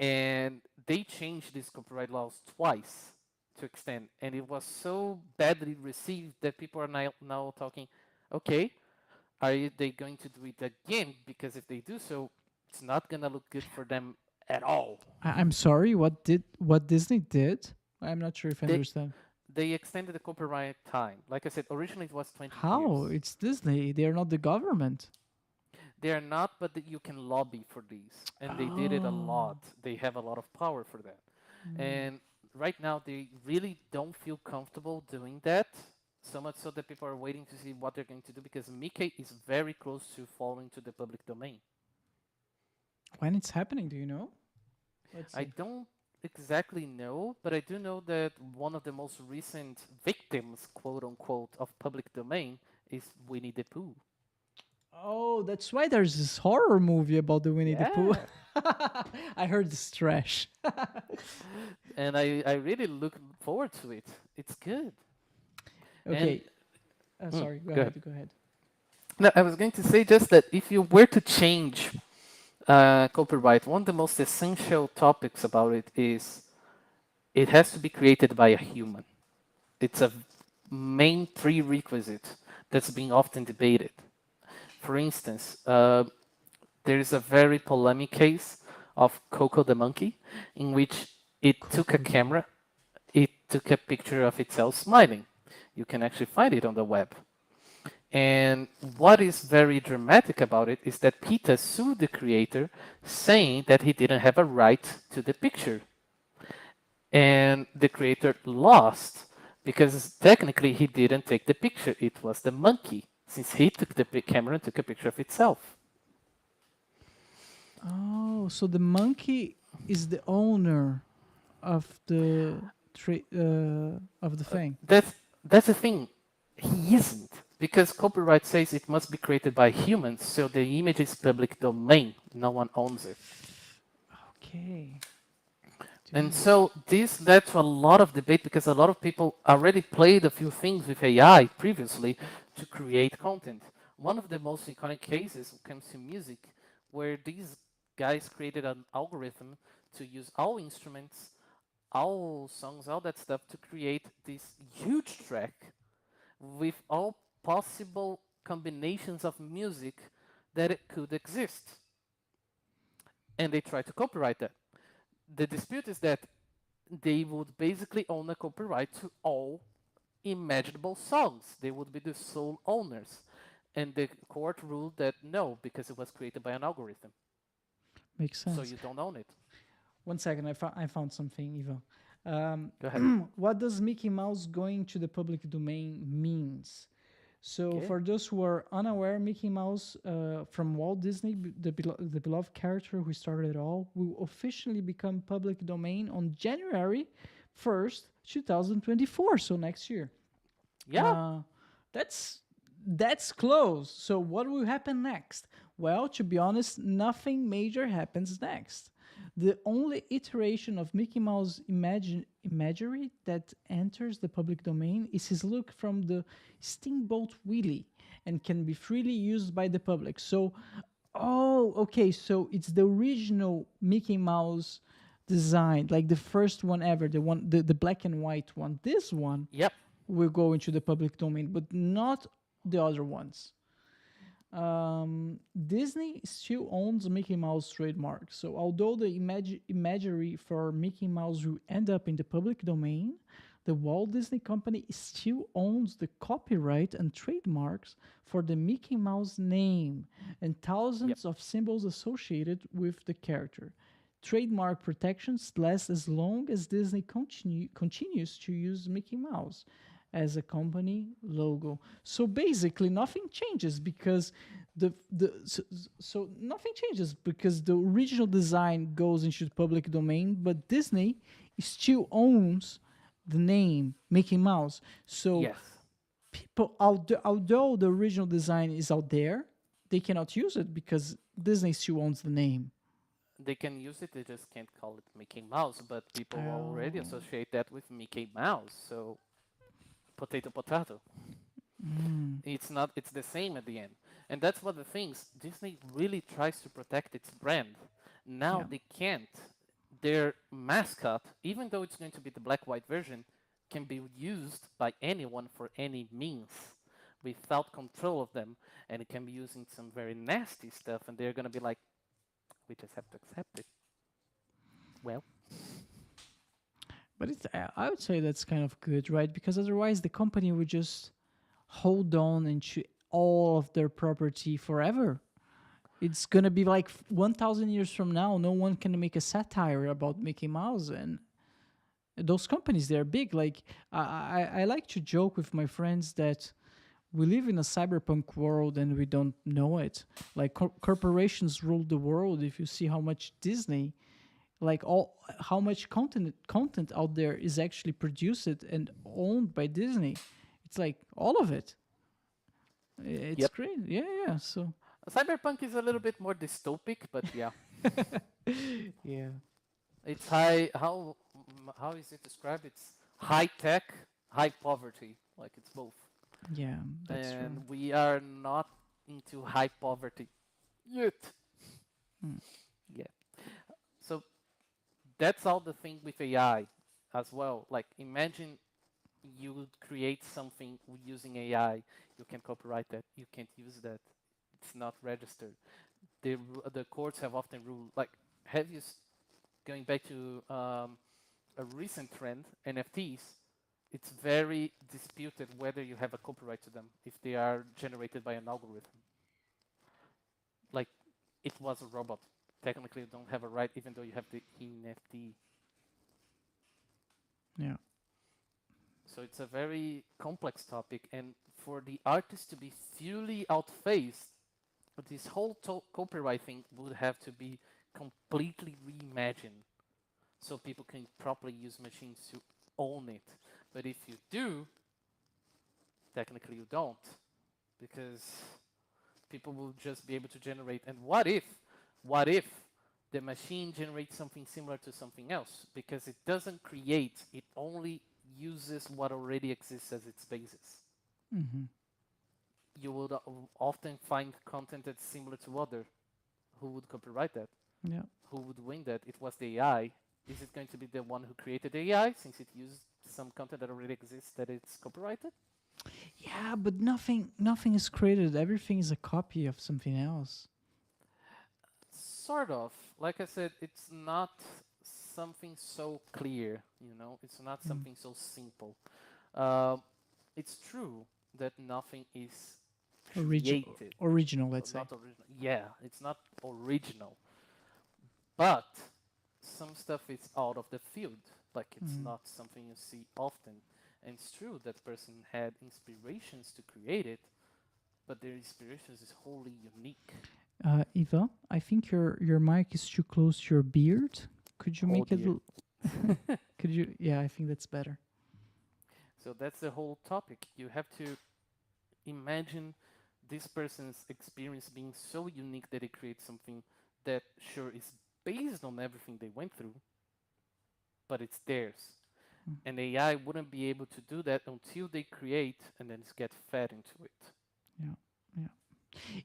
S3: And they changed these copyright laws twice to extend, and it was so badly received that people are now talking, okay, are they going to do it again? Because if they do so, it's not gonna look good for them at all.
S2: I'm sorry. What Disney did? I'm not sure if I
S3: They
S2: understand.
S3: they extended the copyright time. Like I said, originally it was 20
S2: How?
S3: years.
S2: It's Disney. They are not the government.
S3: They are not, but you can lobby for these, and they did it a
S2: Oh.
S3: lot. They have a lot of power for that, and right now they really don't feel comfortable doing that. So much so that people are waiting to see what they're going to do because Mickey is very close to falling to the public domain.
S2: When it's happening, do you know? Let's
S3: I
S2: see.
S3: don't exactly know, but I do know that one of the most recent victims, quote unquote, of public domain is Winnie the Pooh.
S2: Oh, that's why there's this horror movie about the Winnie the Pooh.
S3: Yeah.
S2: I heard it's trash.
S3: And I really look forward to it. It's good. And
S2: Okay. Sorry. Go
S3: go ahead.
S2: ahead. Go ahead.
S3: No, I was going to say just that if you were to change copyright, one of the most essential topics about it is it has to be created by a human. It's a main prerequisite that's being often debated. For instance, there is a very polemic case of Coco the monkey in which it took a camera, it took a picture of itself smiling. You can actually find it on the web. And what is very dramatic about it is that PETA sued the creator, saying that he didn't have a right to the picture. And the creator lost because technically he didn't take the picture. It was the monkey, since he took the camera and took a picture of itself.
S2: Oh, so the monkey is the owner of the of the thing.
S3: That's the thing. He isn't, because copyright says it must be created by humans, so the image is public domain. No one owns it.
S2: Okay.
S3: And so this led to a lot of debate because a lot of people already played a few things with AI previously to create content. One of the most iconic cases comes to music, where these guys created an algorithm to use all instruments, all songs, all that stuff to create this huge track with all possible combinations of music that it could exist. And they tried to copyright that. The dispute is that they would basically own a copyright to all imaginable songs. They would be the sole owners. And the court ruled that no, because it was created by an algorithm.
S2: Makes sense.
S3: So you don't own it.
S2: 1 second, I found something, Ivan.
S3: Go ahead.
S2: What does Mickey Mouse going to the public domain means? So,
S3: Okay.
S2: for those who are unaware, Mickey Mouse from Walt Disney, the beloved character who started it all, will officially become public domain on January 1st, 2024. So next year.
S3: Yeah.
S2: That's close. So what will happen next? Well, to be honest, nothing major happens next. The only iteration of Mickey Mouse imagery that enters the public domain is his look from the Steamboat Willie and can be freely used by the public. So, oh, okay, so it's the original Mickey Mouse design, like the first one ever, the black and white one. This one
S3: Yep.
S2: will go into the public domain, but not the other ones. Disney still owns Mickey Mouse trademark. So although the imagery for Mickey Mouse will end up in the public domain, the Walt Disney Company still owns the copyright and trademarks for the Mickey Mouse name and thousands of symbols associated with the character. Trademark protections last as long as Disney continues to use Mickey Mouse as a company logo. So basically, nothing changes because nothing changes because the original design goes into the public domain, but Disney still owns the name Mickey Mouse. So
S3: Yes.
S2: people, although the original design is out there, they cannot use it because Disney still owns the name.
S3: They can use it, they just can't call it Mickey Mouse, but people already associate that with Mickey Mouse, so potato potato. It's not, it's the same at the end. And that's one of the things, Disney really tries to protect its brand. Now they can't. Their mascot, even though it's going to be the black-white version, can be used by anyone for any means without control of them, and it can be using some very nasty stuff, and they're going to be like, we just have to accept it. Well,
S2: But I would say that's kind of good, right? Because otherwise the company would just hold on into all of their property forever. It's going to be like 1,000 years from now, no one can make a satire about Mickey Mouse. And those companies, they're big. Like, I like to joke with my friends that we live in a cyberpunk world and we don't know it. Like, corporations rule the world. If you see how much Disney, like how much content out there is actually produced and owned by Disney, it's like all of it. It's
S3: Yep.
S2: great. Yeah. So
S3: Cyberpunk is a little bit more dystopic, but yeah.
S2: Yeah.
S3: It's high. How is it described? It's high tech, high poverty. Like it's both.
S2: Yeah, that's true.
S3: And we are not into high poverty yet.
S2: Mm.
S3: Yeah. So that's all the thing with AI as well. Like imagine you would create something using AI. You can copyright that. You can't use that. It's not registered. The courts have often ruled. Like, have you going back to a recent trend, NFTs? It's very disputed whether you have a copyright to them if they are generated by an algorithm. Like, it was a robot. Technically, you don't have a right, even though you have the NFT.
S2: Yeah.
S3: So it's a very complex topic, and for the artist to be fully outfaced, this whole copyright thing would have to be completely reimagined, so people can properly use machines to own it. But if you do, technically you don't, because people will just be able to generate. And what if the machine generates something similar to something else? Because it doesn't create, it only uses what already exists as its basis.
S2: Hmm.
S3: You would often find content that's similar to other. Who would copyright that?
S2: Yeah.
S3: Who would win that? It was the AI. Is it going to be the one who created the AI since it used some content that already exists that it's copyrighted?
S2: Yeah, but nothing is created. Everything is a copy of something else.
S3: Sort of. Like I said, it's not something so clear, it's not
S2: Mm.
S3: something so simple. Um, it's true that nothing is created,
S2: Original,
S3: so
S2: let's say.
S3: not original. Yeah, it's not original, but some stuff is out of the field, like it's
S2: Mm.
S3: not something you see often. And it's true that person had inspirations to create it, but their inspirations is wholly unique.
S2: Eva, I think your mic is too close to your beard. Could you
S3: Oh
S2: make it?
S3: dear.
S2: Could you? Yeah, I think that's better.
S3: So that's the whole topic. You have to imagine this person's experience being so unique that it creates something that sure is based on everything they went through, but it's theirs.
S2: Mm.
S3: And AI wouldn't be able to do that until they create and then get fed into it.
S2: Yeah, yeah.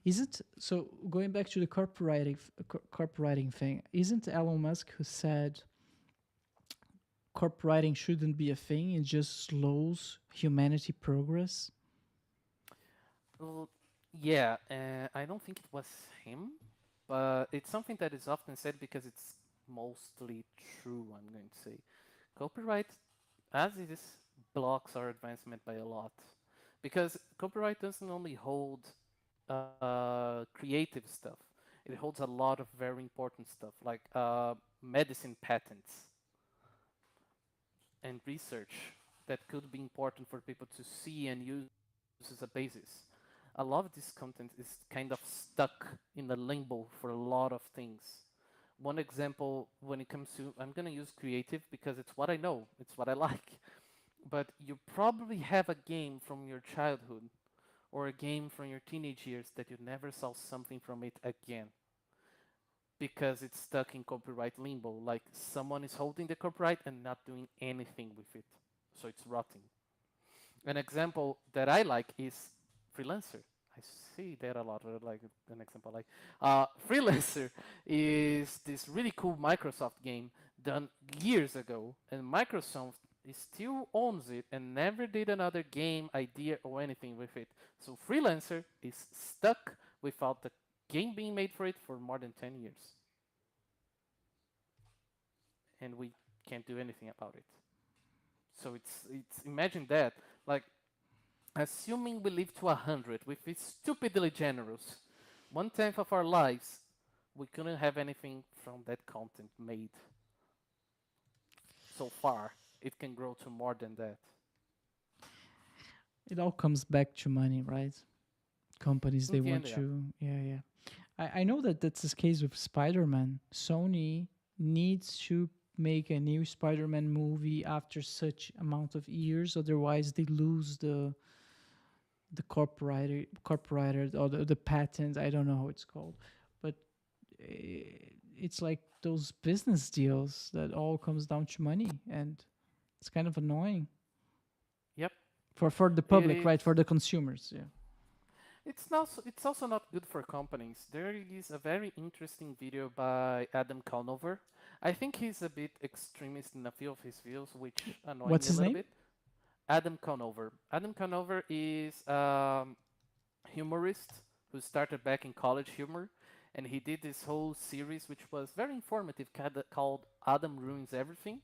S2: Isn't so? Going back to the copywriting thing, isn't Elon Musk who said copywriting shouldn't be a thing? It just slows humanity progress.
S3: Well, yeah, I don't think it was him, but it's something that is often said because it's mostly true, I'm going to say. Copyright, as it is, blocks our advancement by a lot. Because copyright doesn't only hold creative stuff, it holds a lot of very important stuff, like medicine patents and research that could be important for people to see and use as a basis. A lot of this content is kind of stuck in the limbo for a lot of things. One example when it comes to, I'm going to use creative because it's what I know, it's what I like. But you probably have a game from your childhood or a game from your teenage years that you never saw something from it again because it's stuck in copyright limbo. Like someone is holding the copyright and not doing anything with it. So it's rotting. An example that I like is Freelancer. I see that a lot. Like an example, like Freelancer is this really cool Microsoft game done years ago, and Microsoft still owns it and never did another game idea or anything with it. So Freelancer is stuck without the game being made for it for more than 10 years, and we can't do anything about it. So it's imagine that, like, assuming we live to 100, which is stupidly generous, 1/10 of our lives, we couldn't have anything from that content made so far. It can grow to more than that.
S2: It all comes back to money, right? Companies
S3: In
S2: they
S3: the
S2: want
S3: end, yeah.
S2: to. Yeah, yeah. I know that that's the case with Spider-Man. Sony needs to make a new Spider-Man movie after such amount of years, otherwise they lose the copyright or the patent. I don't know how it's called, but it's like those business deals that all comes down to money, and it's kind of annoying
S3: Yep,
S2: for the
S3: it
S2: public, right?
S3: is.
S2: For the consumers. Yeah.
S3: It's also not good for companies. There is a very interesting video by Adam Conover. I think he's a bit extremist in a few of his views, which annoy
S2: What's
S3: me a
S2: his
S3: little
S2: name?
S3: bit. Adam Conover. Adam Conover is humorist who started back in college humor, and he did this whole series which was very informative called Adam Ruins Everything,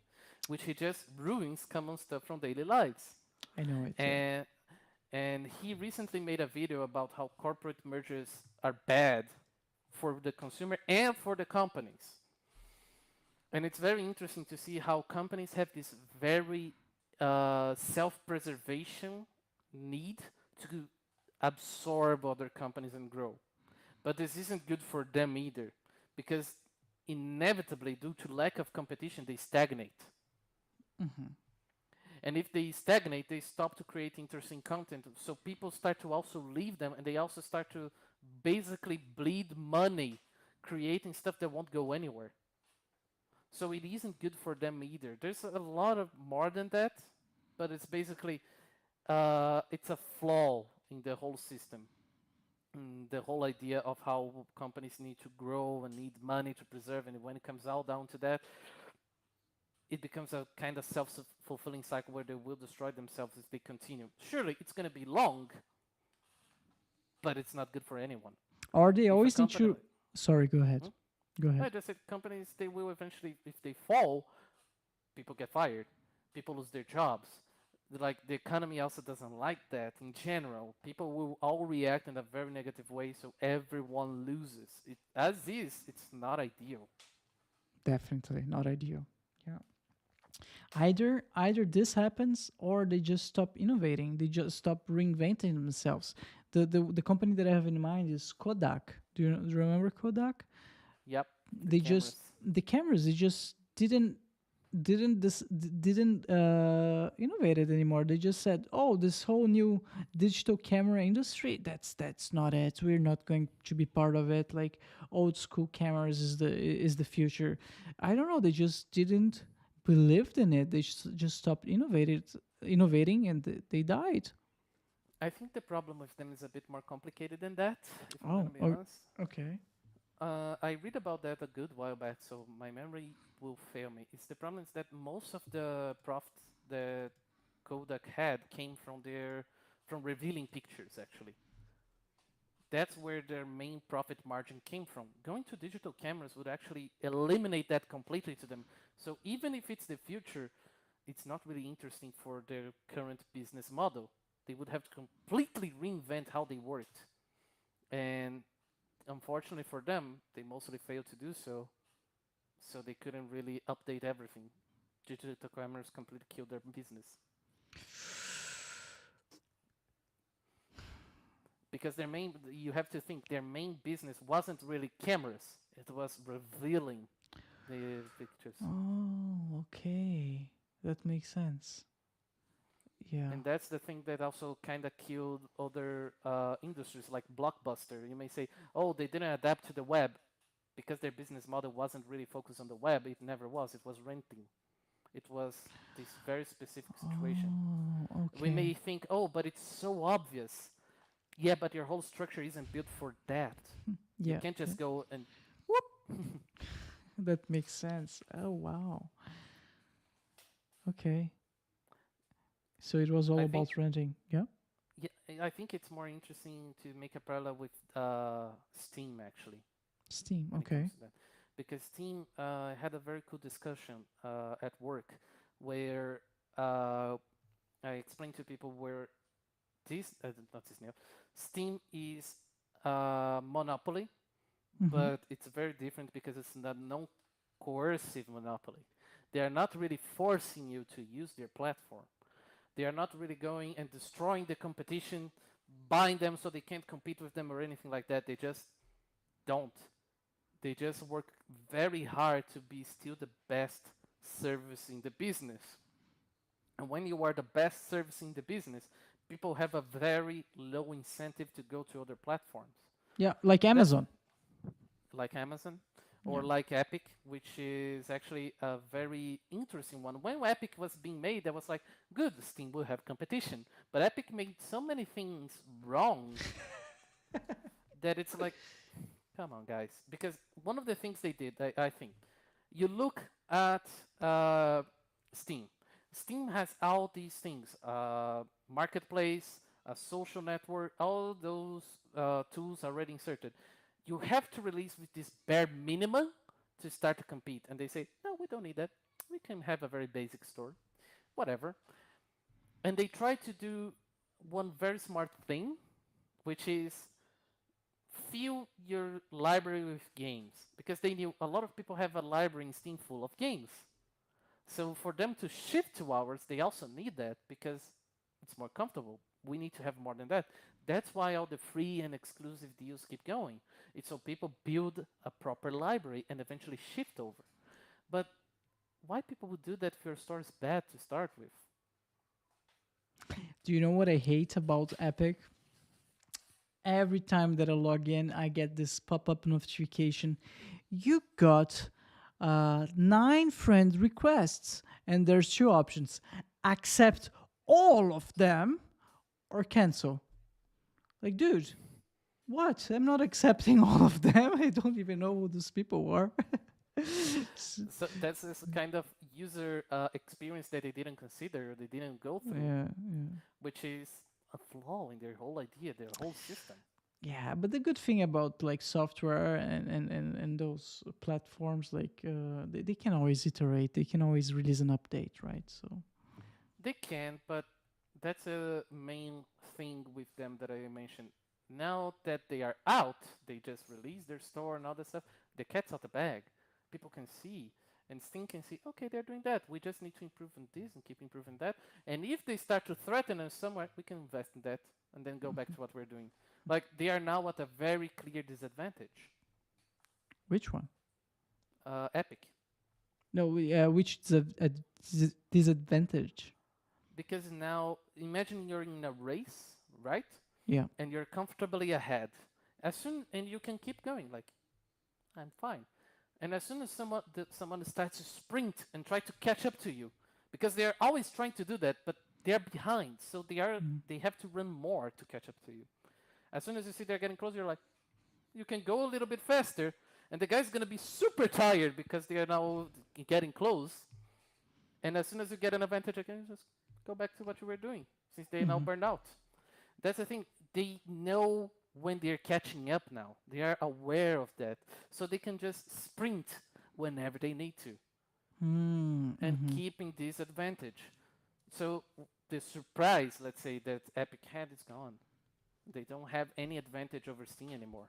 S3: which he just ruins common stuff from daily lives.
S2: I know it. Yeah.
S3: And and he recently made a video about how corporate mergers are bad for the consumer and for the companies. And it's very interesting to see how companies have this very self-preservation need to absorb other companies and grow. But this isn't good for them either, because inevitably, due to lack of competition, they stagnate. And if they stagnate, they stop to create interesting content. So people start to also leave them, and they also start to basically bleed money, creating stuff that won't go anywhere. So it isn't good for them either. There's a lot of more than that, but it's basically it's a flaw in the whole system. The whole idea of how companies need to grow and need money to preserve, and when it comes all down to that, it becomes a kind of self-fulfilling cycle where they will destroy themselves if they continue. Surely it's going to be long, but it's not good for anyone.
S2: Or they
S3: If a
S2: always need
S3: company,
S2: to. Sorry, go ahead.
S3: hmm?
S2: Go
S3: I
S2: ahead.
S3: just said companies, they will eventually, if they fall, people get fired, people lose their jobs. Like the economy also doesn't like that in general. People will all react in a very negative way, so everyone loses. As is, it's not ideal.
S2: Definitely not ideal. Yeah. Either this happens or they just stop innovating. They just stop reinventing themselves. The company that I have in mind is Kodak. Do you remember Kodak?
S3: Yep, the
S2: They just
S3: cameras.
S2: the cameras. They just didn't innovate it anymore. They just said, "Oh, this whole new digital camera industry. That's not it. We're not going to be part of it. Like old school cameras is the future." I don't know. They just didn't believed in it. They just stopped innovating, and they died.
S3: I think the problem with them is a bit more complicated than that, if I'm gonna
S2: Oh,
S3: be honest.
S2: okay.
S3: I read about that a good while back, so my memory will fail me. It's the problem is that most of the profits that Kodak had came from revealing pictures actually. That's where their main profit margin came from. Going to digital cameras would actually eliminate that completely to them. So even if it's the future, it's not really interesting for their current business model. They would have to completely reinvent how they worked. And unfortunately for them, they mostly failed to do so. So they couldn't really update everything. Digital cameras completely killed their business. Because you have to think, their main business wasn't really cameras. It was revealing the pictures.
S2: Oh, okay. That makes sense. Yeah.
S3: And that's the thing that also kind of killed other industries like Blockbuster. You may say, oh, they didn't adapt to the web because their business model wasn't really focused on the web. It never was. It was renting. It was this very specific situation.
S2: Oh,
S3: We may
S2: okay.
S3: think, oh, but it's so obvious. Yeah, but your whole structure isn't built for that. You
S2: Yeah,
S3: can't
S2: yeah.
S3: just go and whoop.
S2: That makes sense. Oh, wow. Okay. So it was all
S3: I think
S2: about renting. Yeah.
S3: yeah, I think it's more interesting to make a parallel with Steam actually
S2: Steam.
S3: when it
S2: Okay.
S3: comes to that, because Steam had a very cool discussion at work where I explained to people where this not this new Steam is monopoly,
S2: Mm-hmm.
S3: but it's very different because it's not non coercive monopoly. They are not really forcing you to use their platform. They are not really going and destroying the competition, buying them so they can't compete with them or anything like that. They just don't. They just work very hard to be still the best service in the business. And when you are the best service in the business, people have a very low incentive to go to other platforms.
S2: Yeah, like
S3: That's
S2: Amazon.
S3: like Amazon. or like Epic, which is actually a very interesting one. When Epic was being made, I was like, good, Steam will have competition. But Epic made so many things wrong that it's like, come on, guys. Because one of the things they did, I think, you look at Steam. Steam has all these things: marketplace, a social network, all those tools already inserted. You have to release with this bare minimum to start to compete. And they say, no, we don't need that. We can have a very basic store, whatever. And they try to do one very smart thing, which is fill your library with games, because they knew a lot of people have a library in Steam full of games. So for them to shift to ours, they also need that because it's more comfortable. We need to have more than that. That's why all the free and exclusive deals keep going. It's so people build a proper library and eventually shift over. But why people would do that if your store is bad to start with?
S2: Do you know what I hate about Epic? Every time that I log in, I get this pop-up notification. You got 9 friend requests, and there's 2 options: accept all of them or cancel. Like, dude, what? I'm not accepting all of them. I don't even know who those people are.
S3: So that's this kind of user experience that they didn't consider, or they didn't go through,
S2: Yeah.
S3: which is a flaw in their whole idea, their whole system.
S2: Yeah, but the good thing about like software and those platforms, like they can always iterate, they can always release an update, right? So
S3: They can, but that's a main thing with them that I mentioned. Now that they are out, they just release their store and all that stuff. The cat's out the bag. People can see, and Steam can see, okay, they're doing that. We just need to improve on this and keep improving that. And if they start to threaten us somewhere, we can invest in that and then go back to what we're doing. Like, they are now at a very clear disadvantage.
S2: which one?
S3: Epic.
S2: No, which is a disadvantage.
S3: Because now, imagine you're in a race, right?
S2: Yeah.
S3: And you're comfortably ahead. And you can keep going, like, I'm fine. And as soon as someone starts to sprint and try to catch up to you, because they are always trying to do that, but they are behind, so they have to run more to catch up to you. As soon as you see they're getting close, you're like, you can go a little bit faster, and the guy's gonna be super tired because they are now getting close. And as soon as you get an advantage again, you just go back to what you were doing, since they now burned out. That's the thing. They know when they're catching up now. They are aware of that. So they can just sprint whenever they need to and keeping this advantage. So the surprise, let's say, that Epic had is gone. They don't have any advantage over Steam anymore.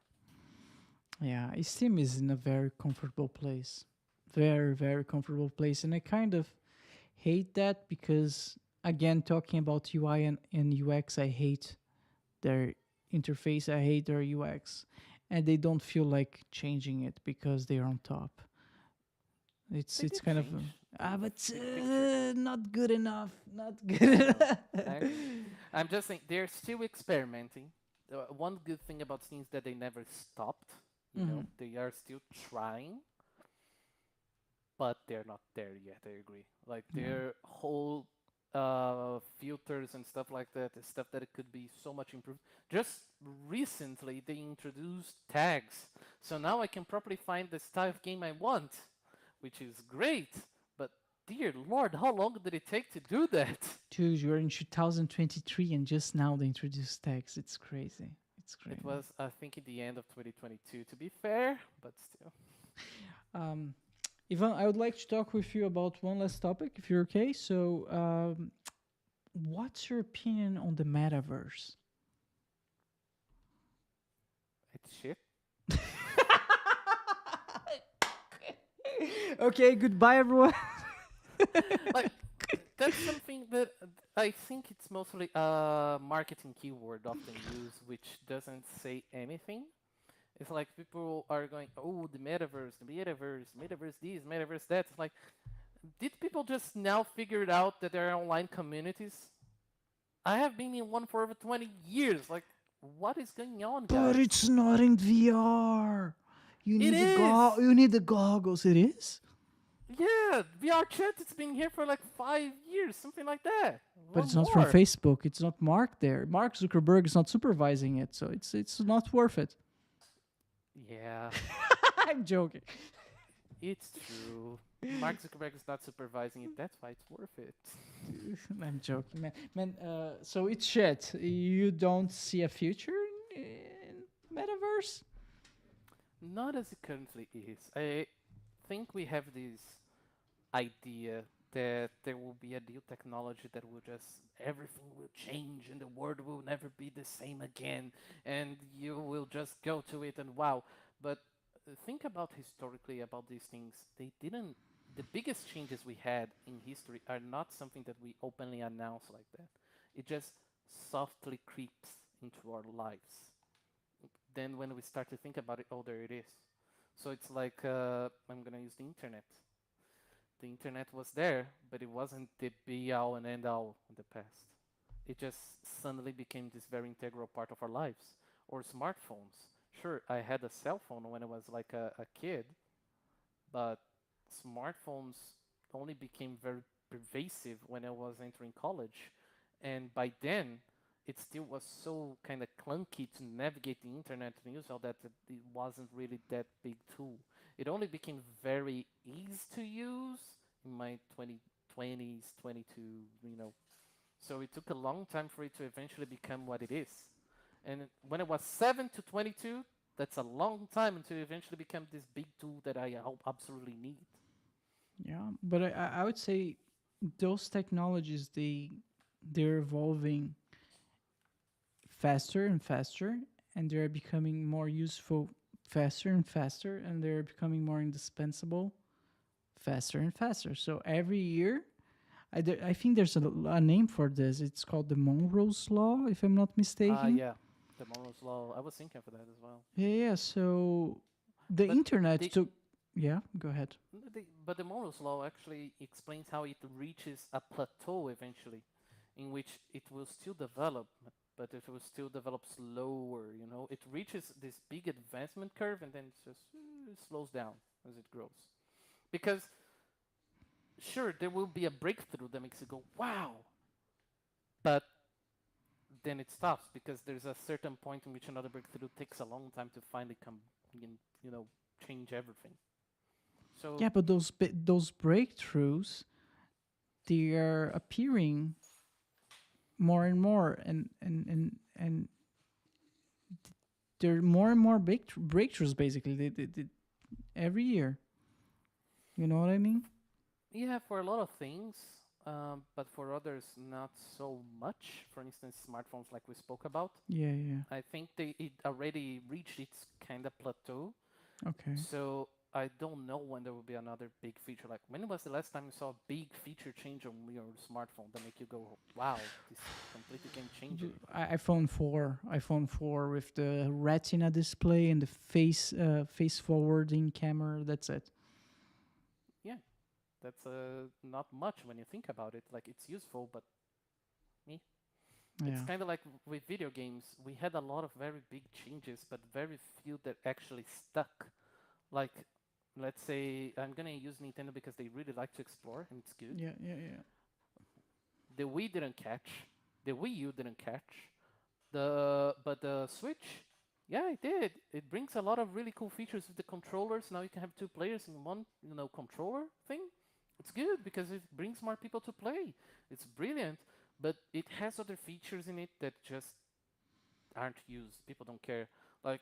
S2: Yeah, Steam is in a very comfortable place. Very, very comfortable place. And I kind of hate that because, again, talking about UI and UX, I hate their interface, I hate their UX. And they don't feel like changing it because they're on top. It's
S3: They
S2: it's
S3: did
S2: kind of
S3: change
S2: but
S3: big picture.
S2: not good enough. Not good enough.
S3: I'm just saying they're still experimenting. One good thing about Steam is that they never stopped. You know, they are still trying, but they're not there yet. I agree. Like their whole filters and stuff like that is stuff that it could be so much improved. Just recently, they introduced tags, so now I can properly find the style of game I want, which is great. But dear Lord, how long did it take to do that?
S2: Dude, you're in 2023 and just now they introduced tags. It's crazy. It's crazy.
S3: It was, I think, in the end of 2022, to be fair, but still.
S2: Ivan, I would like to talk with you about one last topic, if you're okay. So, what's your opinion on the metaverse?
S3: It's shit.
S2: Okay, goodbye, everyone.
S3: Like, that's something that I think it's mostly a marketing keyword often used, which doesn't say anything. It's like people are going, oh, the metaverse, metaverse this, metaverse that. It's like, did people just now figure it out that there are online communities? I have been in one for over 20 years. Like, what is going on, guys?
S2: But it's not in VR. You
S3: It
S2: need the
S3: is.
S2: you need the goggles. It is.
S3: Yeah, VR chat. It's been here for like 5 years, something like that.
S2: But
S3: Or
S2: it's not from
S3: more.
S2: Facebook. It's not Mark there. Mark Zuckerberg is not supervising it, so it's not worth it.
S3: Yeah,
S2: I'm joking.
S3: it's true. Mark Zuckerberg is not supervising it. That's why it's worth it.
S2: I'm joking, man. Man, so it's shit. You don't see a future in metaverse?
S3: Not as it currently is. I think we have this idea that there will be a new technology that will just everything will change and the world will never be the same again and you will just go to it and wow. But think about historically about these things. They didn't. The biggest changes we had in history are not something that we openly announce like that. It just softly creeps into our lives. Then when we start to think about it, oh, there it is. So it's like I'm gonna use the internet. The internet was there, but it wasn't the be all and end all in the past. It just suddenly became this very integral part of our lives. Or smartphones. Sure, I had a cell phone when I was like a kid, but smartphones only became very pervasive when I was entering college. And by then, it still was so kind of clunky to navigate the internet and use all that it wasn't really that big tool. It only became very easy to use in my 2020s, 22, So it took a long time for it to eventually become what it is. And when it was 7 to 22, that's a long time until it eventually become this big tool that I hope absolutely need.
S2: Yeah, but I would say those technologies they're evolving faster and faster, and they're becoming more useful faster and faster, and they're becoming more indispensable faster and faster. So every year, I think there's a name for this. It's called the Monroe's Law, if I'm not mistaken.
S3: Yeah, the Monroe's Law. I was thinking for that as well.
S2: Yeah, yeah. So the
S3: But
S2: internet
S3: the,
S2: took. Yeah, go ahead.
S3: but the Monroe's Law actually explains how it reaches a plateau eventually, in which it will still develop, but it will still develop slower. It reaches this big advancement curve and then it slows down as it grows. Because sure, there will be a breakthrough that makes it go wow, but then it stops because there's a certain point in which another breakthrough takes a long time to finally come and change everything. So
S2: Yeah, but those breakthroughs they are appearing more and more, and there are more and more breakthroughs basically every year. You know what I mean?
S3: yeah, for a lot of things, but for others not so much. For instance, smartphones, like we spoke about.
S2: Yeah, yeah.
S3: I think it already reached its kind of plateau.
S2: Okay.
S3: So I don't know when there will be another big feature. Like when was the last time you saw a big feature change on your smartphone that make you go, "Wow, this completely can change it."
S2: iPhone 4 with the Retina display and the face forwarding camera. That's it.
S3: Yeah, that's not much when you think about it. Like it's useful, but me. It's
S2: Yeah.
S3: kind of like with video games. We had a lot of very big changes, but very few that actually stuck. Like, let's say I'm gonna use Nintendo because they really like to explore, and it's good.
S2: Yeah, yeah, yeah.
S3: The Wii didn't catch. The Wii U didn't catch. But the Switch, yeah, it did. It brings a lot of really cool features with the controllers. Now you can have two players in one, controller thing. It's good because it brings more people to play. It's brilliant, but it has other features in it that just aren't used. People don't care. Like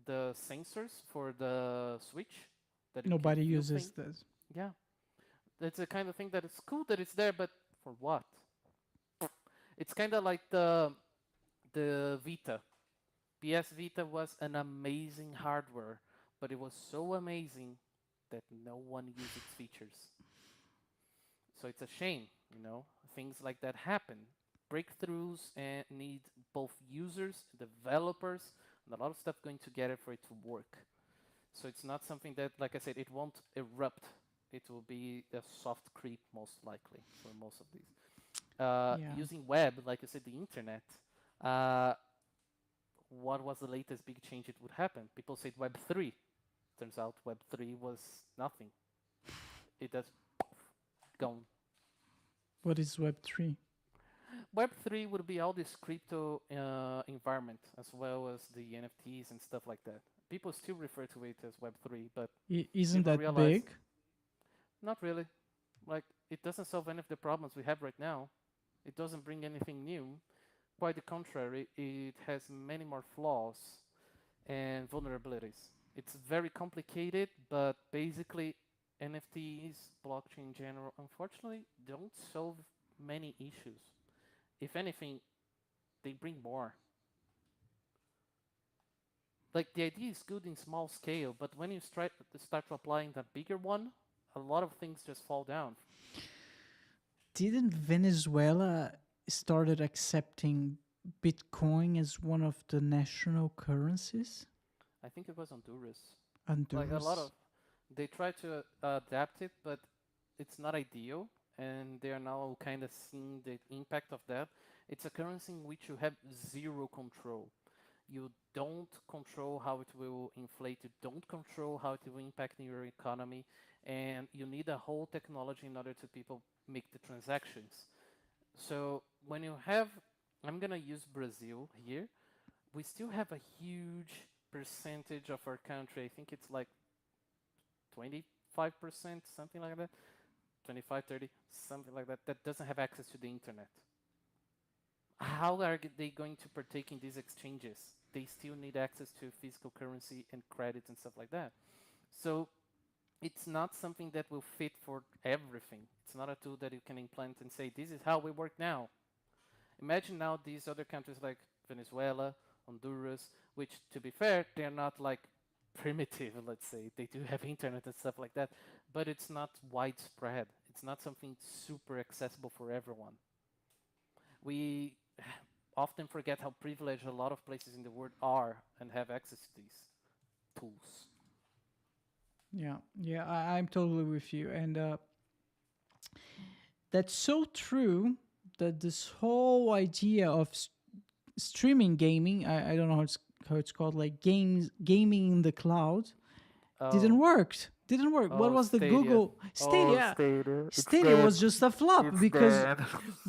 S3: the sensors for the Switch that it can
S2: Nobody
S3: feel
S2: uses
S3: things.
S2: this.
S3: Yeah, that's the kind of thing that it's cool that it's there, but for what? It's kind of like the Vita. PS Vita was an amazing hardware, but it was so amazing that no one used its features. So it's a shame. Things like that happen. Breakthroughs and need both users, developers, and a lot of stuff going together for it to work. So it's not something that, like I said, it won't erupt. It will be a soft creep most likely for most of these.
S2: Yeah.
S3: Using web, like I said, the internet. Uh, what was the latest big change it would happen? People said Web 3. Turns out Web3 was nothing. It has gone.
S2: What is Web3?
S3: Web3 would be all this crypto environment, as well as the NFTs and stuff like that. People still refer to it as Web3, but
S2: Isn't
S3: people
S2: that
S3: realize
S2: big?
S3: not really. Like, it doesn't solve any of the problems we have right now. It doesn't bring anything new. Quite the contrary, it has many more flaws and vulnerabilities. It's very complicated, but basically, NFTs, blockchain in general, unfortunately, don't solve many issues. If anything, they bring more. Like, the idea is good in small scale, but when you start applying the bigger one, a lot of things just fall down.
S2: Didn't Venezuela started accepting Bitcoin as one of the national currencies?
S3: I think it was Honduras. Like, a lot
S2: Honduras.
S3: of they try to adapt it, but it's not ideal, and they are now kind of seeing the impact of that. It's a currency in which you have zero control. You don't control how it will inflate. You don't control how it will impact your economy, and you need a whole technology in order to people make the transactions. So when you have, I'm gonna use Brazil here. We still have a huge percentage of our country. I think it's like 25%, something like that. 25, 30, something like that, that doesn't have access to the internet. How are they going to partake in these exchanges? They still need access to physical currency and credit and stuff like that. So it's not something that will fit for everything. It's not a tool that you can implant and say, this is how we work now. Imagine now these other countries like Venezuela, Honduras, which, to be fair, they're not like primitive, let's say. They do have internet and stuff like that, but it's not widespread. It's not something super accessible for everyone. We often forget how privileged a lot of places in the world are and have access to these tools.
S2: Yeah, yeah, I'm totally with you, and that's so true that this whole idea of streaming gaming, I don't know how it's called, like gaming in the cloud, didn't
S3: Oh,
S2: work. Didn't work. What
S3: oh,
S2: was the
S3: Stadia.
S2: Google
S3: Oh,
S2: Stadia?
S3: Stadia. It's
S2: Stadia
S3: dead.
S2: was just a flop
S3: It's
S2: because
S3: dead.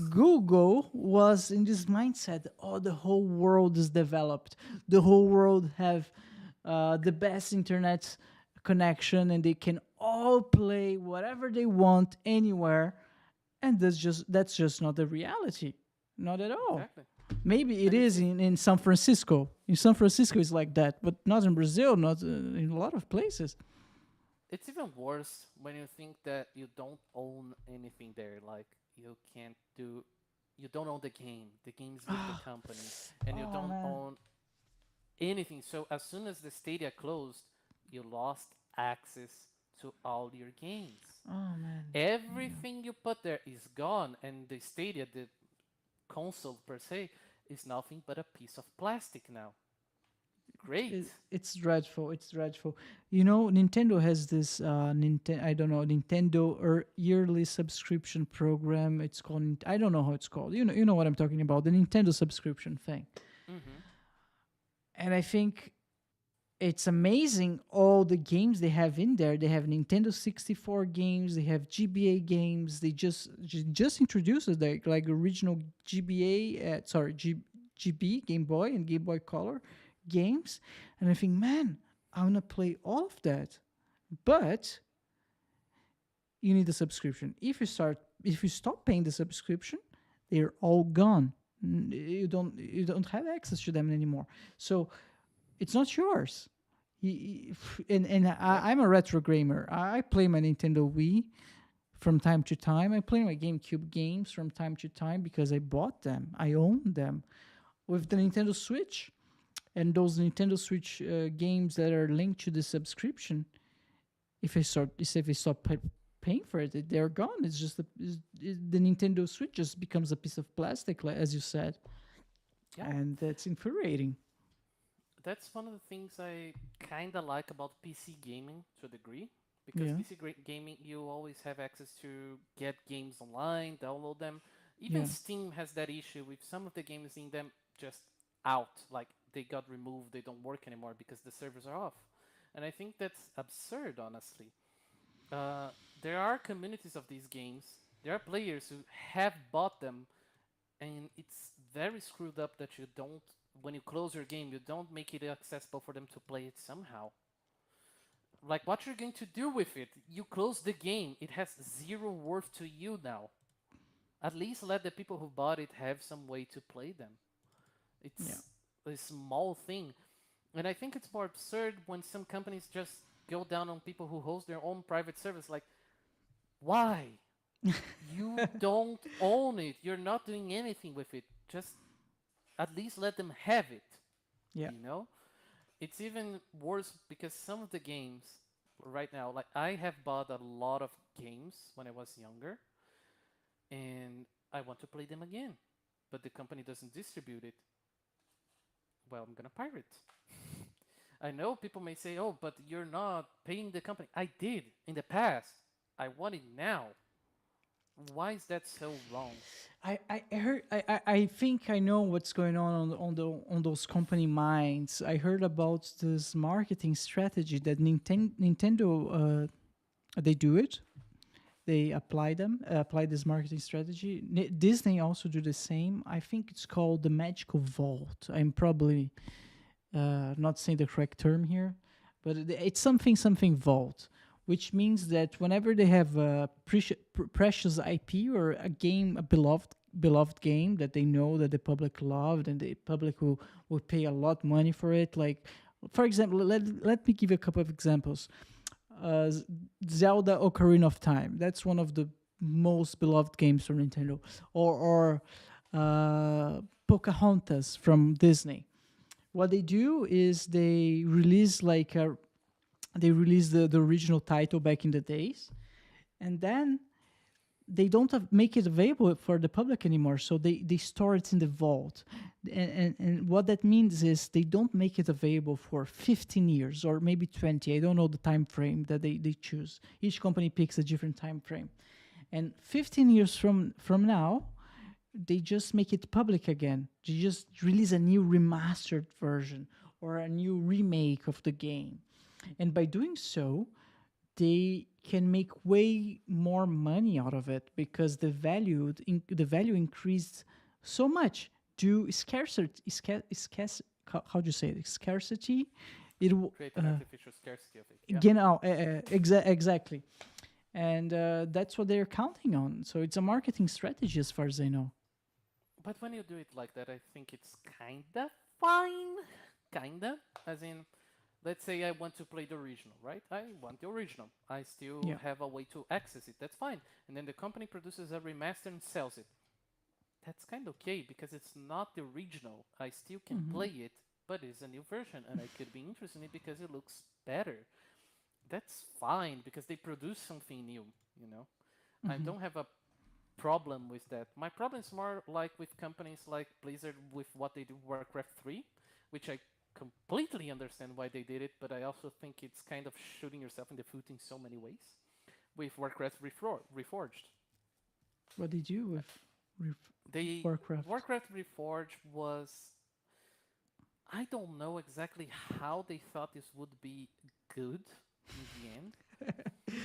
S2: Google was in this mindset. Oh, the whole world is developed. The whole world have the best internet connection, and they can all play whatever they want anywhere. And that's just not the reality. Not at all.
S3: Exactly.
S2: Maybe it
S3: And
S2: is in San Francisco. In San Francisco, it's like that, but not in Brazil, not in a lot of places.
S3: it's even worse when you think that you don't own anything there. Like, you don't own the game. The game is with the company, and you
S2: Oh
S3: don't
S2: man.
S3: own anything. So as soon as the Stadia closed, you lost access to all your games.
S2: Oh man.
S3: Everything you put there is gone, and the Stadia, the console per se, is nothing but a piece of plastic now. Great.
S2: It's dreadful. It's dreadful. You know, Nintendo has this I don't know, Nintendo or yearly subscription program. It's called, I don't know how it's called. You know what I'm talking about, the Nintendo subscription thing.
S3: Mm-hmm.
S2: And I think it's amazing all the games they have in there. They have Nintendo 64 games, they have GBA games. They just introduced it, like original GBA, GB Game Boy and Game Boy Color games. And I think, man, I want to play all of that. But you need a subscription. If you stop paying the subscription, they're all gone. You don't have access to them anymore. So it's not yours. And
S3: Yep.
S2: I'm a retro gamer. I play my Nintendo Wii from time to time. I play my GameCube games from time to time because I bought them. I own them. With the Nintendo Switch and those Nintendo Switch games that are linked to the subscription, if I stop paying for it, they're gone. It's just the Nintendo Switch just becomes a piece of plastic, as you said,
S3: Yeah.
S2: and that's infuriating.
S3: That's one of the things I kind of like about PC gaming to a degree. Because
S2: Yeah,
S3: gaming, you always have access to get games online, download them. Even
S2: yeah,
S3: Steam has that issue with some of the games in them just out. Like, they got removed, they don't work anymore because the servers are off. and I think that's absurd, honestly. Uh, there are communities of these games. There are players who have bought them, and it's very screwed up that you don't, when you close your game, you don't make it accessible for them to play it somehow. Like, what you're going to do with it? You close the game, it has zero worth to you now. At least let the people who bought it have some way to play them.
S2: Yeah.
S3: It's a small thing. And I think it's more absurd when some companies just go down on people who host their own private service. Like, why? You don't own it. You're not doing anything with it. Just at least let them have it.
S2: Yeah.
S3: You know? It's even worse because some of the games right now, like I have bought a lot of games when I was younger, and I want to play them again, but the company doesn't distribute it. Well, I'm gonna pirate. I know people may say, "Oh, but you're not paying the company." I did in the past. I want it now. Why is that so wrong?
S2: I heard I think I know what's going on those company minds. I heard about this marketing strategy that Nintendo they do it. They apply this marketing strategy. Disney also do the same. I think it's called the Magical Vault. I'm probably not saying the correct term here, but it's something vault, which means that whenever they have a precious IP or a game, a beloved game that they know that the public loved and the public will pay a lot money for it. Like, for example, let me give you a couple of examples. Zelda Ocarina of Time. That's one of the most beloved games from Nintendo. Or Pocahontas from Disney. What they do is they release the original title back in the days, and then they don't make it available for the public anymore. So they store it in the vault, and what that means is they don't make it available for 15 years or maybe 20. I don't know the time frame that they choose. Each company picks a different time frame, and 15 years from now, they just make it public again. They just release a new remastered version or a new remake of the game. And by doing so, they can make way more money out of it because the value increased so much due scarcity. How do you say it? Scarcity.
S3: Create an artificial scarcity of it. Yeah.
S2: Genau, exactly. And that's what they're counting on. So it's a marketing strategy as far as I know.
S3: But when you do it like that, I think it's kinda fine. Kinda. As in, let's say I want to play the original, right? I want the original. I still
S2: Yeah.
S3: have a way to access it. That's fine. And then the company produces a remaster and sells it. That's kind of okay because it's not the original. I still can play it, but it's a new version and I could be interested in it because it looks better. That's fine because they produce something new, you know? I don't have a problem with that. My problem is more like with companies like Blizzard with what they do Warcraft 3, which I completely understand why they did it, but I also think it's kind of shooting yourself in the foot in so many ways. With Warcraft Reforged.
S2: What did you with Warcraft?
S3: Warcraft Reforged was, I don't know exactly how they thought this would be good in the end.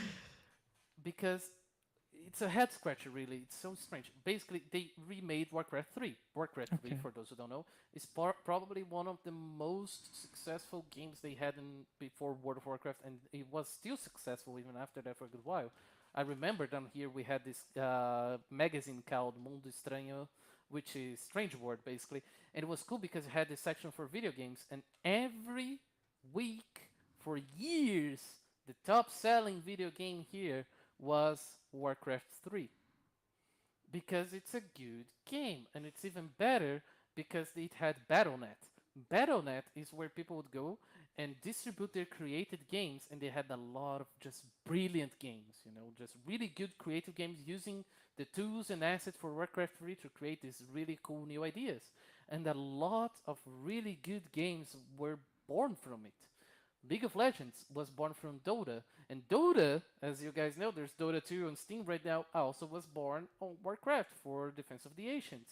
S3: Because it's a head scratcher, really. It's so strange. Basically, they remade Warcraft 3. Warcraft 3, for those who don't know, is probably one of the most successful games they had before World of Warcraft, and it was still successful even after that for a good while. I remember down here we had this magazine called Mundo Estranho, which is Strange World, basically. And it was cool because it had this section for video games, and every week for years, the top-selling video game here was Warcraft 3 because it's a good game, and it's even better because it had Battle.net. Battle.net is where people would go and distribute their created games, and they had a lot of just brilliant games, you know, just really good creative games using the tools and assets for Warcraft 3 to create these really cool new ideas. And a lot of really good games were born from it. League of Legends was born from Dota, and Dota, as you guys know, there's Dota 2 on Steam right now, also was born on Warcraft for Defense of the Ancients,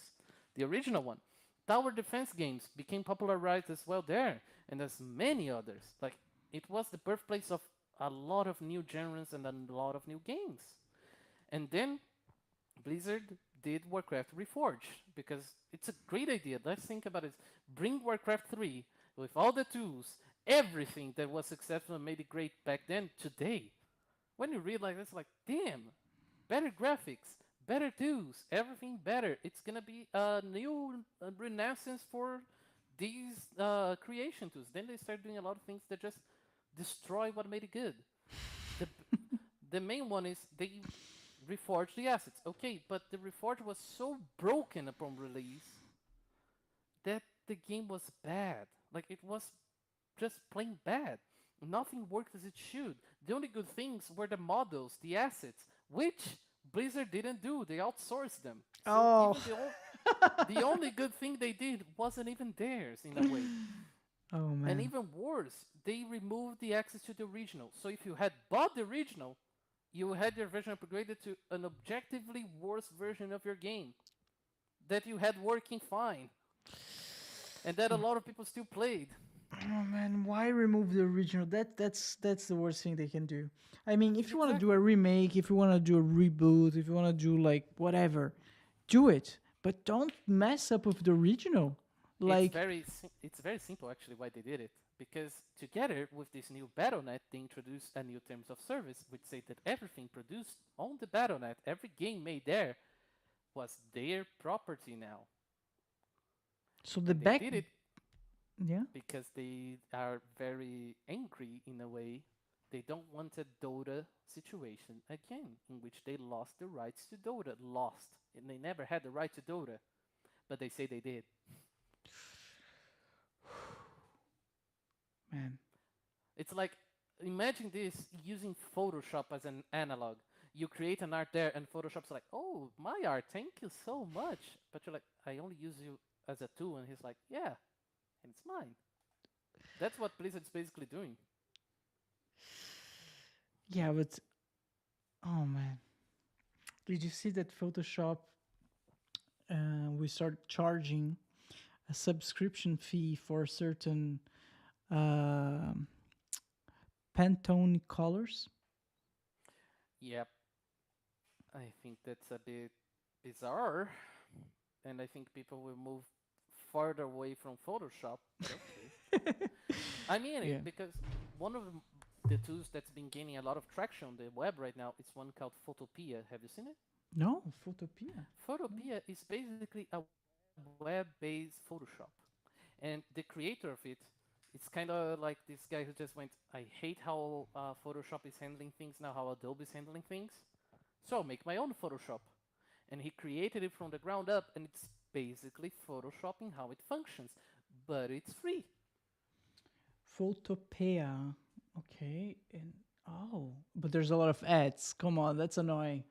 S3: the original one. Tower defense games became popularized as well there, and there's many others. Like, It was the birthplace of a lot of new genres and a lot of new games. And then Blizzard did Warcraft Reforged because it's a great idea. Let's think about it. Bring Warcraft 3 with all the tools, everything that was successful and made it great back then, today. When you read like this, like, damn, better graphics, better tools, everything better. It's gonna be a new renaissance for these creation tools. Then they start doing a lot of things that just destroy what made it good. The the main one is they reforged the assets. Okay, but the reforge was so broken upon release that the game was bad. Like it was just plain bad. Nothing worked as it should. The only good things were the models, the assets, which Blizzard didn't do. They outsourced them. So
S2: Oh.
S3: even the only good thing they did wasn't even theirs in a way.
S2: Oh
S3: And
S2: man.
S3: even worse, they removed the access to the original. So if you had bought the original, you had your version upgraded to an objectively worse version of your game that you had working fine and that a lot of people still played.
S2: Oh man, why remove the original? That's the worst thing they can do. I mean, if you want to do a
S3: Exactly.
S2: remake, if you want to do a reboot, if you want to do like whatever, do it. But don't mess up with the original. Like,
S3: It's very simple actually why they did it because together with this new BattleNet they introduced a new terms of service which say that everything produced on the BattleNet, every game made there was their property now.
S2: so the
S3: And they
S2: back,
S3: did it
S2: yeah.
S3: because they are very angry in a way. They don't want a Dota situation again, in which they lost the rights to Dota. Lost. And they never had the right to Dota, but they say they did.
S2: Man,
S3: It's like, imagine this using Photoshop as an analog. You create an art there, and Photoshop's like, oh, my art, thank you so much. But you're like, I only use you as a tool. And he's like, yeah, and it's mine. That's what Blizzard's basically doing.
S2: yeah, but oh man, did you see that Photoshop? We start charging a subscription fee for certain um Pantone colors.
S3: Yep. I think that's a bit bizarre, and I think people will move farther away from Photoshop. But okay, I mean
S2: Yeah.
S3: it because one of the tools that's been gaining a lot of traction on the web right now is one called Photopea. Have you seen it?
S2: No, Photopea.
S3: Photopea is basically a web-based Photoshop, and the creator of it, it's kind of like this guy who just went, "I hate how Photoshop is handling things now, how Adobe is handling things, so I'll make my own Photoshop." And he created it from the ground up, and it's basically photoshopping how it functions, but it's free.
S2: Photopea. Okay. And oh, but there's a lot of ads. Come on, that's annoying.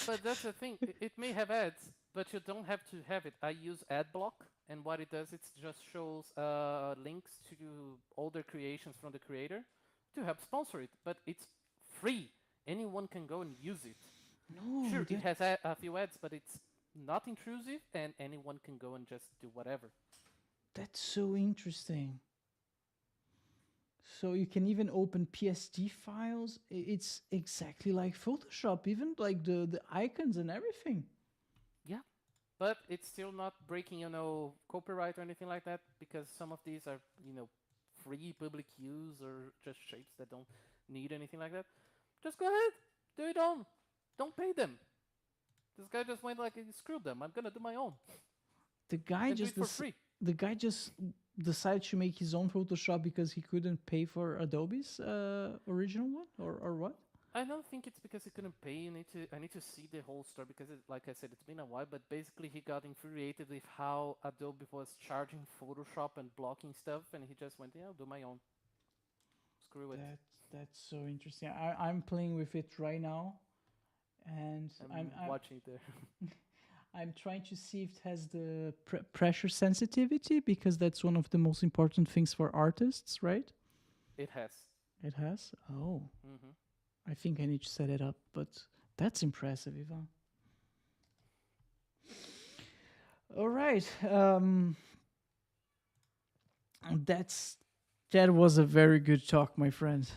S3: But that's the thing. It may have ads, but you don't have to have it. I use AdBlock, and what it does, it just shows links to older creations from the creator to help sponsor it. But it's free. Anyone can go and use it.
S2: No,
S3: Sure, it
S2: that
S3: has a few ads, but it's not intrusive, and anyone can go and just do whatever.
S2: that's so interesting. So you can even open PSD files. It's exactly like Photoshop, even like the icons and everything.
S3: Yeah, but it's still not breaking, copyright or anything like that because some of these are, free public use or just shapes that don't need anything like that. Just go ahead, do it on. Don't pay them. This guy just went like, screw them. I'm gonna do my own
S2: The guy
S3: and do
S2: just
S3: it for free.
S2: the guy just decided to make his own Photoshop because he couldn't pay for Adobe's original one, or what?
S3: I don't think it's because he couldn't pay. I need to see the whole story because, like I said, it's been a while. But basically, he got infuriated with how Adobe was charging Photoshop and blocking stuff, and he just went, "Yeah, I'll do my own. Screw it."
S2: That's so interesting. I'm playing with it right now, and
S3: I'm watching there.
S2: I'm trying to see if it has the pressure sensitivity because that's one of the most important things for artists, right?
S3: It has.
S2: It has. Oh,
S3: Hmm.
S2: I think I need to set it up, but that's impressive, Ivan. All right. That's That was a very good talk, my friend.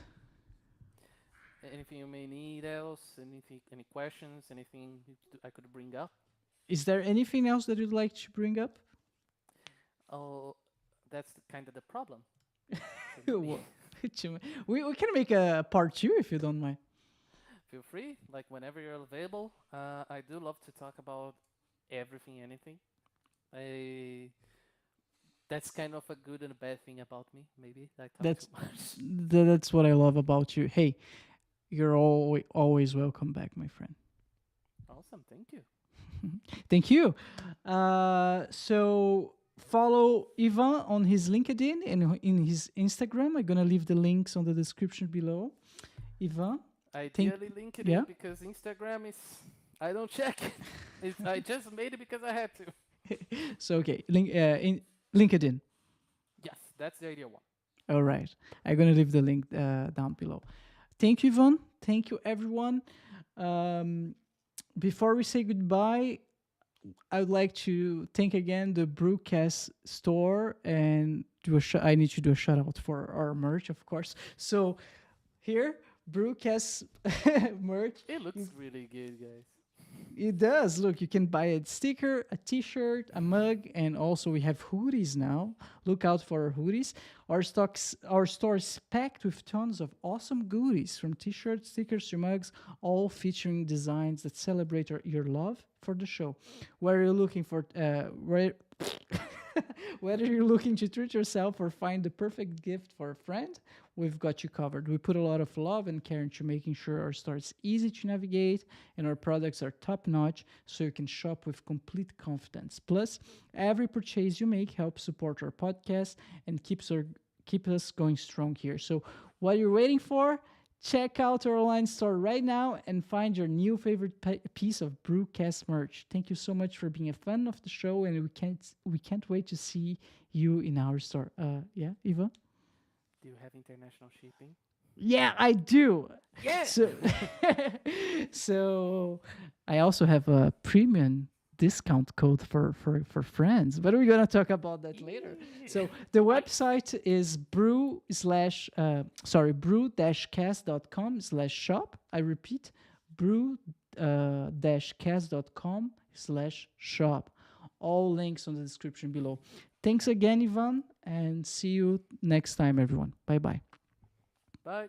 S3: Anything you may need else? Anything? Any questions? Anything I could bring up?
S2: Is there anything else that you'd like to bring up?
S3: Oh, that's kind of the problem.
S2: What- we can make a part two if you don't mind.
S3: Feel free, like whenever you're available. I do love to talk about everything, anything. I That's kind of a good and a bad thing about me. Maybe I talk
S2: That's
S3: too much.
S2: that's what I love about you. Hey, you're always welcome back, my friend.
S3: Awesome, thank you.
S2: Thank you. So follow Ivan on his LinkedIn and in his Instagram. I'm gonna leave the links on the description below. Ivan,
S3: Ideally, LinkedIn
S2: yeah?
S3: because Instagram is I don't check it. I just made it because I had to.
S2: So okay, in LinkedIn.
S3: Yes, that's the ideal one.
S2: All right, I'm gonna leave the link down below. Thank you, Ivan. Thank you, everyone. Before we say goodbye, I would like to thank again the BruCast store and I need to do a shout out for our merch, of course. So here, BruCast merch.
S3: It looks really good, guys.
S2: It does. Look, you can buy a sticker, a t-shirt, a mug, and also we have hoodies now. Look out for our hoodies. Our store is packed with tons of awesome goodies, from t-shirts, stickers to mugs, all featuring designs that celebrate your love for the show. Whether you're looking for whether you're looking to treat yourself or find the perfect gift for a friend, we've got you covered. We put a lot of love and care into making sure our store is easy to navigate and our products are top notch so you can shop with complete confidence. Plus, every purchase you make helps support our podcast and keep us going strong here. So, what you're waiting for? Check out our online store right now and find your new favorite piece of BruCast merch. Thank you so much for being a fan of the show, and we can't wait to see you in our store. Yeah, Eva.
S3: Do you have international shipping?
S2: Yeah, I do.
S3: Yeah.
S2: So, so I also have a premium discount code for friends, but we're gonna talk about that later. So the website is brew-cast.com/shop. I repeat, brew-cast.com/shop. All links on the description below. Thanks again, Ivan, and see you next time, everyone. Bye bye.
S3: Bye.